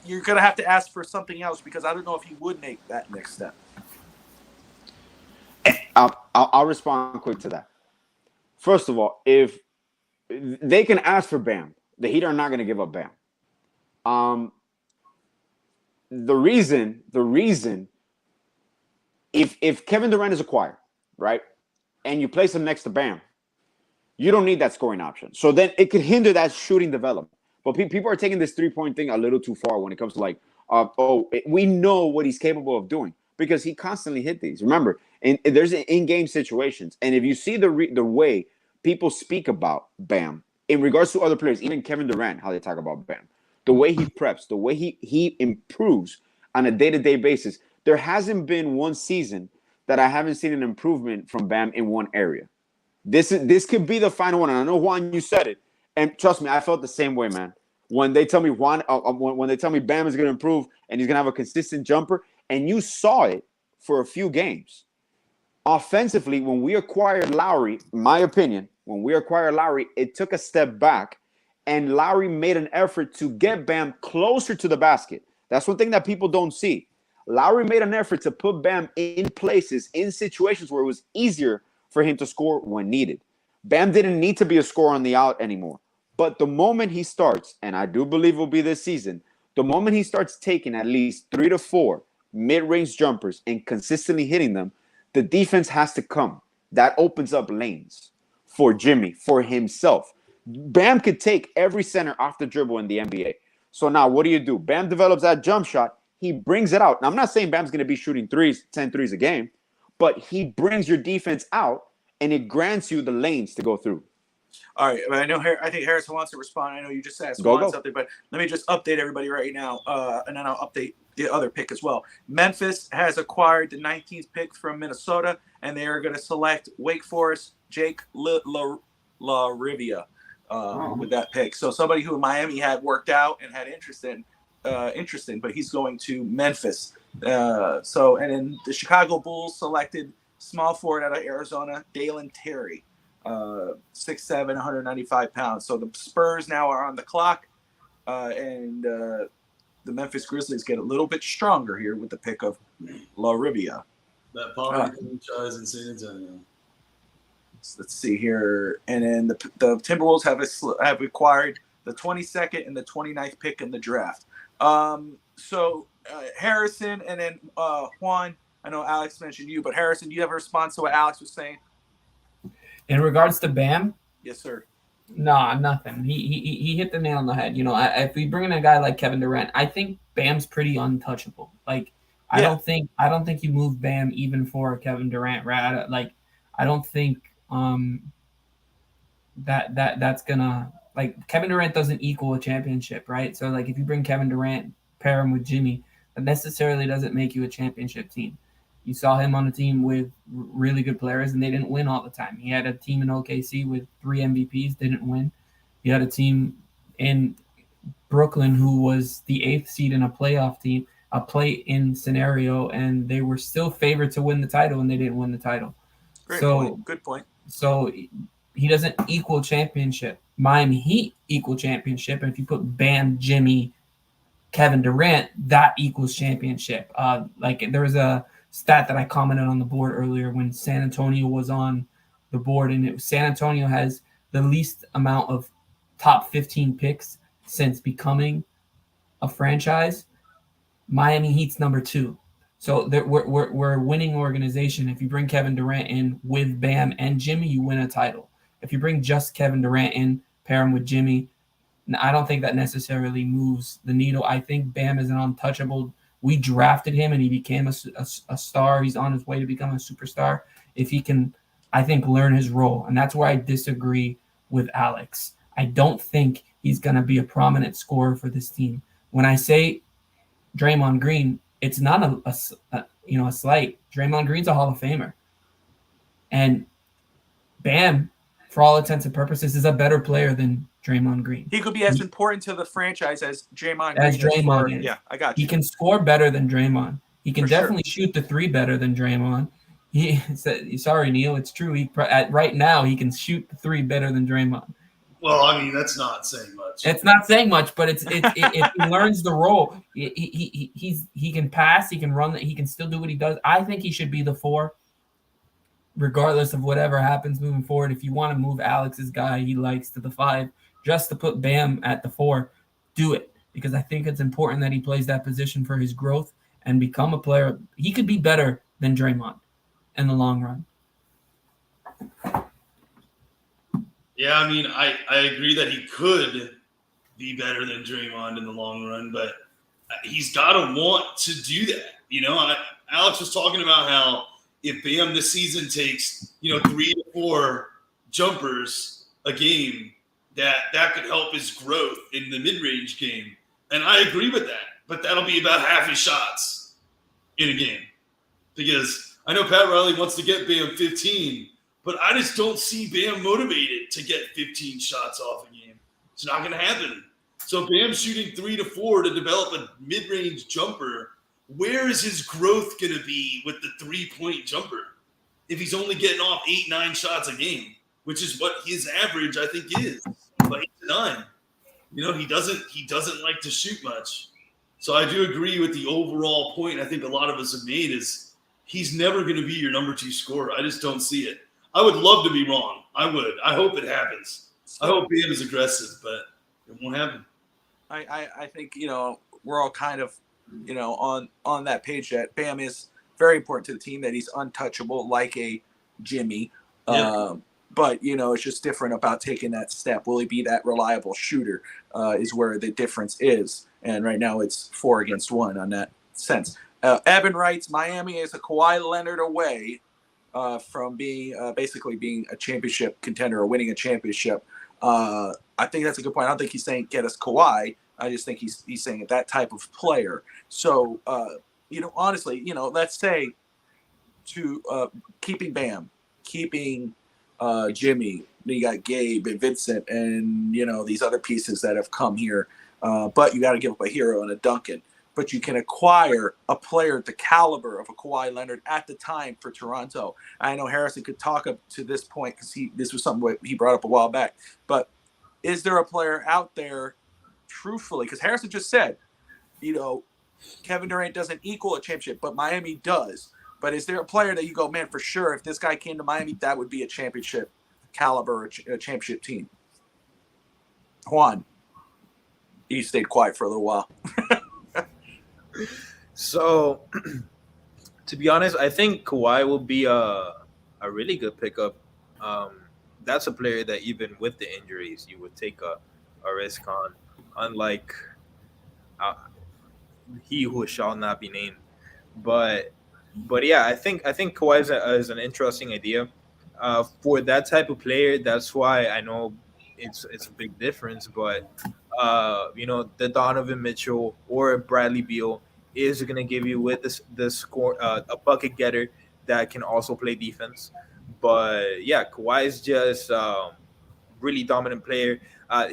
you're going to have to ask for something else because I don't know if he would make that next step. I'll respond quick to that. First of all, if they can ask for Bam, the Heat are not going to give up Bam. The reason, if Kevin Durant is acquired, right, and you place him next to Bam, you don't need that scoring option. So then it could hinder that shooting development. But people are taking this three-point thing a little too far when it comes to we know what he's capable of doing because he constantly hit these. Remember, there's in-game situations, and if you see the way people speak about Bam in regards to other players, even Kevin Durant, how they talk about Bam, the way he preps, the way he improves on a day-to-day basis, there hasn't been one season that I haven't seen an improvement from Bam in one area. This could be the final one, and I know Juan, you said it, and trust me, I felt the same way, man. When they tell me when they tell me Bam is going to improve and he's going to have a consistent jumper, and you saw it for a few games. Offensively, when we acquired Lowry, in my opinion, it took a step back, and Lowry made an effort to get Bam closer to the basket. That's one thing that people don't see. Lowry made an effort to put Bam in places, in situations where it was easier for him to score when needed. Bam didn't need to be a scorer on the out anymore. But the moment he starts, and I do believe it will be this season, the moment he starts taking at least 3 to 4 mid-range jumpers and consistently hitting them, the defense has to come. That opens up lanes for Jimmy, for himself. Bam could take every center off the dribble in the NBA. So now what do? Bam develops that jump shot. he brings it out. Now, I'm not saying Bam's going to be shooting 10 threes a game, but he brings your defense out, and it grants you the lanes to go through. All right, I know. I think Harrison wants to respond. I know you just asked Go. something, but let me just update everybody right now, and then I'll update the other pick as well. Memphis has acquired the 19th pick from Minnesota, and they are going to select Wake Forest Jake LaRivia with that pick. So somebody who Miami had worked out and had interest in, but he's going to Memphis. And then the Chicago Bulls selected small forward out of Arizona, Dalen Terry. 6'7", 195 pounds. So the Spurs now are on the clock, and the Memphis Grizzlies get a little bit stronger here with the pick of LaRivia. That poverty franchise in San Antonio. Let's see here, and then the Timberwolves have acquired the 22nd and the 29th pick in the draft. So Harrison and then Juan. I know Alex mentioned you, but Harrison, do you have a response to what Alex was saying? In regards to Bam, Yes, sir. nah, nothing. He hit the nail on the head. If we bring in a guy like Kevin Durant, I think Bam's pretty untouchable. Like, I don't think you move Bam even for Kevin Durant. Right? Like, I don't think that's gonna, like, Kevin Durant doesn't equal a championship, right? So like, if you bring Kevin Durant, pair him with Jimmy, that necessarily doesn't make you a championship team. You saw him on a team with really good players, and they didn't win all the time. He had a team in OKC with 3 MVPs, didn't win. He had a team in Brooklyn who was the 8th seed in a playoff team, a play-in scenario, and they were still favored to win the title, and they didn't win the title. Good point. So he doesn't equal championship. Miami Heat equal championship, and if you put Bam, Jimmy, Kevin Durant, that equals championship. Like, there was a stat that I commented on the board earlier when San Antonio was on the board, and San Antonio has the least amount of top 15 picks since becoming a franchise. Miami Heat's number 2. So we're a winning organization. If you bring Kevin Durant in with Bam and Jimmy, you win a title. If you bring just Kevin Durant in, pair him with Jimmy, I don't think that necessarily moves the needle. I think Bam is an untouchable. We drafted him, and he became a star. He's on his way to become a superstar. If he can, I think, learn his role. And that's where I disagree with Alex. I don't think he's going to be a prominent scorer for this team. When I say Draymond Green, it's not a slight. Draymond Green's a Hall of Famer. And Bam, for all intents and purposes, is a better player than Draymond Green. He could be as important to the franchise as Draymond Green. Yeah, I got you. He can score better than Draymond. He can definitely shoot the 3 better than Draymond. Sorry, Neil, it's true. Right now, he can shoot the 3 better than Draymond. Well, I mean, that's not saying much. It's not saying much, but if he learns the role, he can pass, he can run, he can still do what he does. I think he should be the 4, regardless of whatever happens moving forward. If you want to move Alex's guy he likes to the 5, just to put Bam at the 4, do it, because I think it's important that he plays that position for his growth and become a player. He could be better than Draymond in the long run. Yeah, I mean, I agree that he could be better than Draymond in the long run, but he's got to want to do that. Alex was talking about how if Bam this season takes, 3 to 4 jumpers a game, that could help his growth in the mid-range game. And I agree with that, but that'll be about half his shots in a game. Because I know Pat Riley wants to get Bam 15, but I just don't see Bam motivated to get 15 shots off a game. It's not going to happen. So Bam shooting 3 to 4 to develop a mid-range jumper, where is his growth going to be with the 3-point jumper if he's only getting off 8-9 shots a game, which is what his average, I think, is, but 8 to 9. He doesn't like to shoot much. So I do agree with the overall point I think a lot of us have made is he's never going to be your number 2 scorer. I just don't see it. I would love to be wrong. I would. I hope it happens. I hope Bam is aggressive, but it won't happen. I think, we're all kind of, on that page that Bam is very important to the team, that he's untouchable like a Jimmy. Yeah. But, it's just different about taking that step. Will he be that reliable shooter is where the difference is. And right now it's 4 against 1 on that sense. Evan writes, Miami is a Kawhi Leonard away from being basically being a championship contender or winning a championship. I think that's a good point. I don't think he's saying get us Kawhi. I just think he's saying that type of player. So, honestly, let's say to keeping Bam, keeping Jimmy, you got Gabe and Vincent and, these other pieces that have come here. But you got to give up a hero and a Duncan. But you can acquire a player the caliber of a Kawhi Leonard at the time for Toronto. I know Harrison could talk up to this point because this was something he brought up a while back. But is there a player out there, truthfully, because Harrison just said, Kevin Durant doesn't equal a championship, but Miami does. But is there a player that you go, man, for sure, if this guy came to Miami, that would be a championship caliber, a championship team? Juan, you stayed quiet for a little while. So, to be honest, I think Kawhi will be a really good pickup. That's a player that even with the injuries, you would take a risk on, unlike he who shall not be named. But yeah, I think Kawhi is an interesting idea for that type of player. That's why I know it's a big difference, but the Donovan Mitchell or Bradley Beal is going to give you with this score a bucket getter that can also play defense. But yeah, Kawhi is just really dominant player.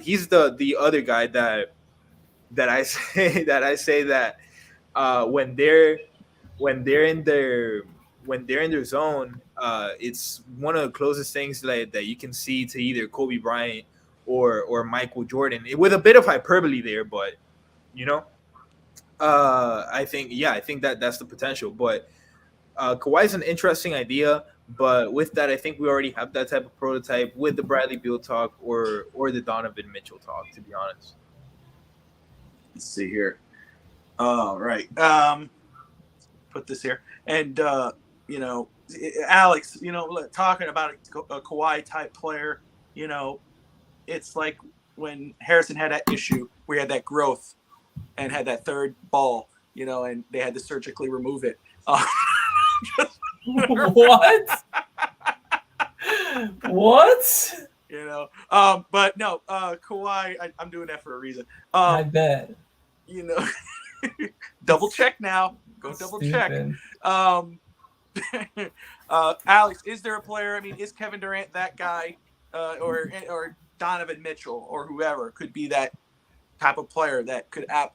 He's the other guy that I say that when they're in their zone, it's one of the closest things that you can see to either Kobe Bryant or Michael Jordan, with a bit of hyperbole there, but I think that's the potential. But Kawhi is an interesting idea, but with that, I think we already have that type of prototype with the Bradley Beal talk or the Donovan Mitchell talk, to be honest. Let's see here. All right. Put this here. And, Alex, talking about a Kawhi type player, it's like when Harrison had that issue where he had that growth and had that third ball, and they had to surgically remove it. What? What? But no, Kawhi, I'm doing that for a reason. I bet. Double check now. Go double check. Alex, is there a player? I mean, is Kevin Durant that guy, or Donovan Mitchell or whoever could be that type of player that could that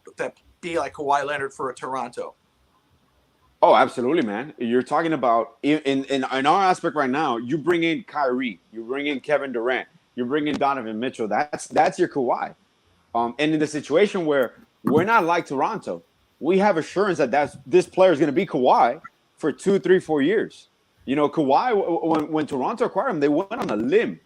be like Kawhi Leonard for a Toronto? Oh, absolutely, man. You're talking about in our aspect right now. You bring in Kyrie, you bring in Kevin Durant, you bring in Donovan Mitchell. That's your Kawhi. And in the situation where we're not like Toronto, we have assurance that this player is going to be Kawhi for 2, 3, 4 years. Kawhi, when Toronto acquired him, they went on a limb,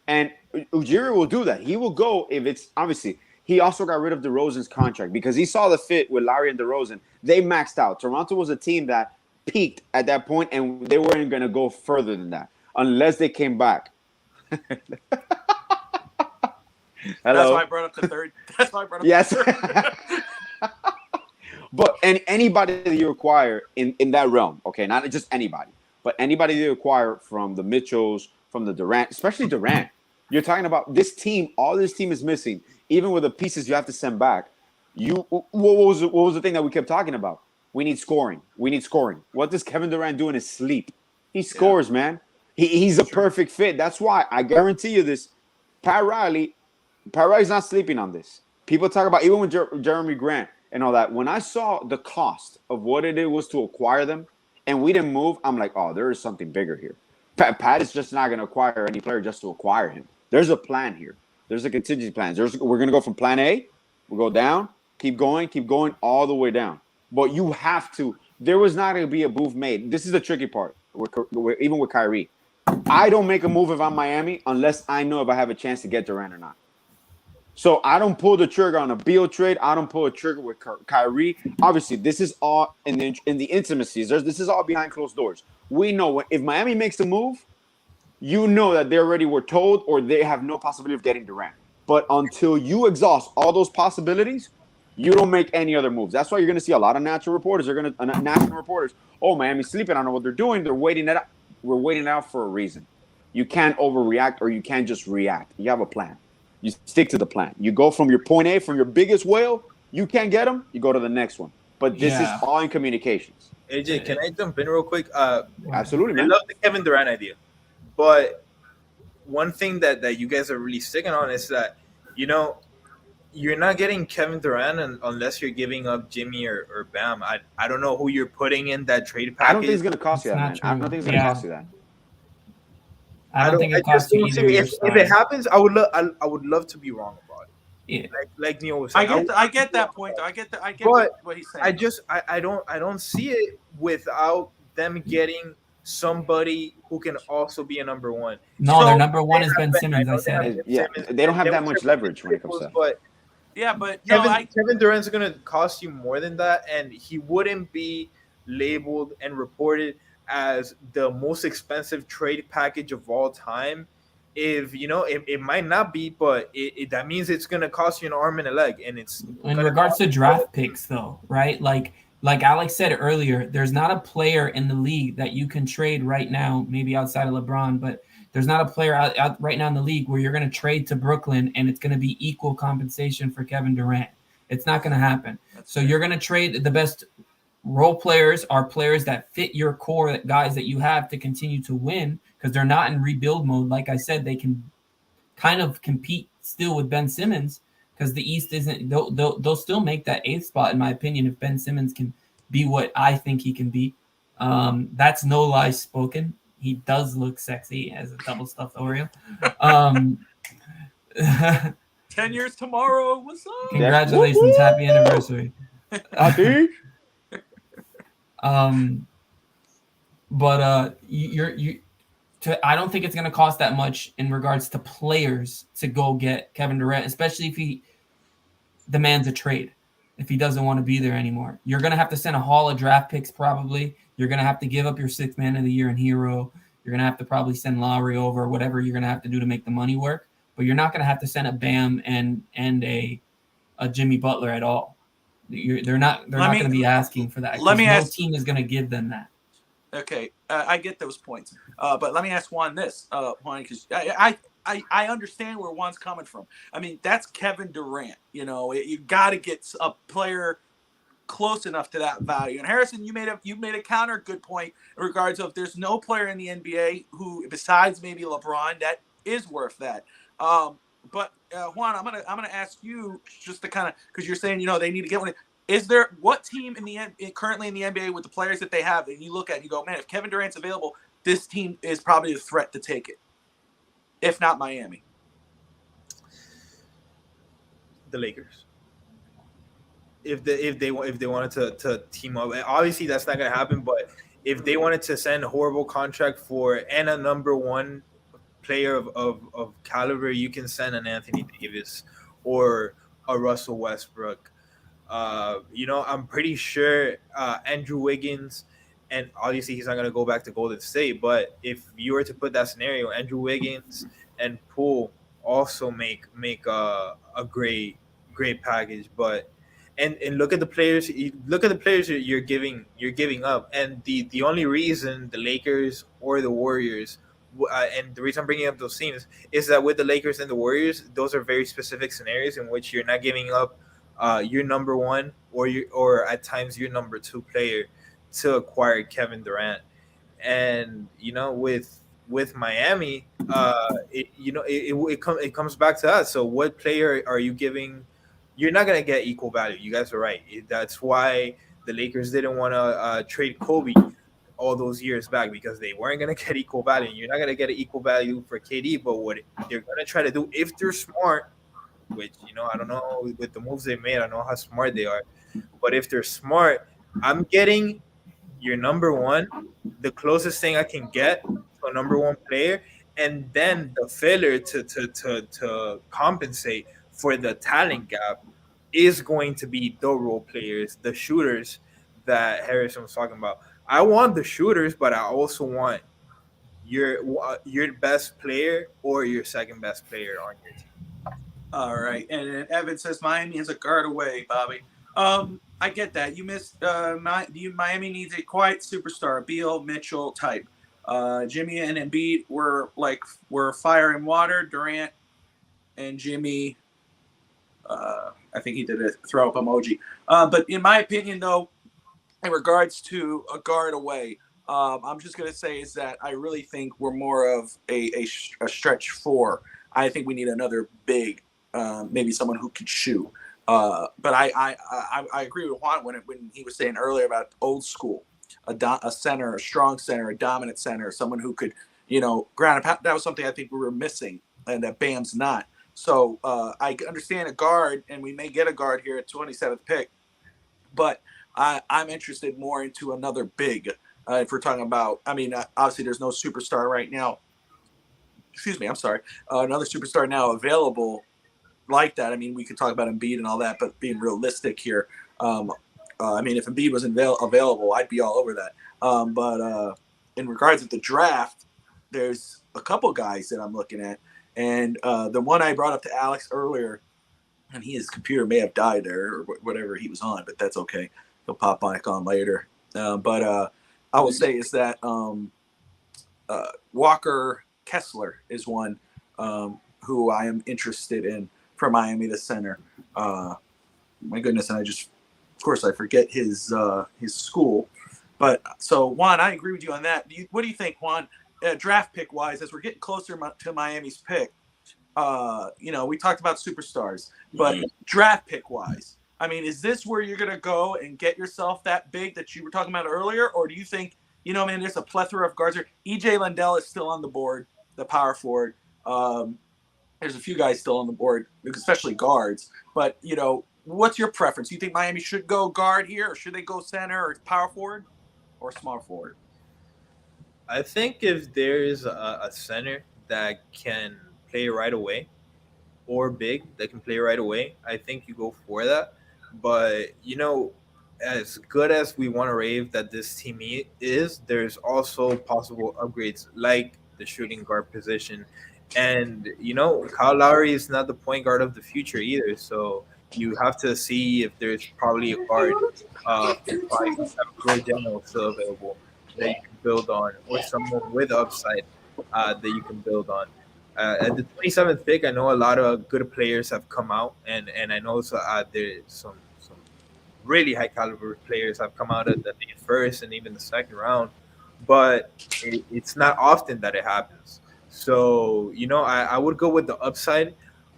and Ujiri will do that. He will go if it's obviously. He also got rid of DeRozan's contract because he saw the fit with Larry and DeRozan. They maxed out. Toronto was a team that peaked at that point, and they weren't going to go further than that unless they came back. Hello? That's why I brought up the third. That's why I brought up yes. the third. But anybody that you acquire in that realm, okay, not just anybody, but anybody you acquire from the Mitchells, from the Durant, especially Durant, you're talking about this team. All this team is missing, even with the pieces you have to send back. What was the thing that we kept talking about? We need scoring. We need scoring. What does Kevin Durant do in his sleep? He scores, man. He's a perfect fit. That's why I guarantee you this. Pat Riley's not sleeping on this. People talk about, even with Jeremy Grant and all that. When I saw the cost of what it was to acquire them and we didn't move, I'm like, oh, there is something bigger here. Pat is just not going to acquire any player just to acquire him. There's a plan here. There's a contingency plan. We're going to go from plan A. We'll go down, keep going all the way down. But you have to. There was not going to be a move made. This is the tricky part, even with Kyrie. I don't make a move if I'm Miami unless I know if I have a chance to get Durant or not. So I don't pull the trigger on a Beal trade. I don't pull a trigger with Kyrie. Obviously, this is all in the intimacies. This is all behind closed doors. We know if Miami makes a move, you know that they already were told or they have no possibility of getting Durant. But until you exhaust all those possibilities, You don't make any other moves. That's why you're going to see a lot of national reporters. National reporters. Oh, Miami's sleeping. I don't know what they're doing. They're waiting it out. We're waiting it out for a reason. You can't overreact, or you can't just react. You have a plan. You stick to the plan. You go from your point A, from your biggest whale. You can't get them. You go to the next one. But this is all in communications. AJ, can I jump in real quick? Absolutely, I man. love the Kevin Durant idea, but one thing that you guys are really sticking on is that, you're not getting Kevin Durant unless you're giving up Jimmy or Bam. I don't know who you're putting in that trade package. I don't think it's going to cost you that, man. True. I don't think it's going to cost you that. I don't think it costs you either. If it happens, I would love to be wrong about it. Yeah. Like Neil was saying. I get that point. Though. I get But what he's saying. I don't see it without them getting somebody who can also be a number one. No, their number one is Ben Simmons. I said. Yeah, they don't have that much leverage when it comes to that. But yeah, but Kevin Durant's going to cost you more than that, and he wouldn't be labeled and reported as the most expensive trade package of all time. If it might not be, but that means it's going to cost you an arm and a leg, and it's in regards to draft picks, though, right? Like Alex said earlier, there's not a player in the league that you can trade right now, maybe outside of LeBron, but there's not a player out right now in the league where you're going to trade to Brooklyn and it's going to be equal compensation for Kevin Durant. It's not going to happen. So you're going to trade the best role players are players that fit your core, guys that you have to continue to win, because they're not in rebuild mode. Like I said, they can kind of compete still with Ben Simmons, because the East isn't. They'll still make that 8th spot, in my opinion, if Ben Simmons can be what I think he can be. That's no lie spoken. He does look sexy as a double stuffed Oreo. 10 years tomorrow. What's up? Congratulations. Happy anniversary. Happy. But I don't think it's going to cost that much in regards to players to go get Kevin Durant, especially if he demands a trade, if he doesn't want to be there anymore. You're going to have to send a haul of draft picks probably. You're going to have to give up your 6th man of the year and hero. You're going to have to probably send Lowry over, whatever you're going to have to do to make the money work. But you're not going to have to send a Bam and a Jimmy Butler at all. They're not going to be asking for that. No team is going to give them that. Okay, I get those points, but let me ask Juan this, Juan, because I understand where Juan's coming from. I mean, that's Kevin Durant. You got to get a player close enough to that value. And Harrison, you made a counter good point in regards of there's no player in the NBA who, besides maybe LeBron, that is worth that. But Juan, I'm gonna ask you just to kind of, because you're saying they need to get one. Is there what team currently in the NBA with the players that they have, and you look at and you go, man, if Kevin Durant's available, this team is probably a threat to take it, if not Miami? The Lakers. If they wanted to team up, and obviously that's not going to happen. But if they wanted to send a horrible contract and a number one player of caliber, you can send an Anthony Davis or a Russell Westbrook. I'm pretty sure Andrew Wiggins, and obviously he's not going to go back to Golden State, but if you were to put that scenario, Andrew Wiggins and Poole also make a great package. But and look at the players. Look at the players you're giving up, and the only reason the Lakers or the Warriors. And the reason I'm bringing up those teams is that with the Lakers and the Warriors, those are very specific scenarios in which you're not giving up your number one or at times your number 2 player to acquire Kevin Durant. And with Miami, it comes back to us. So what player are you giving? You're not gonna get equal value. You guys are right. That's why the Lakers didn't want to trade Kobe all those years back, because they weren't gonna get equal value. You're not gonna get an equal value for KD. But what they're gonna try to do, if they're smart, which I don't know with the moves they made, I don't know how smart they are, but if they're smart, I'm getting your number one, the closest thing I can get to a number one player, and then the filler to compensate for the talent gap is going to be the role players, the shooters that Harrison was talking about. I want the shooters, but I also want your best player or your second best player on your team. All right, and then Evan says Miami is a guard away, Bobby. I get that. You missed. Miami needs a quiet superstar, Beal, Mitchell type. Jimmy and Embiid were fire and water. Durant and Jimmy. I think he did a throw up emoji. But in my opinion, though, in regards to a guard away, I'm just going to say is that I really think we're more of a stretch four. I think we need another big, maybe someone who could shoot. But I agree with Juan when he was saying earlier about old school, a center, a strong center, a dominant center, someone who could, ground. That was something I think we were missing, and that Bam's not. So I understand a guard, and we may get a guard here at 27th pick, but I'm interested more into another big. If we're talking about, obviously there's no superstar right now. Excuse me, I'm sorry. Another superstar now available like that. We could talk about Embiid and all that, but being realistic here, if Embiid was available, I'd be all over that. But in regards to the draft, there's a couple guys that I'm looking at, and the one I brought up to Alex earlier, and his computer may have died there or whatever he was on, but that's okay. He'll pop back on later. But I will say is that Walker Kessler is one who I am interested in for Miami, the center. My goodness, and of course, I forget his school. But so Juan, I agree with you on that. What do you think, Juan? Draft pick wise, as we're getting closer to Miami's pick, we talked about superstars, but draft pick wise, is this where you're going to go and get yourself that big that you were talking about earlier? Or do you think, there's a plethora of guards here. EJ Lindell is still on the board, the power forward. There's a few guys still on the board, especially guards. But, what's your preference? Do you think Miami should go guard here, or should they go center or power forward or small forward? I think if there's a center that can play right away, or big that can play right away, I think you go for that. But as good as we want to rave that this team is, there's also possible upgrades like the shooting guard position. And Kyle Lowry is not the point guard of the future either, so you have to see if there's probably a guard like George General still available that you can build on, or someone with upside that you can build on. At the 27th pick, I know a lot of good players have come out, and I know there's some really high caliber players have come out at the first and even the second round, but it's not often that it happens. So I would go with the upside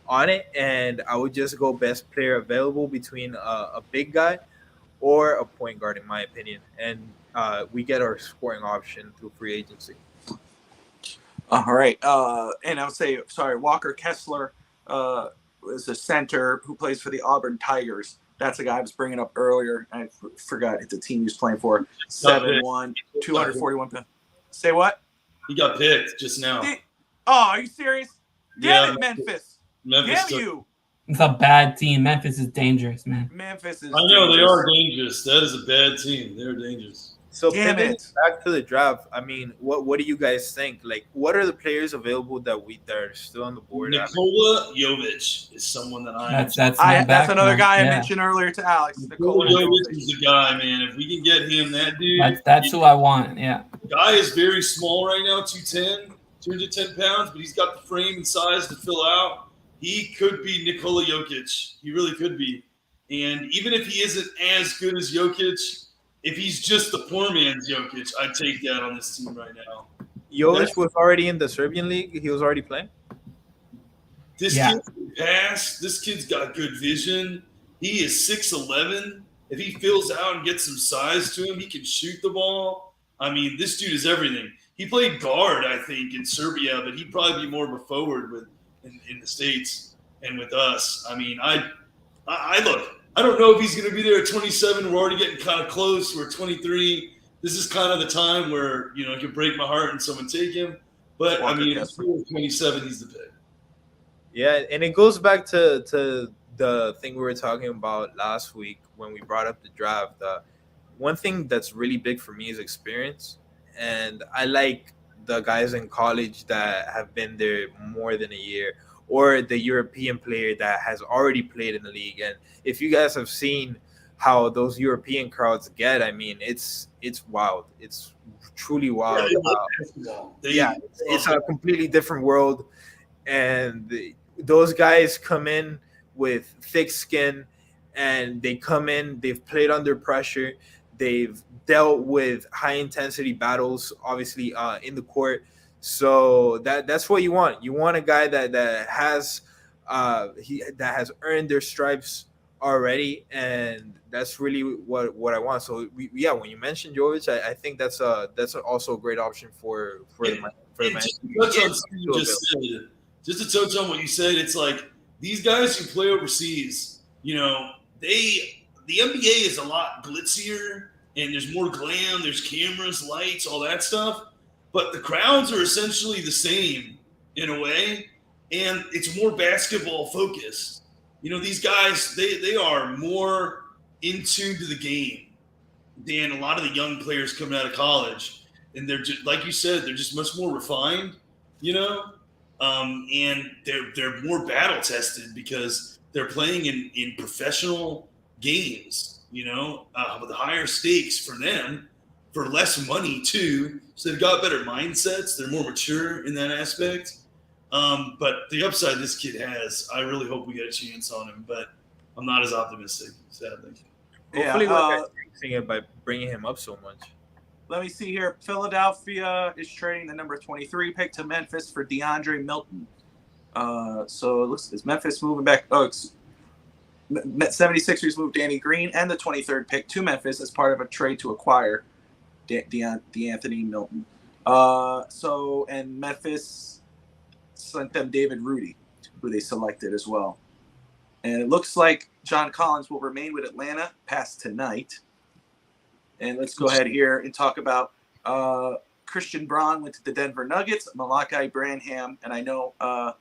on it, and I would just go best player available between a big guy or a point guard, in my opinion, and we get our scoring option through free agency. All right. And I'll say, sorry, Walker Kessler is a center who plays for the Auburn Tigers. That's the guy I was bringing up earlier. I forgot the team he was playing for. 7'1", 241 pounds. Say what? He got picked just now. Are you serious? Damn Yeah. it, Memphis. Memphis Damn you. It's a bad team. Memphis is dangerous, man. Memphis is I know dangerous. they are dangerous. That is a bad team. They're dangerous. So Damn pivoting it. back to the draft, what do you guys think? Like, what are the players available that are still on the board? Nikola Jovic is someone that That's another guy I yeah. mentioned earlier to Alex. Nikola Jovic is the guy, man. If we can get him, that dude. That's who I want. Yeah. Guy is very small right now, 210 pounds, but he's got the frame and size to fill out. He could be Nikola Jokic. He really could be. And even if he isn't as good as Jokic, if he's just the poor man's Jokic, I'd take that on this team right now. Jovic was already in the Serbian league. He was already playing. This kid can pass. This kid's got good vision. He is 6'11". If he fills out and gets some size to him, he can shoot the ball. This dude is everything. He played guard, I think, in Serbia, but he'd probably be more of a forward in the States and with us. I look. I don't know if he's going to be there at 27. We're already getting kind of close. We're 23. This is kind of the time where, it could break my heart and someone take him. But, at 27, he's the pick. Yeah, and it goes back to the thing we were talking about last week when we brought up the draft. One thing that's really big for me is experience. And I like the guys in college that have been there more than a year, or the European player that has already played in the league. And if you guys have seen how those European crowds get, I mean, it's wild. It's truly Yeah, wild. they love basketball. It's a completely different world, and those guys come in with thick skin, and they come in. They've played under pressure. They've dealt with high intensity battles, obviously in the court. So that's what you want. You want a guy that has that has earned their stripes already, and that's really what I want. So when you mentioned Jovic, I think that's also a great option for the man. Just to touch on what you said, it's like these guys who play overseas, you know, the NBA is a lot glitzier and there's more glam, there's cameras, lights, all that stuff. But the crowds are essentially the same in a way, and it's more basketball focused. You know, these guys, they are more in tune to the game than a lot of the young players coming out of college. And they're just, like you said, they're just much more refined, you know, and they're more battle tested because they're playing in professional games, you know, with higher stakes for them, for less money too. So they've got better mindsets. They're more mature in that aspect. But the upside this kid has, I really hope we get a chance on him, but I'm not as optimistic, sadly. Hopefully, we're fixing it by bringing him up so much. Let me see here. Philadelphia is trading the number 23 pick to Memphis for DeAndre Milton. So it looks, is Memphis moving back? Oh, 76ers moved Danny Green and the 23rd pick to Memphis as part of a trade to acquire DeAnthony Milton. And Memphis sent them David Rudy, who they selected as well. And it looks like John Collins will remain with Atlanta past tonight. And let's go ahead here and talk about Christian Braun went to the Denver Nuggets, Malachi Branham, and I know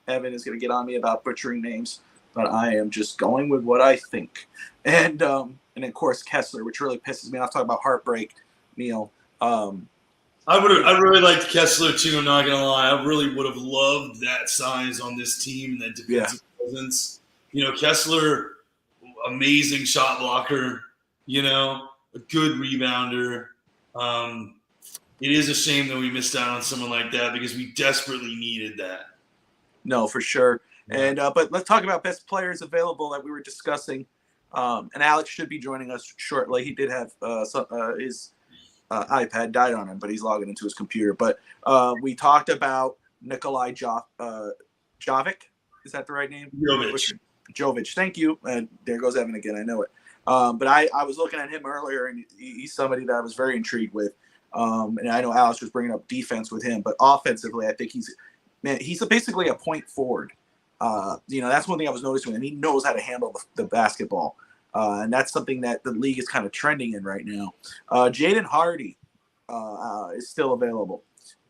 Evan is going to get on me about butchering names, but I am just going with what I think. And of course Kessler, which really pisses me off. Talking about heartbreak, Neil. I really liked Kessler too. I'm not gonna lie. I really would have loved that size on this team and that defensive presence. You know, Kessler, amazing shot blocker. You know, a good rebounder. It is a shame that we missed out on someone like that because we desperately needed that. No, for sure. And but let's talk about best players available that we were discussing. And Alex should be joining us shortly. He did have his iPad died on him, but he's logging into his computer. But we talked about Nikolai Jovic. Is that the right name? Jovic. Thank you. And there goes Evan again. I know it. But I was looking at him earlier, and he's somebody that I was very intrigued with. And I know Alex was bringing up defense with him, but offensively, I think he's basically a point forward. That's one thing I was noticing, and he knows how to handle the basketball. And that's something that the league is kind of trending in right now. Jaden Hardy is still available.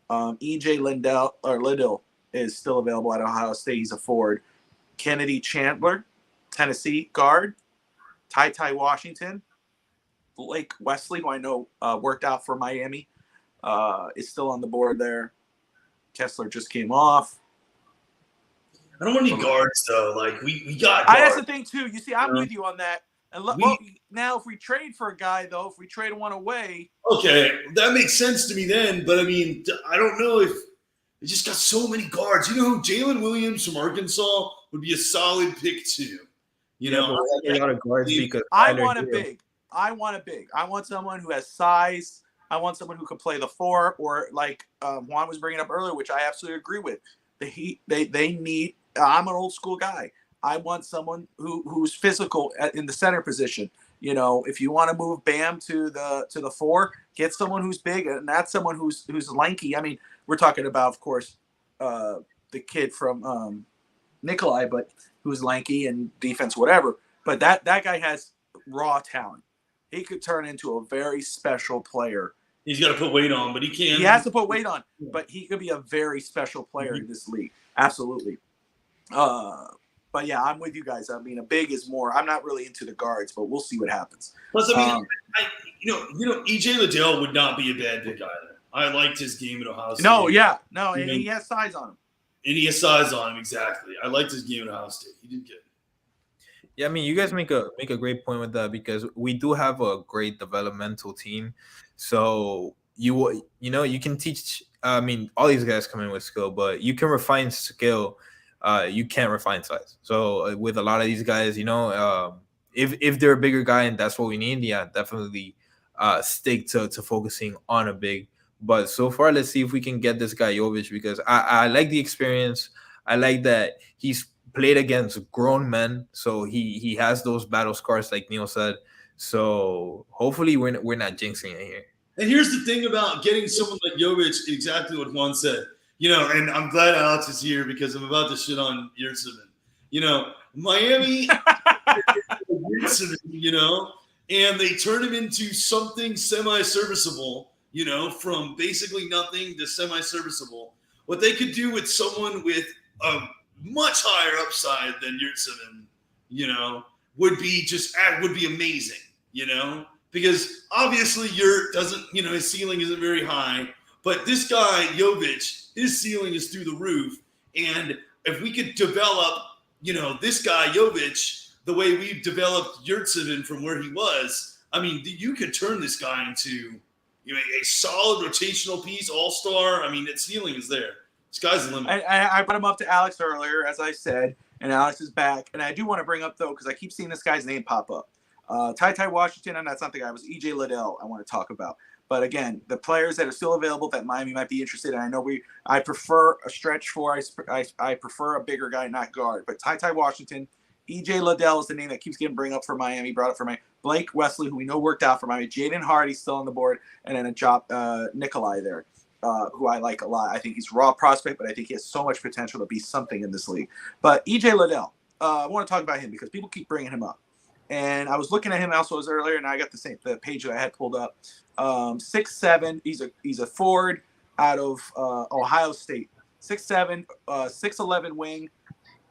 EJ Liddell is still available at Ohio State. He's a forward. Kennedy Chandler, Tennessee guard. Ty Washington. Blake Wesley, who I know worked out for Miami, is still on the board there. Kessler just came off. I don't want any guards though. Like we got guards. That's the thing too. You see, I'm with you on that. And now if we trade for a guy though, if we trade one away, okay, that makes sense to me then. But I mean, I don't know if they just got so many guards. You know who Jalen Williams from Arkansas would be a solid pick too. You know, a lot of guards because I want a big. I want someone who has size. I want someone who can play the four, or like Juan was bringing up earlier, which I absolutely agree with. They need. I'm an old school guy. I want someone who's physical in the center position. You know, if you want to move Bam to the four, get someone who's big, and not someone who's lanky. I mean, we're talking about, of course, the kid from Nikolai, but who's lanky and defense, whatever. But that guy has raw talent. He could turn into a very special player. He's got to put weight on, but he can. He has to put weight on, but he could be a very special player in this league. Absolutely. But yeah, I'm with you guys. I mean, a big is more. I'm not really into the guards, but we'll see what happens. Plus, I mean, EJ Liddell would not be a bad pick either. I liked his game at Ohio State. No, and he has size on him. And he has size on him, exactly. I liked his game at Ohio State. He did good. Yeah, I mean, you guys make a great point with that because we do have a great developmental team. So you can teach. I mean, all these guys come in with skill, but you can refine skill. You can't refine size. So with a lot of these guys, if they're a bigger guy and that's what we need, yeah, definitely stick to focusing on a big. But so far, let's see if we can get this guy Jovic because I like the experience. I like that he's played against grown men, so he has those battle scars, like Neil said. So hopefully we're not jinxing it here. And here's the thing about getting someone like Jovic, exactly what Juan said. And I'm glad Alex is here because I'm about to shit on Yurtseven. Miami, Yurtseven, and they turn him into something semi-serviceable, from basically nothing to semi-serviceable. What they could do with someone with a much higher upside than Yurtseven, would be amazing, because obviously Yurt doesn't, his ceiling isn't very high, but this guy, Jovic, his ceiling is through the roof. And if we could develop, this guy, Jovic, the way we've developed Yurtseven from where he was, I mean, you could turn this guy into, a solid rotational piece, all-star. I mean, its ceiling is there. Sky's the limit. I brought him up to Alex earlier, as I said, and Alex is back. And I do want to bring up, though, because I keep seeing this guy's name pop up. Ty Washington, and that's something I was EJ Liddell I want to talk about. But again, the players that are still available that Miami might be interested in, I know I prefer a stretch four. I prefer a bigger guy, not guard. But Ty Washington, EJ Liddell is the name that keeps getting brought up for Miami. Blake Wesley, who we know worked out for Miami. Jaden Hardy's still on the board, and then Nikolai there, who I like a lot. I think he's a raw prospect, but I think he has so much potential to be something in this league. But EJ Liddell, I want to talk about him because people keep bringing him up. And I was looking at him also earlier, and I got the page that I had pulled up. 6'7", he's a forward out of Ohio State. 6'7", 6'11" wing,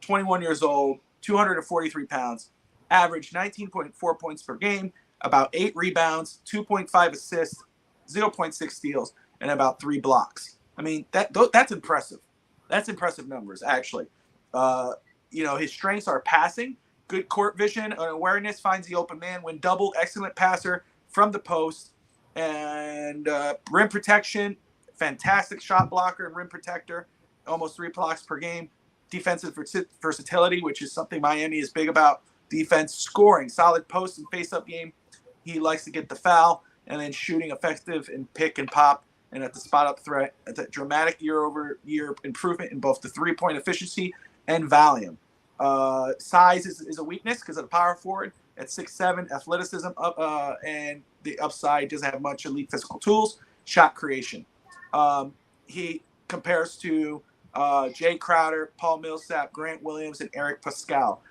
21 years old, 243 pounds. Average 19.4 points per game, about 8 rebounds, 2.5 assists, 0.6 steals, and about 3 blocks. I mean, that's impressive. That's impressive numbers, actually. His strengths are passing, good court vision and awareness, finds the open man, win double, excellent passer from the post, and rim protection, fantastic shot blocker and rim protector, almost 3 blocks per game. Defensive versatility, which is something Miami is big about. Defense, scoring, solid post and face-up game. He likes to get the foul, and then shooting effective in pick and pop, and at the spot-up threat. It's a dramatic year-over-year improvement in both the three-point efficiency and volume. Size is a weakness because of the power forward at 6'7", athleticism and the upside doesn't have much elite physical tools. Shot creation. He compares to Jay Crowder, Paul Millsap, Grant Williams, and Eric Pascal.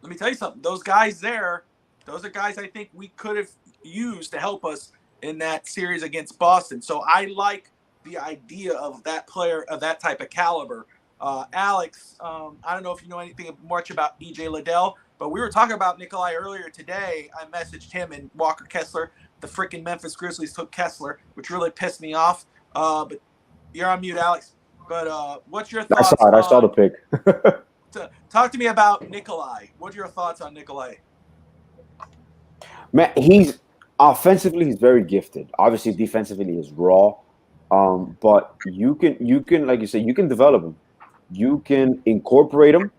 Let me tell you something. Those guys there, those are guys I think we could have used to help us in that series against Boston. So I like the idea of that player of that type of caliber. Alex, I don't know if you know anything much about EJ Liddell, but we were talking about Nikolai earlier today. I messaged him and Walker Kessler. The freaking Memphis Grizzlies took Kessler, which really pissed me off. But you're on mute, Alex. But what's your thoughts? I saw the pick. Talk to me about Nikolai. What are your thoughts on Nikolai? Man, he's offensively he's very gifted. Obviously, defensively he's raw. But you can like you said, you can develop him. You can incorporate him,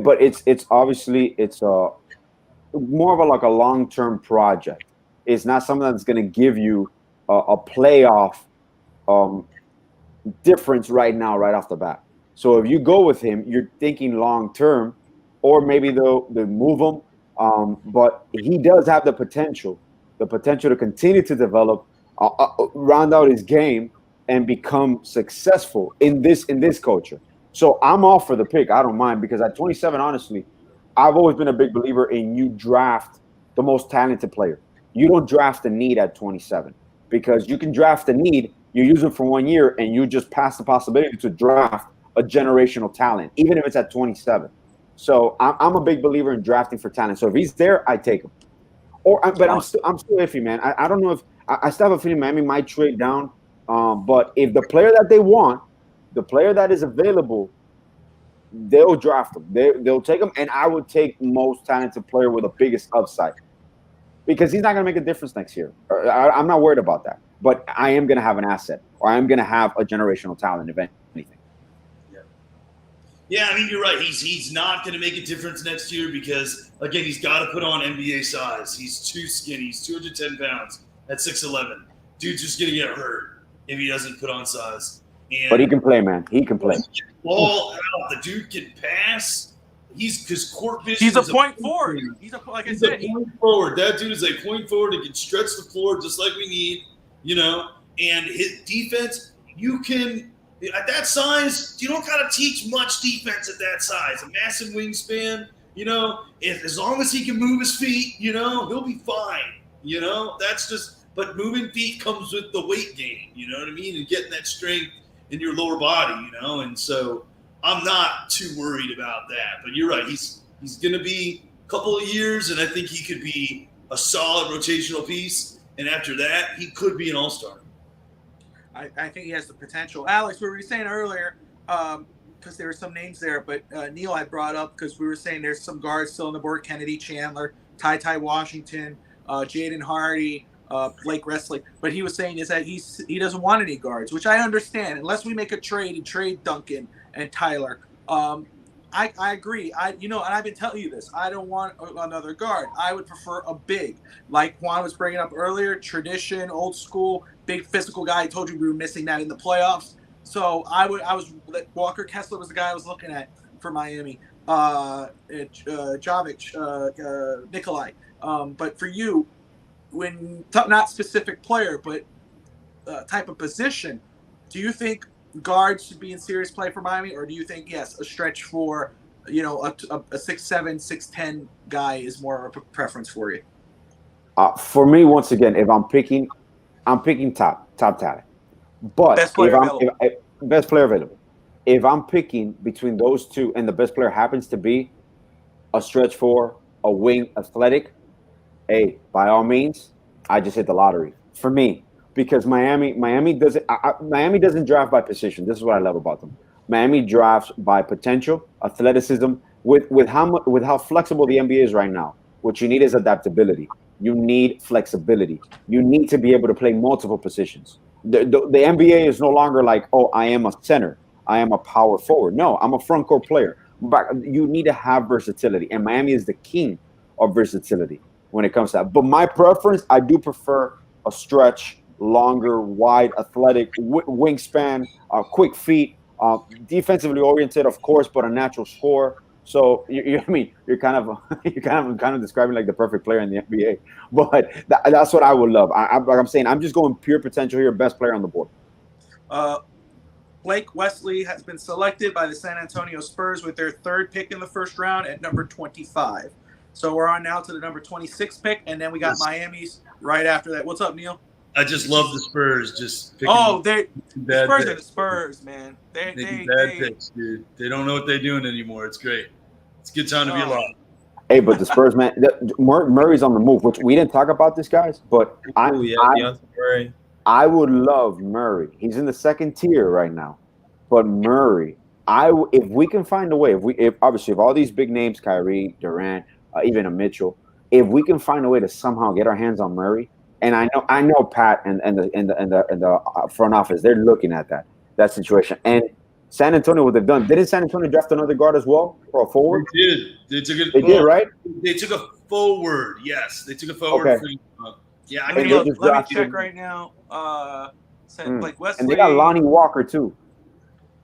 but it's obviously more of a long-term project. It's not something that's going to give you a playoff difference right now, right off the bat. So if you go with him, you're thinking long-term, or maybe they'll move him. But he does have the potential to continue to develop, round out his game, and become successful in this culture. So I'm all for the pick. I don't mind because at 27, honestly, I've always been a big believer in you draft the most talented player. You don't draft the need at 27 because you can draft the need, you use them for 1 year, and you just pass the possibility to draft a generational talent, even if it's at 27. So I'm a big believer in drafting for talent. So if he's there, I take him. But I'm still iffy, man. I don't know if I still have a feeling Miami might trade down. But if the player that they want, the player that is available, they'll draft him. They'll take him, and I would take most talented player with the biggest upside because he's not going to make a difference next year. I'm not worried about that. But I am going to have an asset, or I'm going to have a generational talent, if anything. Yeah, I mean, you're right. He's not going to make a difference next year because, again, he's got to put on NBA size. He's too skinny. He's 210 pounds at 6'11". Dude's just going to get hurt if he doesn't put on size. And but he can play, man. He can play. Ball out. The dude can pass. Because court vision. He's a point forward. He's a point forward. That dude is a point forward. He can stretch the floor just like we need, And his defense, you can at that size, you don't gotta teach much defense at that size. A massive wingspan, as long as he can move his feet, he'll be fine. That's just. But moving feet comes with the weight gain. You know what I mean, and getting that strength in your lower body. And so. I'm not too worried about that, but you're right. He's going to be a couple of years, and I think he could be a solid rotational piece. And after that, he could be an all-star. I think he has the potential. Alex, we were saying earlier, because there were some names there, but Neil I brought up because we were saying there's some guards still on the board: Kennedy Chandler, Ty Washington, Jaden Hardy, Blake Wrestley. But he was saying is that he doesn't want any guards, which I understand. Unless we make a trade and trade Duncan and Tyler. I agree. And I've been telling you this. I don't want another guard. I would prefer a big, like Juan was bringing up earlier, tradition, old school, big physical guy. I told you we were missing that in the playoffs. So Walker Kessler was the guy I was looking at for Miami. Jovic, Nikolai. But for you, when not specific player, but type of position, do you think guards should be in serious play for Miami, or do you think a stretch for a 6'7", 6'10" guy is more of a preference for you? For me, once again, if I'm picking top talent, but best player available. If I'm picking between those two, and the best player happens to be a stretch four, a wing, athletic, by all means, I just hit the lottery for me. Because Miami doesn't draft by position. This is what I love about them. Miami drafts by potential, athleticism, with how flexible the NBA is right now. What you need is adaptability. You need flexibility. You need to be able to play multiple positions. The NBA is no longer like, I am a center, I am a power forward. No, I'm a front court player. But you need to have versatility, and Miami is the king of versatility when it comes to that. But my preference, I do prefer a stretch. Longer, wide, athletic, wingspan, quick feet, defensively oriented, of course, but a natural scorer. So you're kind of describing like the perfect player in the NBA. But that's what I would love. Like I'm saying, I'm just going pure potential here. Best player on the board. Blake Wrestley has been selected by the San Antonio Spurs with their third pick in the first round at number 25. So we're on now to the number 26 pick, and then we got Miami's right after that. What's up, Neil? I just love the Spurs. Just the Spurs are the Spurs, man. They bad picks, dude. They don't know what they're doing anymore. It's great. It's a good time to be alive. Hey, but the Spurs, man, Murray's on the move. Which we didn't talk about this, guys, but Murray. I would love Murray. He's in the second tier right now, but Murray, if we can find a way, if all these big names, Kyrie, Durant, even a Mitchell, if we can find a way to somehow get our hands on Murray. And I know Pat and the front office, they're looking at that situation. And San Antonio, what they've done, didn't San Antonio draft another guard as well for a forward? They did. They took it. They did, right? They took a forward. Yes, they took a forward. Okay. Let me check right now. Blake Wrestley. And they got Lonnie Walker too.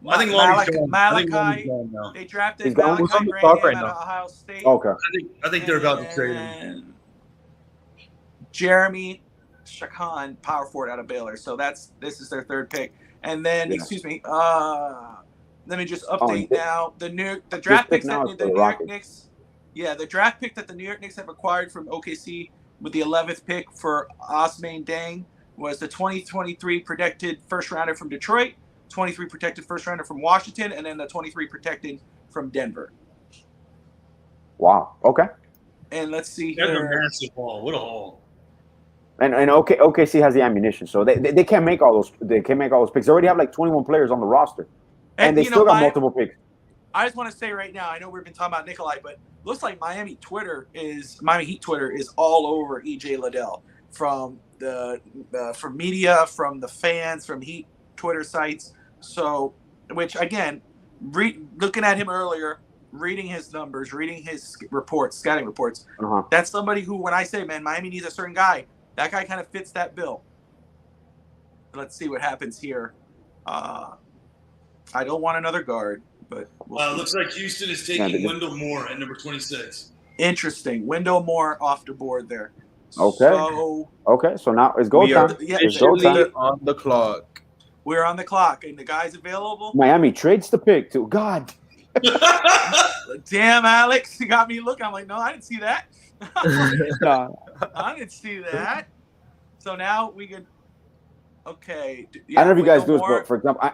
I think Lonnie's gone. Malachi. They drafted Malachi Branham out of Ohio State. Okay. I think they're about to trade him. Jeremy Shakan, power forward out of Baylor. So this is their third pick. And then, excuse me, let me just update now. The draft pick that the New York Knicks, the draft pick that the New York Knicks have acquired from OKC with the 11th pick for Ousmane Dieng was the 2023 protected first rounder from Detroit, 23 protected first rounder from Washington, and then the 23 protected from Denver. Wow. Okay. And let's see That's here. a massive haul. What a haul. And OKC has the ammunition, so they can't make all those. They can't make all those picks. They already have like 21 players on the roster, and they still got multiple picks. I just want to say right now, I know we've been talking about Nikolai, but looks like Miami Heat Twitter is all over EJ Liddell from from media, from the fans, from Heat Twitter sites. So, which again, looking at him earlier, reading his numbers, reading his reports, scouting reports, that's somebody who, when I say, man, Miami needs a certain guy, that guy kind of fits that bill. Let's see what happens here. I don't want another guard, but looks like Houston is taking Wendell Moore at number 26. Interesting. Wendell Moore off the board there. Okay. So now it's go time. It's go time on the clock. We're on the clock, and the guy's available. Miami trades the pick too. God. Damn, Alex, you got me looking. I'm like, no, I didn't see that. I didn't see that. So now we can. Okay. Yeah, I don't know if you guys do this, but for example,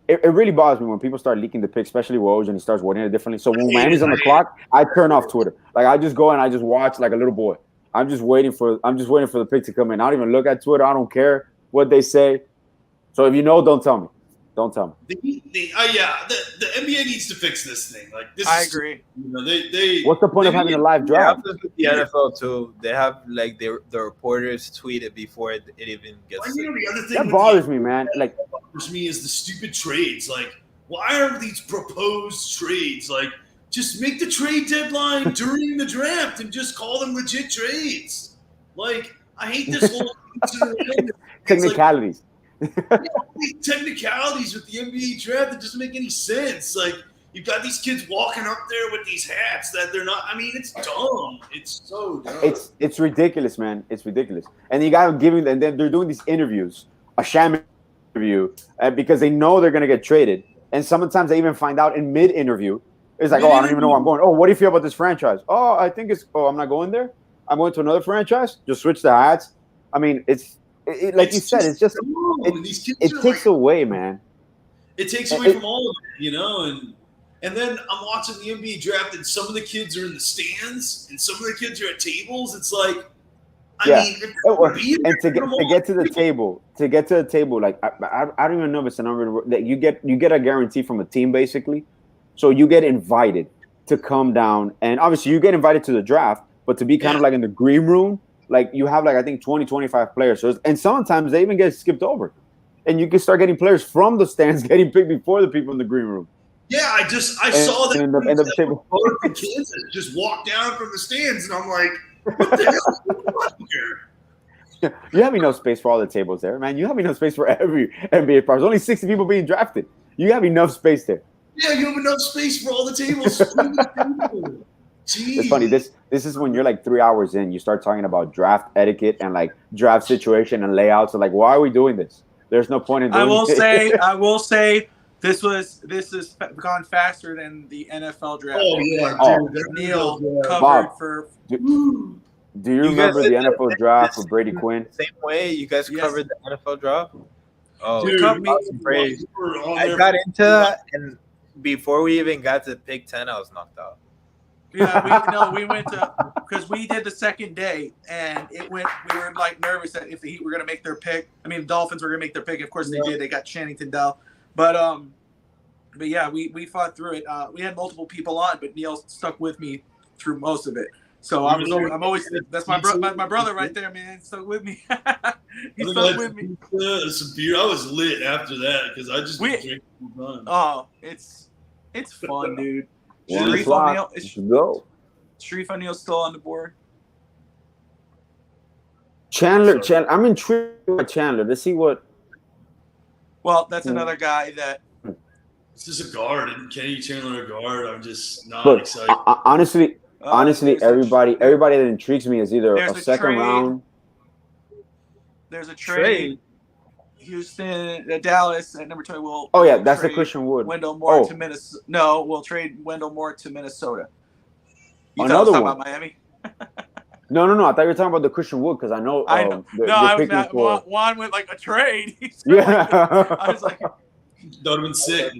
it really bothers me when people start leaking the pick, especially Woj, and he starts wording it differently. So when Miami's on the clock, I turn off Twitter. Like I just go and I just watch like a little boy. I'm just waiting for the pick to come in. I don't even look at Twitter. I don't care what they say. So if you know, don't tell me. Don't tell me. The NBA needs to fix this thing. Like this, I agree. You know, they what's the point of having a live draft? The NFL too. They have like the reporters tweet it before it even gets. The other thing that bothers me, man. Like bothers me is the stupid trades. Like, why are these proposed trades? Like, just make the trade deadline during the draft and just call them legit trades. Like, I hate this whole technicalities. Technicalities with the NBA draft that doesn't make any sense. Like, you've got these kids walking up there with these hats that they're not. I mean, it's dumb. It's so dumb. It's ridiculous, man. It's ridiculous. And you got them and then they're doing these interviews, a sham interview, because they know they're gonna get traded. And sometimes they even find out in mid-interview. It's like, I don't even know where I'm going. Oh, what do you feel about this franchise? Oh, I think I'm not going there. I'm going to another franchise. Just switch the hats. I mean, like you said, it's just it takes away, man. It takes away from all of it, you know. And then I'm watching the NBA draft, and some of the kids are in the stands, and some of the kids are at tables. It's like, I mean, and to get to the table, like I don't even know if it's a number that you get a guarantee from a team basically, so you get invited to come down, and obviously you get invited to the draft, but to be kind of like in the green room. Like you have like I think 20, 25 players. So and sometimes they even get skipped over. And you can start getting players from the stands getting picked before the people in the green room. Yeah, I saw that. And the table. Kansas just walked down from the stands, and I'm like, what the hell is going on here? You have enough space for all the tables there, man. You have enough space for every NBA player. There's only 60 people being drafted. You have enough space there. Yeah, you have enough space for all the tables. Jeez. It's funny. This is when you're like 3 hours in, you start talking about draft etiquette and like draft situation and layouts. And like, why are we doing this? There's no point in doing it. I will say this has gone faster than the NFL draft. Oh yeah, Neil covered for. Do you remember the NFL draft with Brady Quinn? Same way you guys covered the NFL draft. Oh, dude, I got into that, and before we even got to pick 10, I was knocked out. Yeah, we went to because we did the second day, and we were like nervous that if the Heat were going to make their pick. I mean, the Dolphins were going to make their pick. Of course, they did. They got Channing Dell, but yeah, we fought through it. We had multiple people on, but Neil stuck with me through most of it. So I'm always that's my brother right there, man. Stuck with me. He stuck with me. Some beer. I was lit after that because I just been drinking fun. Oh, it's fun, dude. Sharif O'Neal's still on the board. Chandler. I'm intrigued by Chandler. Let's see what. Well, that's another guy that. This is a guard, and Kenny Chandler a guard. I'm just not excited. Honestly, everybody that intrigues me is either a second round. There's a trade. Houston, Dallas at number 20 will. Oh yeah, that's the Christian Wood. Wendell Moore to Minnesota. No, we'll trade Wendell Moore to Minnesota. You Another thought I was one. talking about Miami? No. I thought you were talking about the Christian Wood because I know. I know. I was not. Juan went like a trade. Yeah. I was like, that would have been sick.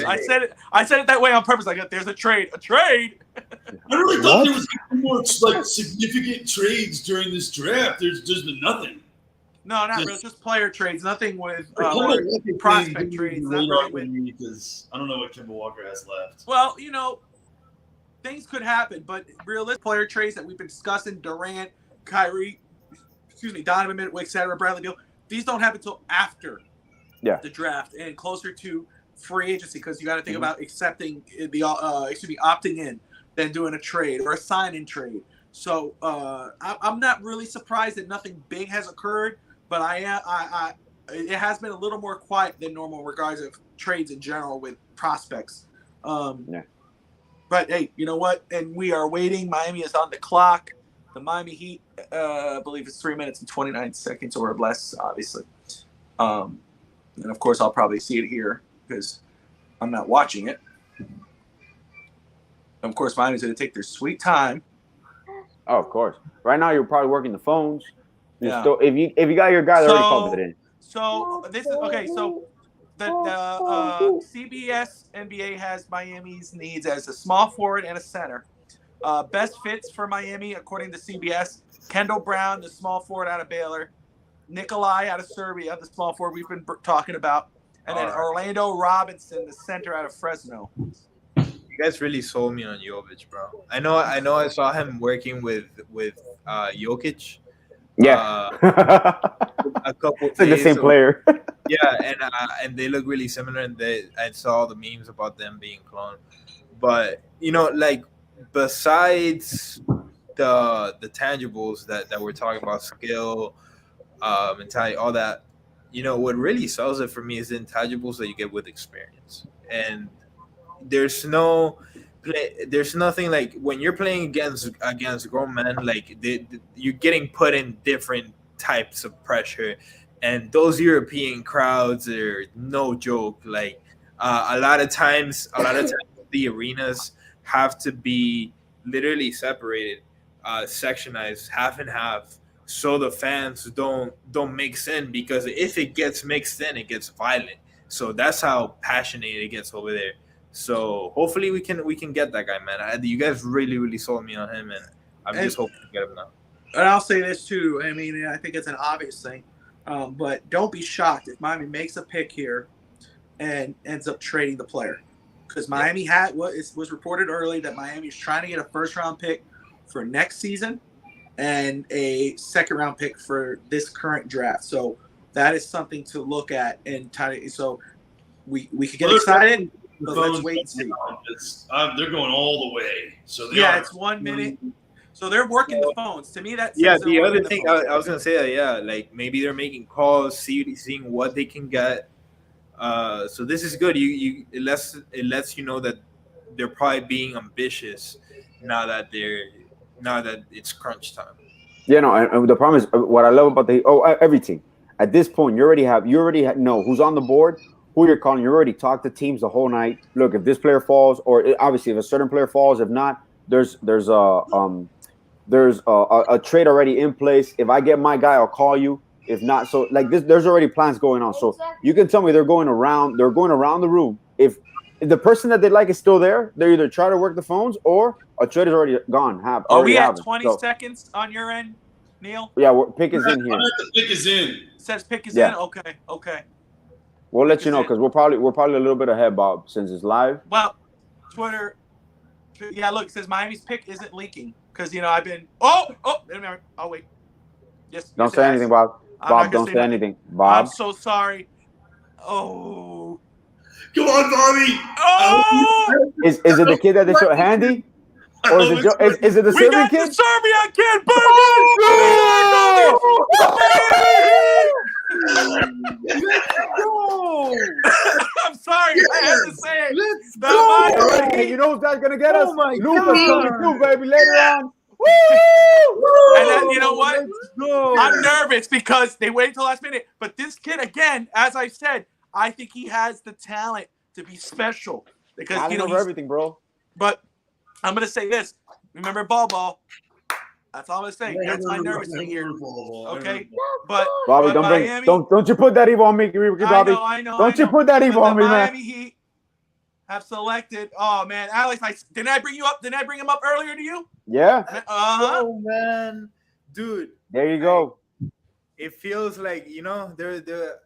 I said it that way on purpose. Like, there's a trade. A trade. I really thought there was more like significant trades during this draft. There's been nothing. No, not Just- really. Just player trades. Nothing with Kemba or Walker prospect thing trades. didn't Not really really for with. me because I don't know what Kemba Walker has left. Well, things could happen, but realistic player trades that we've been discussing, Durant, Kyrie, Donovan Mitchell, etc., Bradley Beal, these don't happen until after the draft and closer to free agency because you got to think about accepting the opting in, then doing a trade or a sign-in trade. So I'm not really surprised that nothing big has occurred, but it has been a little more quiet than normal in regards of trades in general with prospects. But hey, you know what? And we are waiting. Miami is on the clock. The Miami Heat, I believe it's 3 minutes and 29 seconds or less, obviously. And of course, I'll probably see it here because I'm not watching it. Of course, Miami's going to take their sweet time. Oh, of course. Right now, you're probably working the phones. Yeah. Still, if you got your guy, they already called it in. So this is okay. So the CBS NBA has Miami's needs as a small forward and a center. Best fits for Miami, according to CBS: Kendall Brown, the small forward out of Baylor; Nikolai out of Serbia, the small forward we've been talking about; and then Orlando Robinson, the center out of Fresno. You guys really sold me on Jovic, bro. I know. I saw him working with Jokic. Yeah, a couple. It's like the same player. Yeah, and they look really similar. And I saw the memes about them being cloned. But like besides the tangibles that we're talking about, skill, mentality, all that, what really sells it for me is the intangibles that you get with experience. And there's nothing like when you're playing against grown men, like you're getting put in different types of pressure, and those European crowds are no joke. Like a lot of times the arenas have to be literally separated, sectionized half and half, so the fans don't mix in, because if it gets mixed in, it gets violent. So that's how passionate it gets over there. So hopefully we can get that guy, man. You guys really sold me on him, and I'm just hoping to get him now. And I'll say this too. I mean, I think it's an obvious thing, but don't be shocked if Miami makes a pick here and ends up trading the player, because Miami was reported early that Miami is trying to get a first-round pick for next season and a second-round pick for this current draft. So that is something to look at, and so we could get excited. But let's wait and see. They're going all the way. So it's 1 minute. So they're working the phones. To me, that's the other thing I was gonna say that like maybe they're making calls, seeing what they can get. So this is good. It lets you know that they're probably being ambitious now that it's crunch time. And the problem is what I love about everything. At this point, you already know who's on the board, who you're calling. You already talked to teams the whole night. Look, if this player falls, or obviously if a certain player falls, if not, there's a trade already in place. If I get my guy, I'll call you. If not, so like this, there's already plans going on. So you can tell me they're going around the room. If the person that they like is still there, they either try to work the phones or a trade is already gone. Are we at 20 seconds on your end, Neil? Yeah, pick is in here. The pick is in. It says pick is in. Okay. We'll let you know because we're probably a little bit ahead, Bob, since it's live. Well, Twitter. Yeah, look, it says Miami's pick isn't leaking because I've been. Oh, I'll wait. Yes. Don't say anything, Bob. Bob, don't say anything. Bob. I'm so sorry. Oh. Come on, Bobby. Oh. Is it the kid that they showed Handy? Or is it the Serbian kid? The Serbian kid, baby! I'm sorry, I had to say it. Let's go! Hey, you know who's that's gonna get us? Luka's coming too, baby. Later on. Woo! And then you know what? I'm nervous because they waited till the last minute. But this kid, again, as I said, I think he has the talent to be special because he's everything, bro. But I'm gonna say this. Remember ball. That's all I'm gonna say. That's my nervous thing here. Okay, but Bobby, don't you put that evil on me, Bobby. I know. Don't you put that evil on me, man. Miami Heat have selected. Oh man, Alex, didn't I bring you up? Didn't I bring him up earlier to you? Yeah. Oh man, dude. There you go. it feels like, they're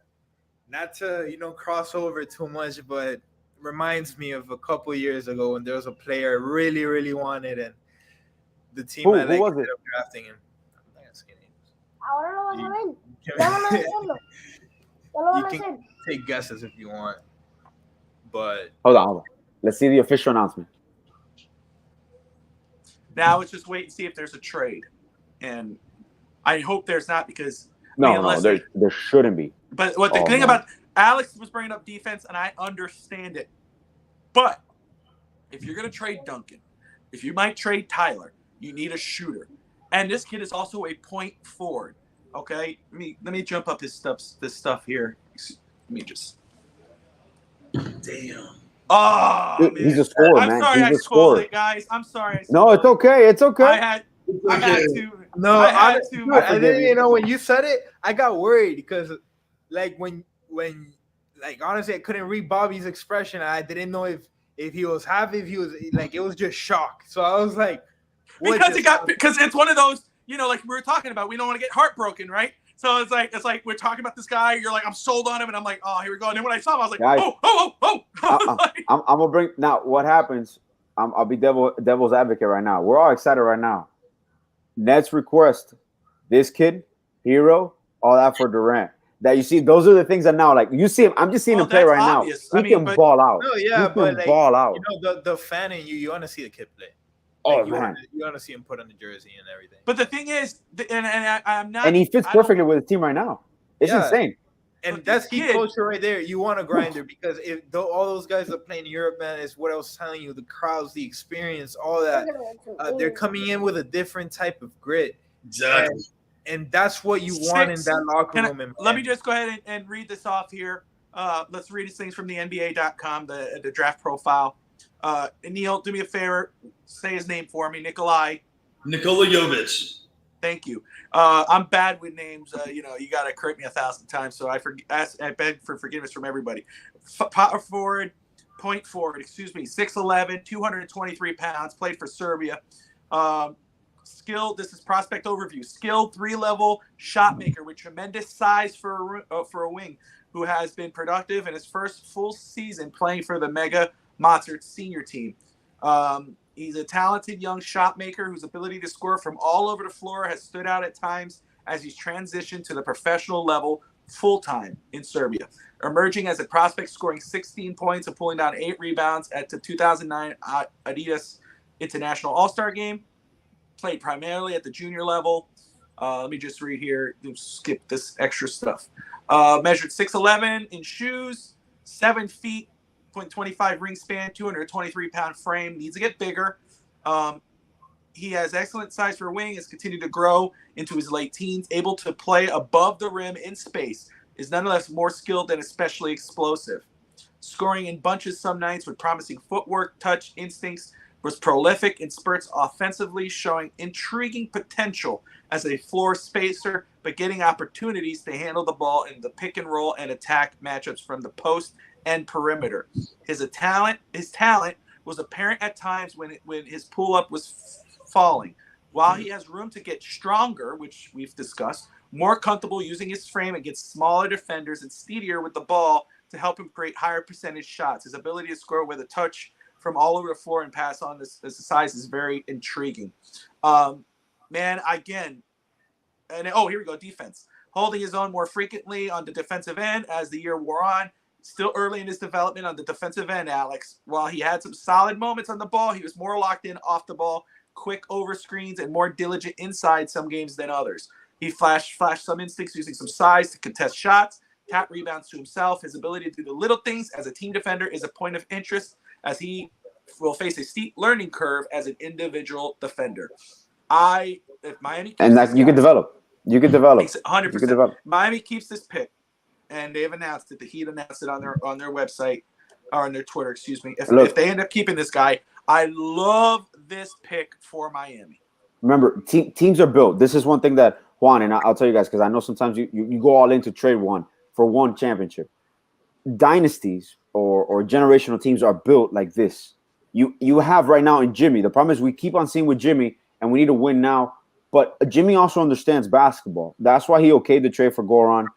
not to, cross over too much, but reminds me of a couple years ago when there was a player I really, really wanted, and the team Who I like was ended it? up drafting him. I'm not gonna say names. Ahora lo vas a ver. You Ya van a can, hacerlo. Ya lo you van a can hacer. take guesses if you want, but Hold on. Let's see the official announcement. Now it's just wait and see if there's a trade, and I hope there's not because No, unless there shouldn't be. But what the Oh, thing no. about Alex was bringing up defense, and I understand it. But if you're going to trade Duncan, if you might trade Tyler, you need a shooter. And this kid is also a point forward. Okay? Let me jump up this stuff here. Let me just. Damn. Oh, Dude, man. he's a scorer, I'm man. sorry He's I a spoiled scorer. it, guys. I'm sorry I No, spoiled it's okay. It's okay. I had to. no, I had honestly, to. dude, I forgive you. when you said it, I got worried because, like, when honestly, I couldn't read Bobby's expression. I didn't know if he was happy, if he was like, it was just shock. So I was like, what because it's one of those, like we were talking about, we don't want to get heartbroken, right? So it's like we're talking about this guy, you're like, I'm sold on him, and I'm like, oh, here we go. And then when I saw him, I was like, Guys, oh. I'm gonna bring now. What happens? I'll be devil's advocate right now. We're all excited right now. Nets request this kid, Hero, all that for Durant. That you see, those are the things that now, like you see him. I'm just seeing him play that's right obvious. now. He can ball out. No, yeah, he but can like, ball out. the fan in you want to see the kid play. Oh Like, man, you want to see him put on the jersey and everything. But the thing is, I'm not. and he fits perfectly with his team right now. It's insane. And But that's this key kid- culture right there. You want a grinder because if all those guys that play in Europe, man, is what I was telling you, the crowds, the experience, all that. They're coming in with a different type of grit. Exactly. And that's what you want in that locker room. Let me just go ahead and read this off here. Let's read these things from the NBA.com, the draft profile. Neil, do me a favor. Say his name for me. Nikola Jovic. Thank you. I'm bad with names. You got to correct me 1,000 times, so I beg for forgiveness from everybody. Power forward, point forward, 6'11", 223 pounds, played for Serbia. Skilled, this is prospect overview. Skilled 3-level shot maker with tremendous size for a wing, who has been productive in his first full season playing for the Mega Mozart senior team. He's a talented young shot maker whose ability to score from all over the floor has stood out at times as he's transitioned to the professional level full-time in Serbia. Emerging as a prospect, scoring 16 points and pulling down 8 rebounds at the 2009 Adidas International All-Star Game. Played primarily at the junior level. Let me just read here. Skip this extra stuff. Measured 6'11" in shoes, 7 feet, 0.25 wingspan, 223-pound frame. Needs to get bigger. He has excellent size for a wing. Has continued to grow into his late teens. Able to play above the rim in space. Is nonetheless more skilled and especially explosive. Scoring in bunches some nights with promising footwork, touch, instincts. Was prolific in spurts offensively, showing intriguing potential as a floor spacer, but getting opportunities to handle the ball in the pick and roll and attack matchups from the post and perimeter. His talent was apparent at times when his pull-up was falling. While he has room to get stronger, which we've discussed, more comfortable using his frame against smaller defenders and speedier with the ball to help him create higher percentage shots. His ability to score with a touch from all over the floor and pass on this size is very intriguing. Man, again, and here we go, defense. Holding his own more frequently on the defensive end as the year wore on. Still early in his development on the defensive end, Alex. While he had some solid moments on the ball, he was more locked in off the ball, quick over screens, and more diligent inside some games than others. He flashed some instincts using some size to contest shots, tap rebounds to himself. His ability to do the little things as a team defender is a point of interest, as he will face a steep learning curve as an individual defender. If Miami and that you can develop. 100%. Miami keeps this pick, and they've announced it. The Heat announced it on their website or on their Twitter. If they end up keeping this guy, I love this pick for Miami. Remember, teams are built. This is one thing that Juan, and I'll tell you guys because I know sometimes you go all in to trade one for one championship. Dynasties or generational teams are built like this. You have right now in Jimmy. The problem is we keep on seeing with Jimmy, and we need to win now But Jimmy also understands basketball. That's why he okayed the trade for Goran.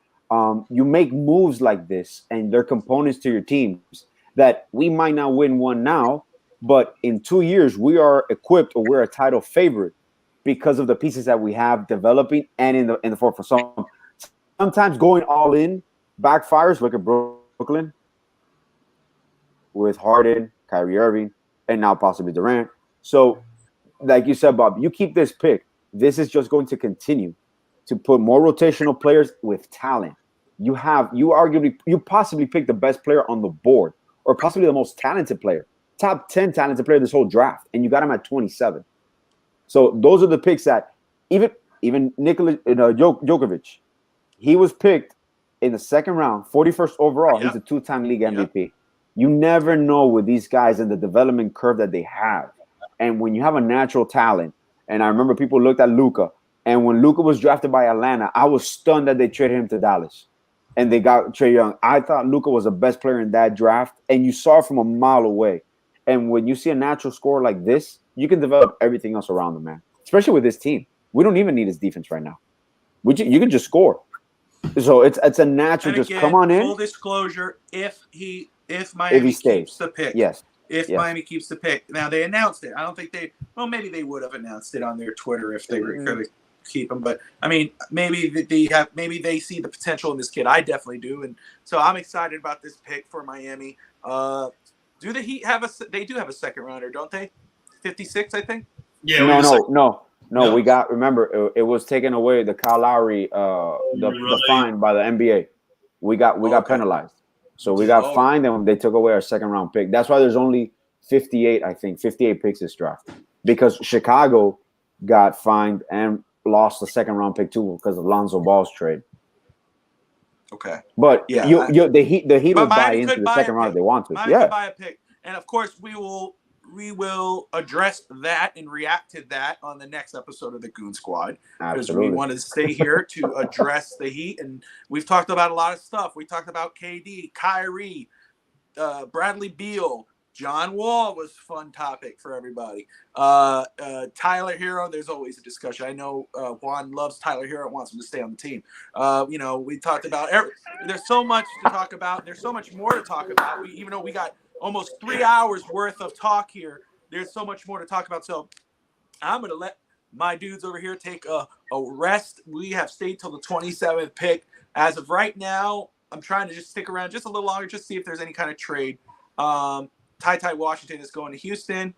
You make moves like this, and they're components to your teams that we might not win one now, but in 2 years we are equipped or we're a title favorite because of the pieces that we have developing and in the forefront. So sometimes going all in backfires. Look at Brooklyn with Harden, Kyrie Irving, and now possibly Durant. So, like you said, Bob, you keep this pick. This is just going to continue to put more rotational players with talent. You possibly pick the best player on the board, or possibly the most talented player, top 10 talented player this whole draft, and you got him at 27. So those are the picks that even Nikola Djokovic, he was picked in the second round, 41st overall. Yep. He's a 2-time league MVP. Yep. You never know with these guys and the development curve that they have. And when you have a natural talent, and I remember people looked at Luka, and when Luka was drafted by Atlanta, I was stunned that they traded him to Dallas. And they got Trae Young. I thought Luka was the best player in that draft, and you saw it from a mile away. And when you see a natural scorer like this, you can develop everything else around him, man. Especially with this team. We don't even need his defense right now. You can just score. So it's a natural. And just again, come on in. Full disclosure: if Miami keeps the pick, yes. If Miami keeps the pick, now they announced it. I don't think they. Well, maybe they would have announced it on their Twitter if they were going to keep him. But I mean, maybe they see the potential in this kid. I definitely do, and so I'm excited about this pick for Miami. Do the Heat have They do have a second rounder, don't they? 56, I think. Yeah. No. We got. Remember, it was taken away. The Kyle Lowry, the fine by the NBA. We got penalized. So we got fined, and they took away our second round pick. That's why there's only 58 picks this draft, because Chicago got fined and lost the second round pick too because of Lonzo Ball's trade. Okay, but yeah, the Heat will buy into the second round if they want to. Miami could buy a pick, and of course we will address that and react to that on the next episode of the Goon Squad, because we want to stay here to address the Heat, and we've talked about a lot of stuff. We talked about KD, Kyrie, Bradley Beal, John Wall was a fun topic for everybody. Tyler Hero, there's always a discussion. I know Juan loves Tyler Hero and wants him to stay on the team. We talked about there's so much to talk about. There's so much more to talk about. Even though we got almost 3 hours worth of talk here, there's so much more to talk about. So I'm going to let my dudes over here take a rest. We have stayed till the 27th pick. As of right now, I'm trying to just stick around just a little longer, just see if there's any kind of trade. Ty Washington is going to Houston,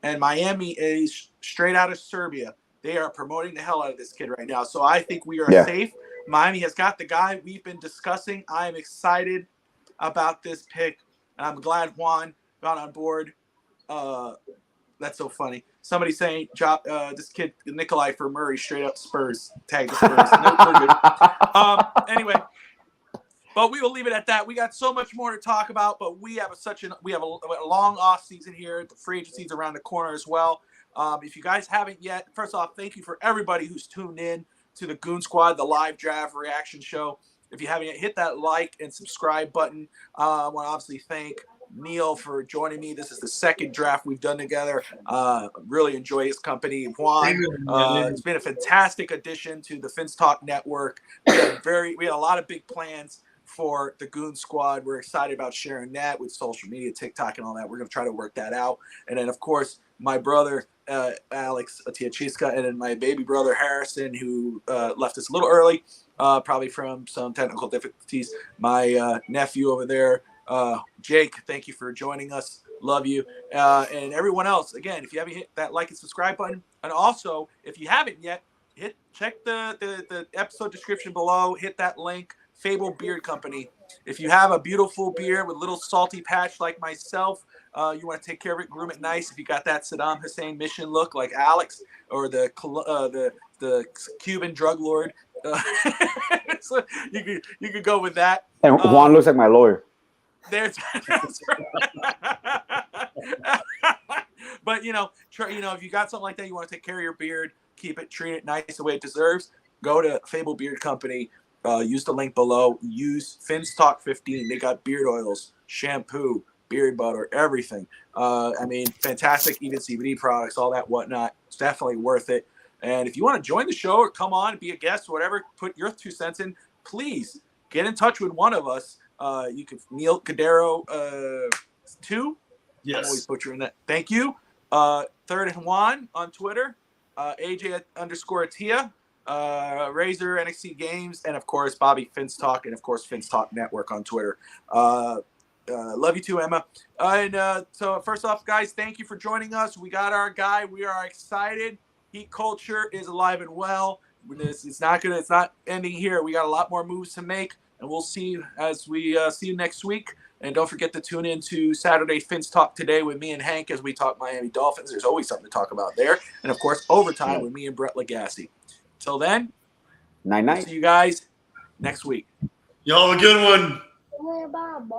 and Miami is straight out of Serbia. They are promoting the hell out of this kid right now. So I think we are safe. Miami has got the guy we've been discussing. I am excited about this pick. I'm glad Juan got on board. That's so funny. Somebody saying this kid Nikolai for Murray, straight up Spurs. Tag the Spurs. No, we're good. Anyway, but we will leave it at that. We got so much more to talk about, but we have a long off season here. The free agency's around the corner as well. If you guys haven't yet, first off, thank you for everybody who's tuned in to the Goon Squad, the live draft reaction show. If you haven't yet, hit that like and subscribe button. I want to obviously thank Neil for joining me. This is the second draft we've done together. Really enjoy his company. Juan, it's been a fantastic addition to the Fins Talk Network. We had a lot of big plans for the Goon Squad. We're excited about sharing that with social media, TikTok, and all that. We're going to try to work that out. And then, of course, my brother, Alex Atiachiska, and then my baby brother, Harrison, who left us a little early, probably from some technical difficulties. My nephew over there, Jake, thank you for joining us. Love you. And everyone else, again, if you haven't hit that like and subscribe button, and also, if you haven't yet, check the episode description below. Hit that link. Fable Beard Company. If you have a beautiful beard with a little salty patch like myself, you want to take care of it, groom it nice. If you got that Saddam Hussein mission look like Alex, or the Cuban drug lord, so you could go with that. And Juan looks like my lawyer. That's right. But if you got something like that, you want to take care of your beard, keep it, treat it nice the way it deserves. Go to Fable Beard Company. Use the link below. Use Fins Talk 15. They got beard oils, shampoo, beard butter, everything. Fantastic, even CBD products, all that whatnot. It's definitely worth it. And if you want to join the show or come on and be a guest, whatever, put your 2 cents in, please get in touch with one of us. You can Neil Cadero 2. Yes. I'm always butchering that. Thank you. Third and Juan on Twitter. AJ_Atia. Razor NXT Games, and of course Bobby Finstock, and of course Finstock Network on Twitter. Love you too, Emma. So first off, guys, thank you for joining us. We got our guy. We are excited. Heat culture is alive and well. It's not ending here. We got a lot more moves to make, and we'll see as we see you next week. And don't forget to tune in to Saturday Fins Talk Today with me and Hank as we talk Miami Dolphins. There's always something to talk about there. And of course, Overtime with me and Brett Legassi. Till then, Night. see you guys next week. Y'all have a good one. Bye, Bob.